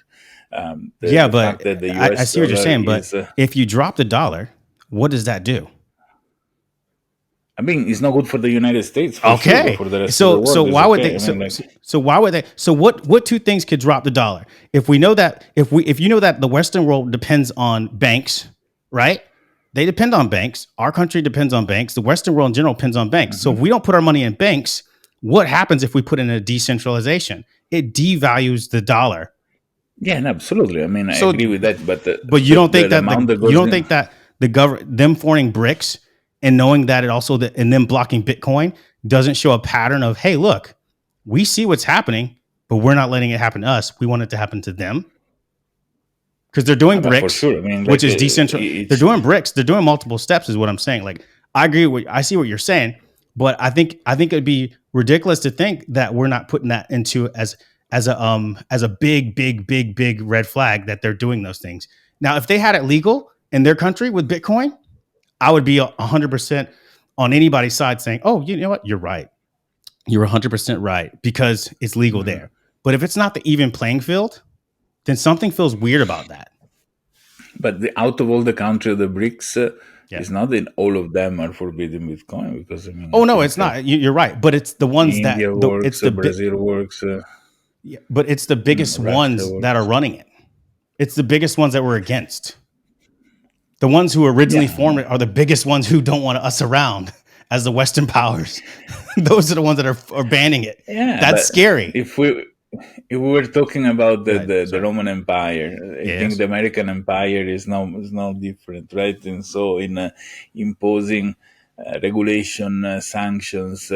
But I see what you're saying. But if you drop the dollar, what does that do? I mean, it's not good for the United States, for sure, but for the rest of the world, So it's why would okay. they? I mean, like, So why would they? So what two things could drop the dollar? If we know that, if you know that the Western world depends on banks, right? They depend on banks. Our country depends on banks. The Western world in general depends on banks. So if we don't put our money in banks, what happens if we put in a decentralization? It devalues the dollar. yeah, no, absolutely. I mean, I So, agree with that, but but you don't think the that amount that you goes don't in, think that the government, them forming BRICS and knowing that it also and them blocking Bitcoin doesn't show a pattern of, hey, look, we see what's happening, but we're not letting it happen to us. We want it to happen to them because they're doing but for BRICS, sure. I mean, which like, is decentral. They're it's doing BRICS. They're doing multiple steps, is what I'm saying. Like, I agree with, I see what you're saying, but I think it'd be ridiculous to think that we're not putting that into as a big red flag that they're doing those things. Now, if they had it legal in their country with Bitcoin, I would be 100% on anybody's side saying, "Oh, you know what? You're right. You're 100% right because it's legal there." But if it's not the even playing field, then something feels weird about that. But out of all the countries of the BRICS, Yeah. it's not that all of them are forbidding Bitcoin, because I mean, Oh I no, think, it's not. You're right, but it's the ones that India it's works, the Brazil works, yeah, but it's the biggest Russia ones that are works. running it. It's the biggest ones that we're against. The ones who originally Yeah, formed it are the biggest ones who don't want us around as the Western powers. Those are the ones that are banning it. yeah. That's But scary. if we were talking about Go ahead. the Sorry. Roman Empire, I think Yes. the American Empire is now different, right? And so in imposing regulation, sanctions,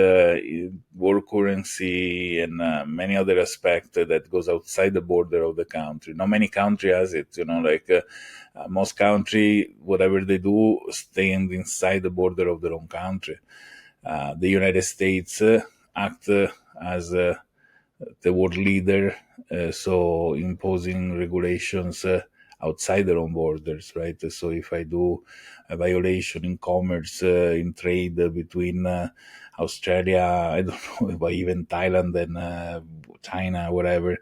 war currency, and many other aspects that goes outside the border of the country. Not many country has it, like most country, whatever they do, staying inside the border of their own country. The United States act as the world leader, so imposing regulations outside their own borders, right? So if I do a violation in commerce, in trade between Australia, I don't know, but even Thailand and China, whatever,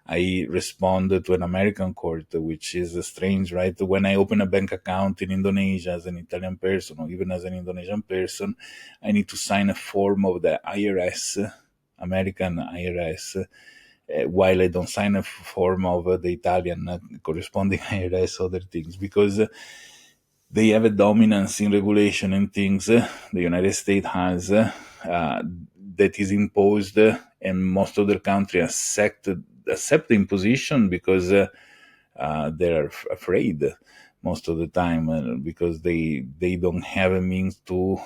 I respond to an American court, which is strange, right? When I open a bank account in Indonesia as an Italian person, or even as an Indonesian person, I need to sign a form of the IRS, American IRS, while I don't sign a form of the Italian corresponding IRS, other things, because they have a dominance in regulation and things the United States has that is imposed, and most other countries accept the imposition because they're afraid most of the time, because they don't have a means to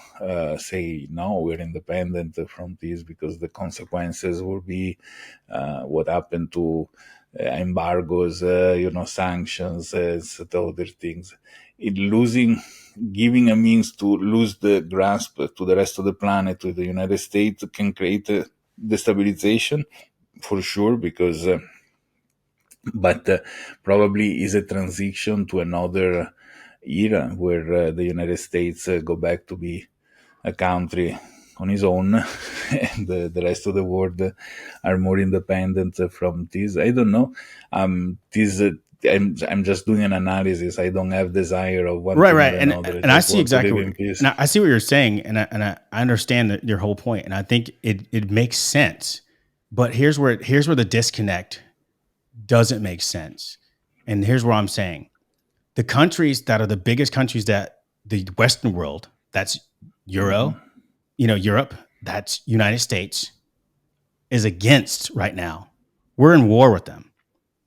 say no, we're independent from this, because the consequences will be what happened to embargoes, sanctions, other things. Giving a means to lose the grasp to the rest of the planet, to the United States, can create a destabilization for sure, because but probably is a transition to another era where the United States go back to be a country on its own, and the rest of the world are more independent from this. I don't know. This I'm just doing an analysis. I don't have desire of one thing or Right. another. I And I just see want to exactly live what in peace. and I see what you're saying, and I understand your whole point, and I think it makes sense. But here's where the disconnect doesn't make sense. And here's where I'm saying the countries that are the biggest countries that the Western world, that's Europe, that's United States, is against right now. We're in war with them,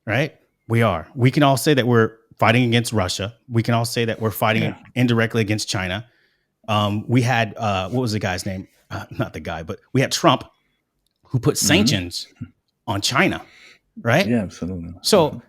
right? We are. We can all say that we're fighting against Russia. We can all say that we're fighting Yeah. indirectly against China. We had what was the guy's name? Not the guy, but we had Trump, who put sanctions on China, right? Yeah, absolutely. So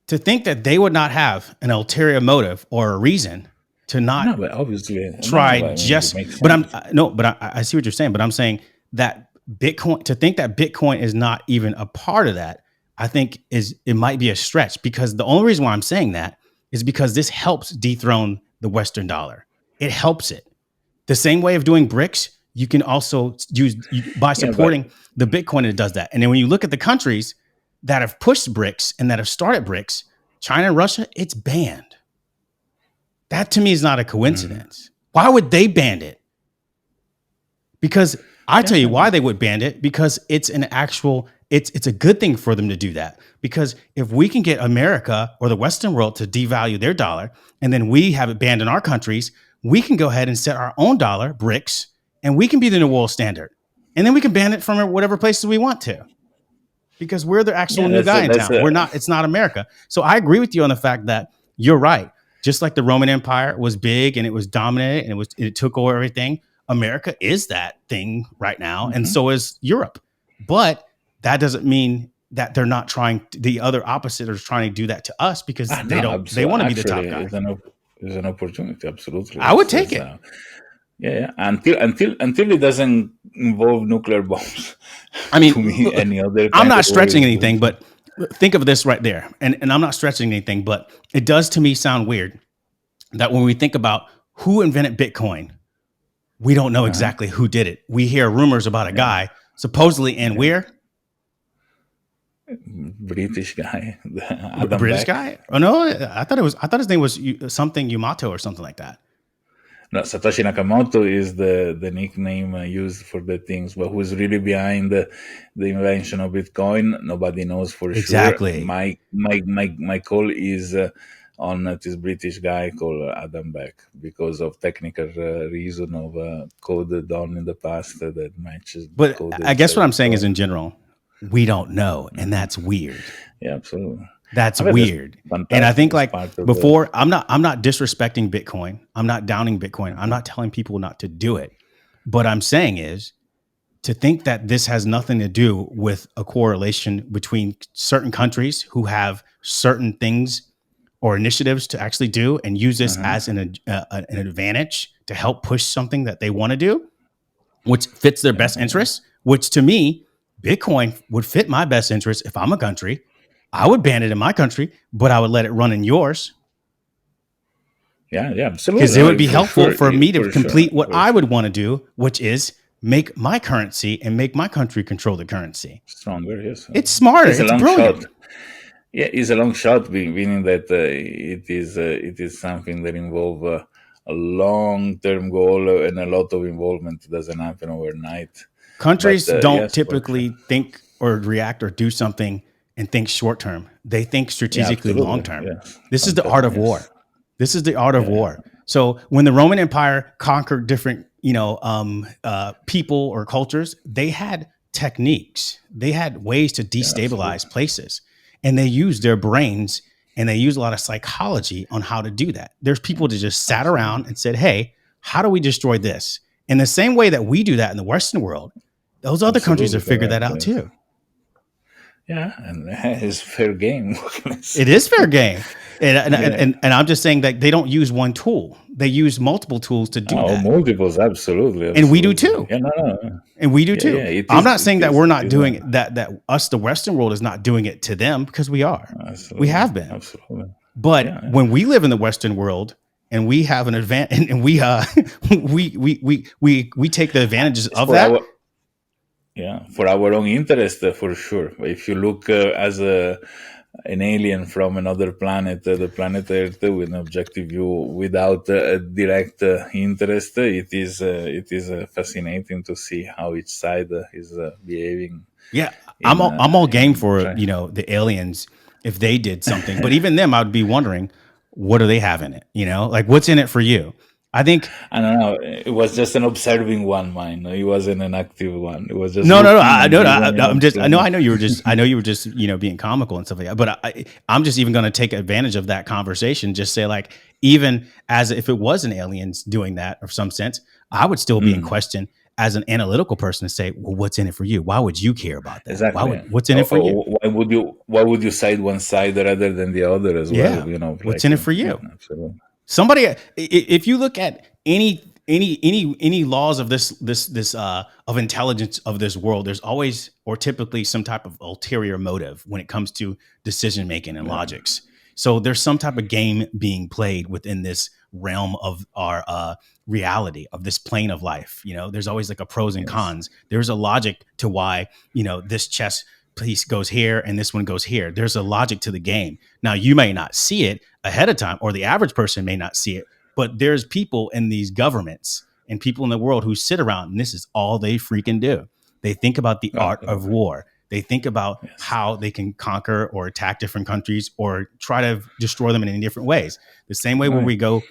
to think that they would not have an ulterior motive or a reason to not No, but obviously, try no, I mean, it just, makes but sense. I see what you're saying, but I'm saying that to think that Bitcoin is not even a part of that, I think it might be a stretch, because the only reason why I'm saying that is because this helps dethrone the Western dollar. It helps it. The same way of doing BRICS, you can also use by Yeah, but supporting the Bitcoin, it does that. And then when you look at the countries that have pushed BRICS and that have started BRICS, China and Russia, it's banned. That to me is not a coincidence. Why would they ban it? Because I tell you why they would ban it, because it's an actual, it's a good thing for them to do that. Because if we can get America or the Western world to devalue their dollar, and then we have it banned in our countries, we can go ahead and set our own dollar, BRICS, and we can be the new world standard. And then we can ban it from whatever places we want to. Because we're the actual new guy in town. It's not America. So I agree with you on the fact that you're right. Just like the Roman Empire was big and it was dominant and it took over everything. America is that thing right now, and so is Europe. But that doesn't mean that they're not trying. The other opposite is trying to do that to us because they don't. They want to be the top guy. It's an opportunity, absolutely. I would take it. Until it doesn't involve nuclear bombs. I mean, to me, any other. I'm not stretching anything, but think of this right there, and I'm not stretching anything, but it does to me sound weird that when we think about who invented Bitcoin, we don't know exactly who did it. We hear rumors about a guy supposedly in where? British guy. British guy? Oh no, I thought his name was something Yamato or something like that. No, Satoshi Nakamoto is the nickname used for the things, but who's really behind the invention of Bitcoin? Nobody knows for exactly. Sure. My call is on this British guy called Adam Beck because of technical reason of code done in the past that matches. But I guess what I'm saying is, in general, we don't know, and that's weird. Yeah, absolutely. That's weird. And I think like before, I'm not disrespecting Bitcoin. I'm not downing Bitcoin. I'm not telling people not to do it. But I'm saying is to think that this has nothing to do with a correlation between certain countries who have certain things or initiatives to actually do and use this as an advantage to help push something that they want to do, which fits their best interests, which to me, Bitcoin would fit my best interest if I'm a country. I would ban it in my country, but I would let it run in yours. Yeah, absolutely. Because it would be helpful for me to complete what I would want to do, which is make my currency and make my country control the currency. Stronger, yes. It's smarter. It's brilliant. Shot. Yeah, it's a long shot, meaning that it is something that involves a long-term goal and a lot of involvement. It doesn't happen overnight. Countries don't typically think or react or do something and think short term. They think strategically long term. Yes. This is the art of war. This is the art of war. So when the Roman Empire conquered different, people or cultures, they had techniques. They had ways to destabilize places, and they used their brains and they used a lot of psychology on how to do that. There's people that just sat around and said, "Hey, how do we destroy this?" In the same way that we do that in the Western world, those other countries have figured that out too. Yeah, and it's fair game. It is fair game. And I'm just saying that they don't use one tool. They use multiple tools to do that. Multiples, absolutely. And we do too. Yeah, no. And we do too. Yeah, I'm not saying that we're not doing it, that us, the Western world, is not doing it to them, because we are. Absolutely. We have been. Absolutely. But when we live in the Western world and we have an advantage, and we take the advantages of that. For our own interest, for sure. If you look as an alien from another planet, the planet Earth, with an objective view, without a direct interest, it is fascinating to see how each side is behaving. Yeah, I'm all game for the aliens if they did something, but even them, I'd be wondering, what do they have in it? Like, what's in it for you? I don't know. It was just an observing one, mine. It wasn't an active one. It was just no. I know you were just being comical and stuff like that. But I'm just even going to take advantage of that conversation. Just say, like, even as if it was an aliens doing that, or some sense, I would still be in question as an analytical person to say, well, what's in it for you? Why would you care about that? Exactly. What's in it for you? Why would you side one side rather than the other as well? What's in it for you? Absolutely. Somebody, if you look at any laws of this of intelligence of this world, there's always or typically some type of ulterior motive when it comes to decision making and logics. So there's some type of game being played within this realm of our reality, of this plane of life. There's always like a pros and cons. There's a logic to why this chess piece goes here and this one goes here. There's a logic to the game. Now, you may not see it ahead of time, or the average person may not see it, But there's people in these governments and people in the world who sit around and this is all they freaking do. They think about the art of war. They think about how they can conquer or attack different countries or try to destroy them in different ways. The same way where we go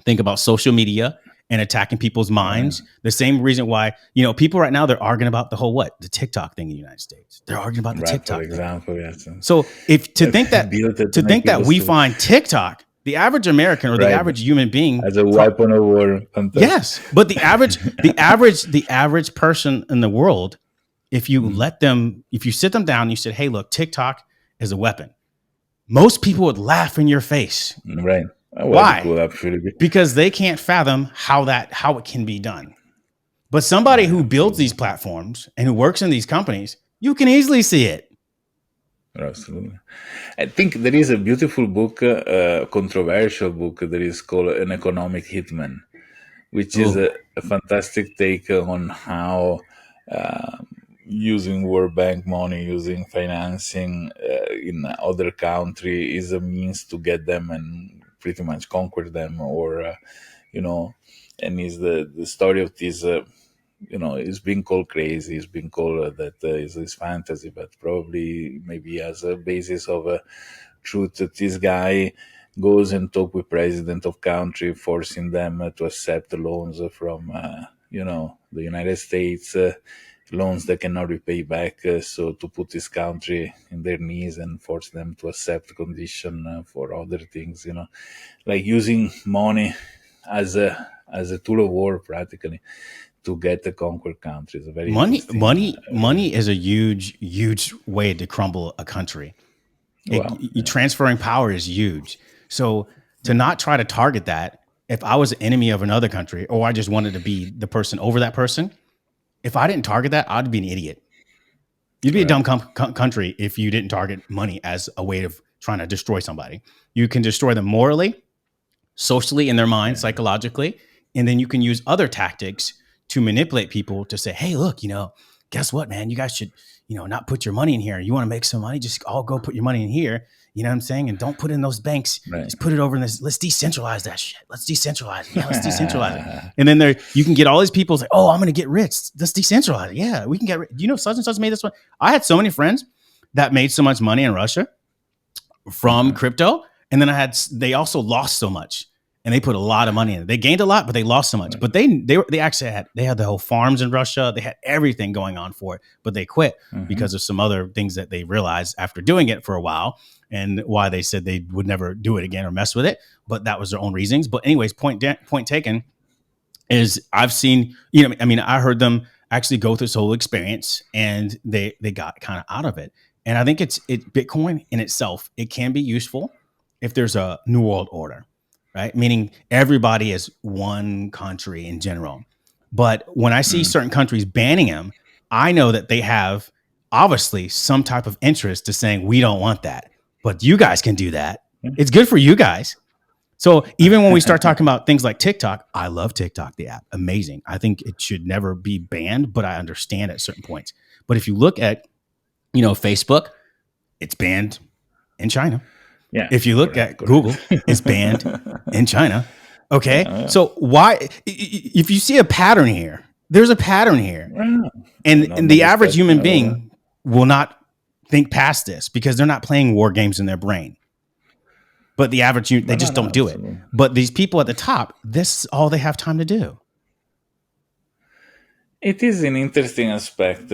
think about social media and attacking people's minds. The same reason why, people right now, they're arguing about the TikTok thing in the United States. They're arguing about the TikTok for example, thing. yes. So to think that we find TikTok, the average American or the average human being as a weapon of war. Yes. But the average person in the world, if you sit them down and you said, hey, look, TikTok is a weapon, most people would laugh in your face. Right. Why? Because they can't fathom how it can be done. But somebody who builds these platforms and who works in these companies, you can easily see it. Absolutely. I think there is a beautiful book, controversial book, that is called An Economic Hitman, which is a fantastic take on how using World Bank money, using financing in other country is a means to get them and pretty much conquer them, or and is the story of this. It's been called crazy. It's been called that is fantasy, but probably maybe as a basis of a truth. That this guy goes and talk with president of country, forcing them to accept loans from the United States. Loans they cannot repay back, so to put this country in their knees and force them to accept condition for other things, like using money as a tool of war, practically, to get the conquered countries. Money is a huge way to crumble a country. Transferring power is huge. So to not try to target that, if I was an enemy of another country, or I just wanted to be the person over that person, if I didn't target that, I'd be an idiot. You'd be a dumb country if you didn't target money as a way of trying to destroy somebody. You can destroy them morally, socially, in their mind, psychologically, and then you can use other tactics to manipulate people to say, hey, look, guess what, man? You guys should, not put your money in here. You want to make some money? Just all go put your money in here. You know what I'm saying? And don't put it in those banks. Right. Just put it over in this. Let's decentralize that shit. Let's decentralize it. Yeah, let's decentralize it. And then you can get all these people say, oh, I'm going to get rich. Let's decentralize it. Yeah, we can get rich. Such and such made this one. I had so many friends that made so much money in Russia from crypto. And then they also lost so much. And they put a lot of money in it. They gained a lot, but they lost so much. But they actually had the whole farms in Russia. They had everything going on for it, but they quit because of some other things that they realized after doing it for a while, and why they said they would never do it again or mess with it. But that was their own reasons. But anyways, point taken is I've seen, I heard them actually go through this whole experience, and they got kind of out of it. And I think it's Bitcoin in itself. It can be useful if there's a new world order. Right? Meaning everybody is one country in general. But when I see certain countries banning them, I know that they have obviously some type of interest to saying, we don't want that, but you guys can do that. It's good for you guys. So even when we start talking about things like TikTok, I love TikTok, the app. Amazing. I think it should never be banned, but I understand at certain points. But if you look at, Facebook, it's banned in China. Yeah. If you look at Google, it's banned in China. Okay. Yeah. So why, if you see a pattern here, there's a pattern here. And the average human being will not think past this because they're not playing war games in their brain. But the average, they just don't do it. But these people at the top, this is all they have time to do. It is an interesting aspect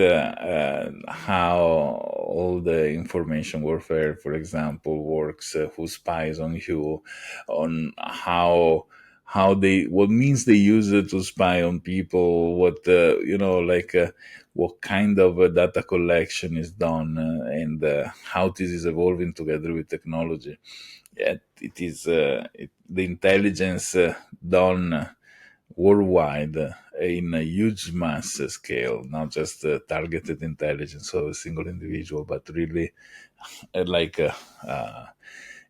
how all the information warfare, for example, works. Who spies on you, on what means they use it to spy on people, what what kind of data collection is done, and how this is evolving together with technology. Yet it is the intelligence done worldwide in a huge mass scale, not just targeted intelligence of a single individual, but really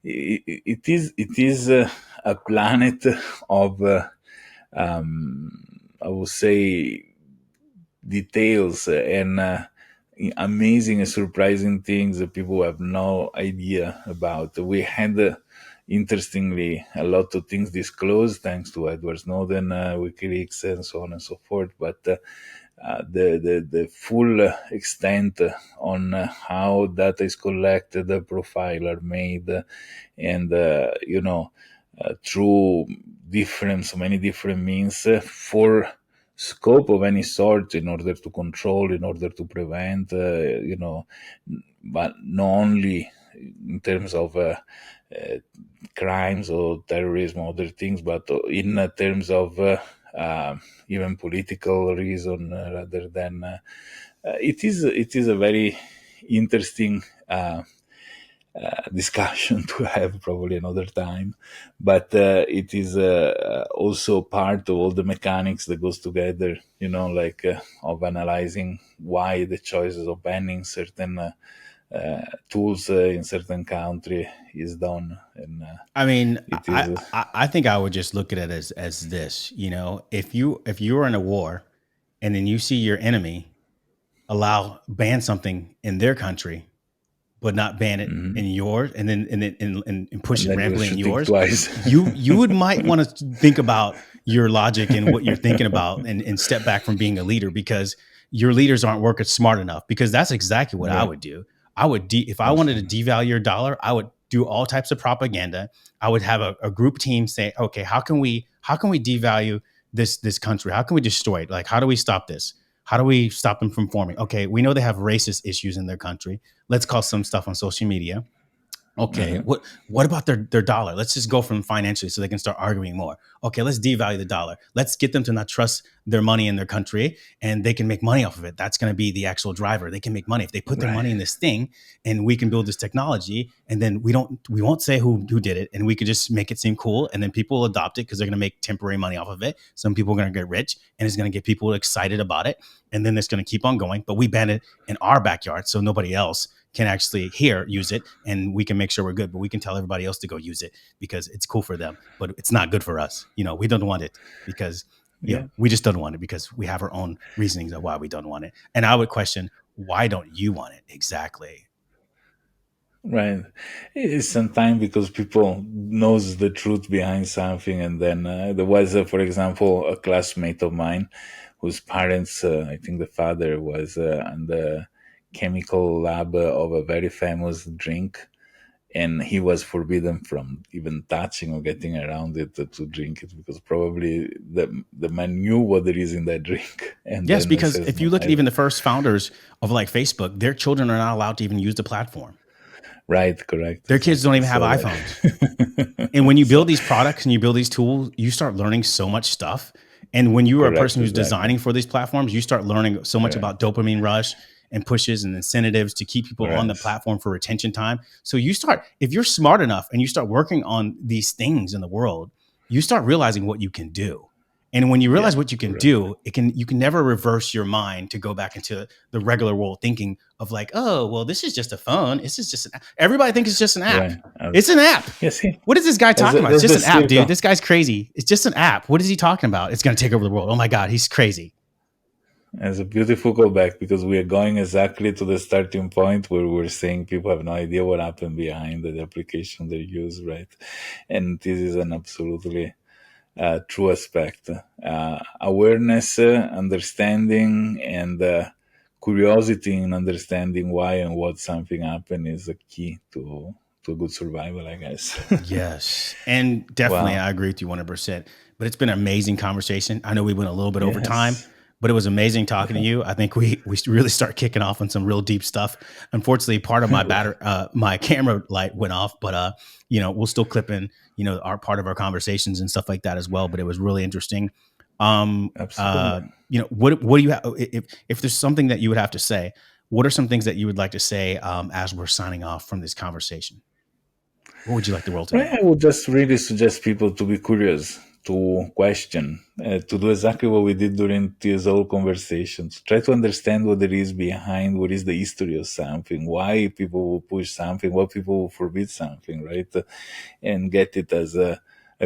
it is a planet of I would say details and amazing and surprising things that people have no idea about. We had interestingly, a lot of things disclosed thanks to Edward Snowden, WikiLeaks, and so on and so forth. But the full extent on how data is collected, the profile are made, and through so many different means for scope of any sort, in order to control, in order to prevent, but not only in terms of crimes or terrorism or other things, but in terms of even political reason, rather than it is a very interesting discussion to have probably another time, but it is also part of all the mechanics that goes together, like of analyzing why the choices of banning certain tools in certain country is done. And I mean, it I, is I think I would just look at it as this. If you're in a war, and then you see your enemy ban something in their country, but not ban it in yours, and push and it then you're rampantly in shooting yours, twice. you would might want to think about your logic and what you're thinking about, and step back from being a leader, because your leaders aren't working smart enough. Because that's exactly what I Right. would do. I would if I wanted to devalue your dollar, I would do all types of propaganda. I would have a group team say, okay, how can we devalue this country? How can we destroy it? Like, how do we stop this? How do we stop them from forming? Okay, we know they have racist issues in their country. Let's call some stuff on social media. Okay, what about their dollar? Let's just go from financially so they can start arguing more. Okay, let's devalue the dollar. Let's get them to not trust their money in their country, and they can make money off of it. That's going to be the actual driver. They can make money if they put their money in this thing, and we can build this technology, and then we won't say who did it, and we could just make it seem cool, and then people will adopt it because they're going to make temporary money off of it. Some people are going to get rich, and it's going to get people excited about it, and then it's going to keep on going. But we ban it in our backyard, so nobody else can actually use it, and we can make sure we're good, but we can tell everybody else to go use it because it's cool for them, but it's not good for us. We don't want it because we just don't want it because we have our own reasonings of why we don't want it. And I would question, why don't you want it exactly? Right. It is sometimes because people knows the truth behind something, and then there was, for example, a classmate of mine whose parents, I think the father was in the chemical lab of a very famous drink, and he was forbidden from even touching or getting around it to drink it, because probably the man knew what there is in that drink. And Yes, then because says, if you no, look at even the first founders of like Facebook, their children are not allowed to even use the platform. right, correct. Their kids don't even have iPhones. And when you build these products and you build these tools, you start learning so much stuff. And when you are a person who's designing for these platforms, you start learning so much about dopamine rush and pushes and incentives to keep people on the platform for retention time. So if you're smart enough and you start working on these things in the world, you start realizing what you can do. And when you realize what you can do, you can never reverse your mind to go back into the regular world thinking of like, oh, well, this is just a phone. This is just everybody thinks it's just an app. Right. It's an app. Yes. What is this guy talking about? It's just an app, dude. This guy's crazy. It's just an app. What is he talking about? It's going to take over the world. Oh my God, he's crazy. It's a beautiful callback, because we are going exactly to the starting point where we're saying people have no idea what happened behind the application they use, right? And this is an absolutely true aspect. Awareness, understanding, and curiosity in understanding why and what something happened is a key to a good survival, I guess. Yes. And definitely, I agree with you 100%. But it's been an amazing conversation. I know we went a little bit over time, but it was amazing talking to you. I think we really start kicking off on some real deep stuff. Unfortunately, part of my my camera light went off, but we'll still clip in, our part of our conversations and stuff like that as well. But it was really interesting. Absolutely. What do you have, if there's something that you would have to say, what are some things that you would like to say as we're signing off from this conversation? What would you like the world to know? I would just really suggest people to be curious, to question, to do exactly what we did during this whole conversation, to try to understand what there is behind, what is the history of something, why people will push something, why people will forbid something, right? And get it as a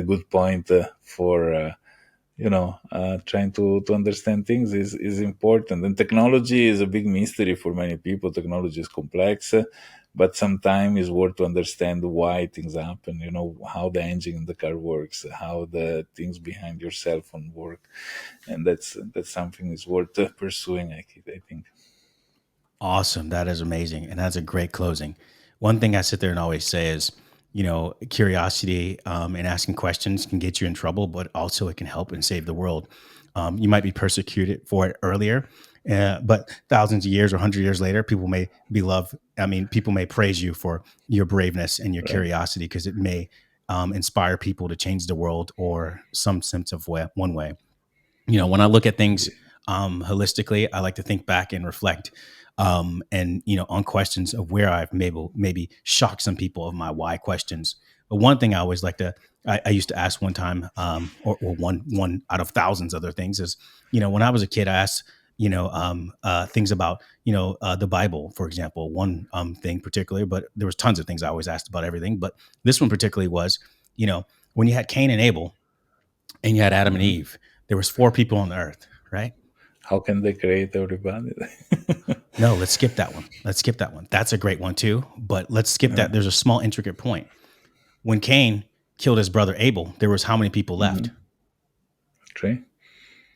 good point for trying to understand things is important. And technology is a big mystery for many people. Technology is complex. but sometimes it's worth to understand why things happen, how the engine in the car works, how the things behind your cell phone work. And that's something is worth pursuing, I think. Awesome. That is amazing. And that's a great closing. One thing I sit there and always say is, curiosity and asking questions can get you in trouble, but also it can help and save the world. You might be persecuted for it earlier, but thousands of years or 100 years later, people may people may praise you for your braveness and your curiosity, because it may inspire people to change the world or some sense of one way. When I look at things holistically, I like to think back and reflect on questions of where I've maybe shocked some people of my why questions. But one thing I always I used to ask one time, or one out of thousands other things is, when I was a kid, I asked, things about, the Bible, for example, one thing particularly, but there was tons of things I always asked about everything. But this one particularly was, when you had Cain and Abel and you had Adam and Eve, there was 4 people on the earth, right? How can they create everybody? No, let's skip that one. That's a great one too, but let's skip that. There's a small intricate point. When Cain killed his brother Abel, there was how many people left? 3.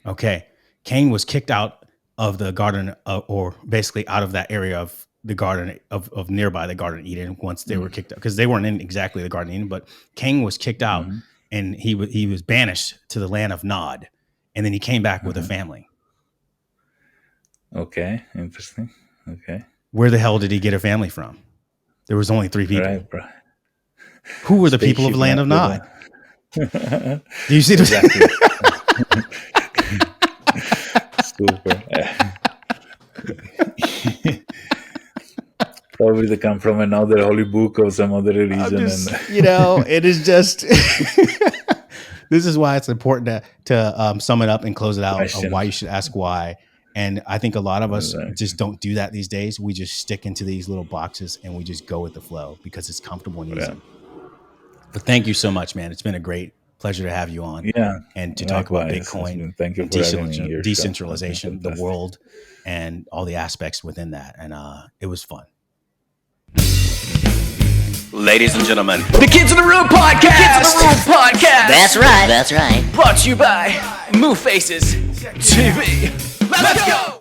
Okay. Cain was kicked out of the garden, or basically out of that area of the garden of nearby the Garden of Eden once they were kicked out, because they weren't in exactly the Garden of Eden, but Cain was kicked out and he was banished to the land of Nod, and then he came back with a family. Okay, interesting. Okay. Where the hell did he get a family from? There was only 3 people. Right, bro. Who were the people of the land of Nod? Do you see exactly. Super. Probably they come from another holy book or some other religion. It is just. This is why it's important to sum it up and close it out of why you should ask why. And I think a lot of us just don't do that these days. We just stick into these little boxes and we just go with the flow because it's comfortable and easy. But thank you so much, man. It's been a great pleasure to have you on. Yeah. And to talk about Bitcoin, thank you for decentralization, the world, and all the aspects within that. And it was fun. Ladies and gentlemen, The Kids in the Room Podcast! That's right. Brought to you by Move Faces TV. Let's go!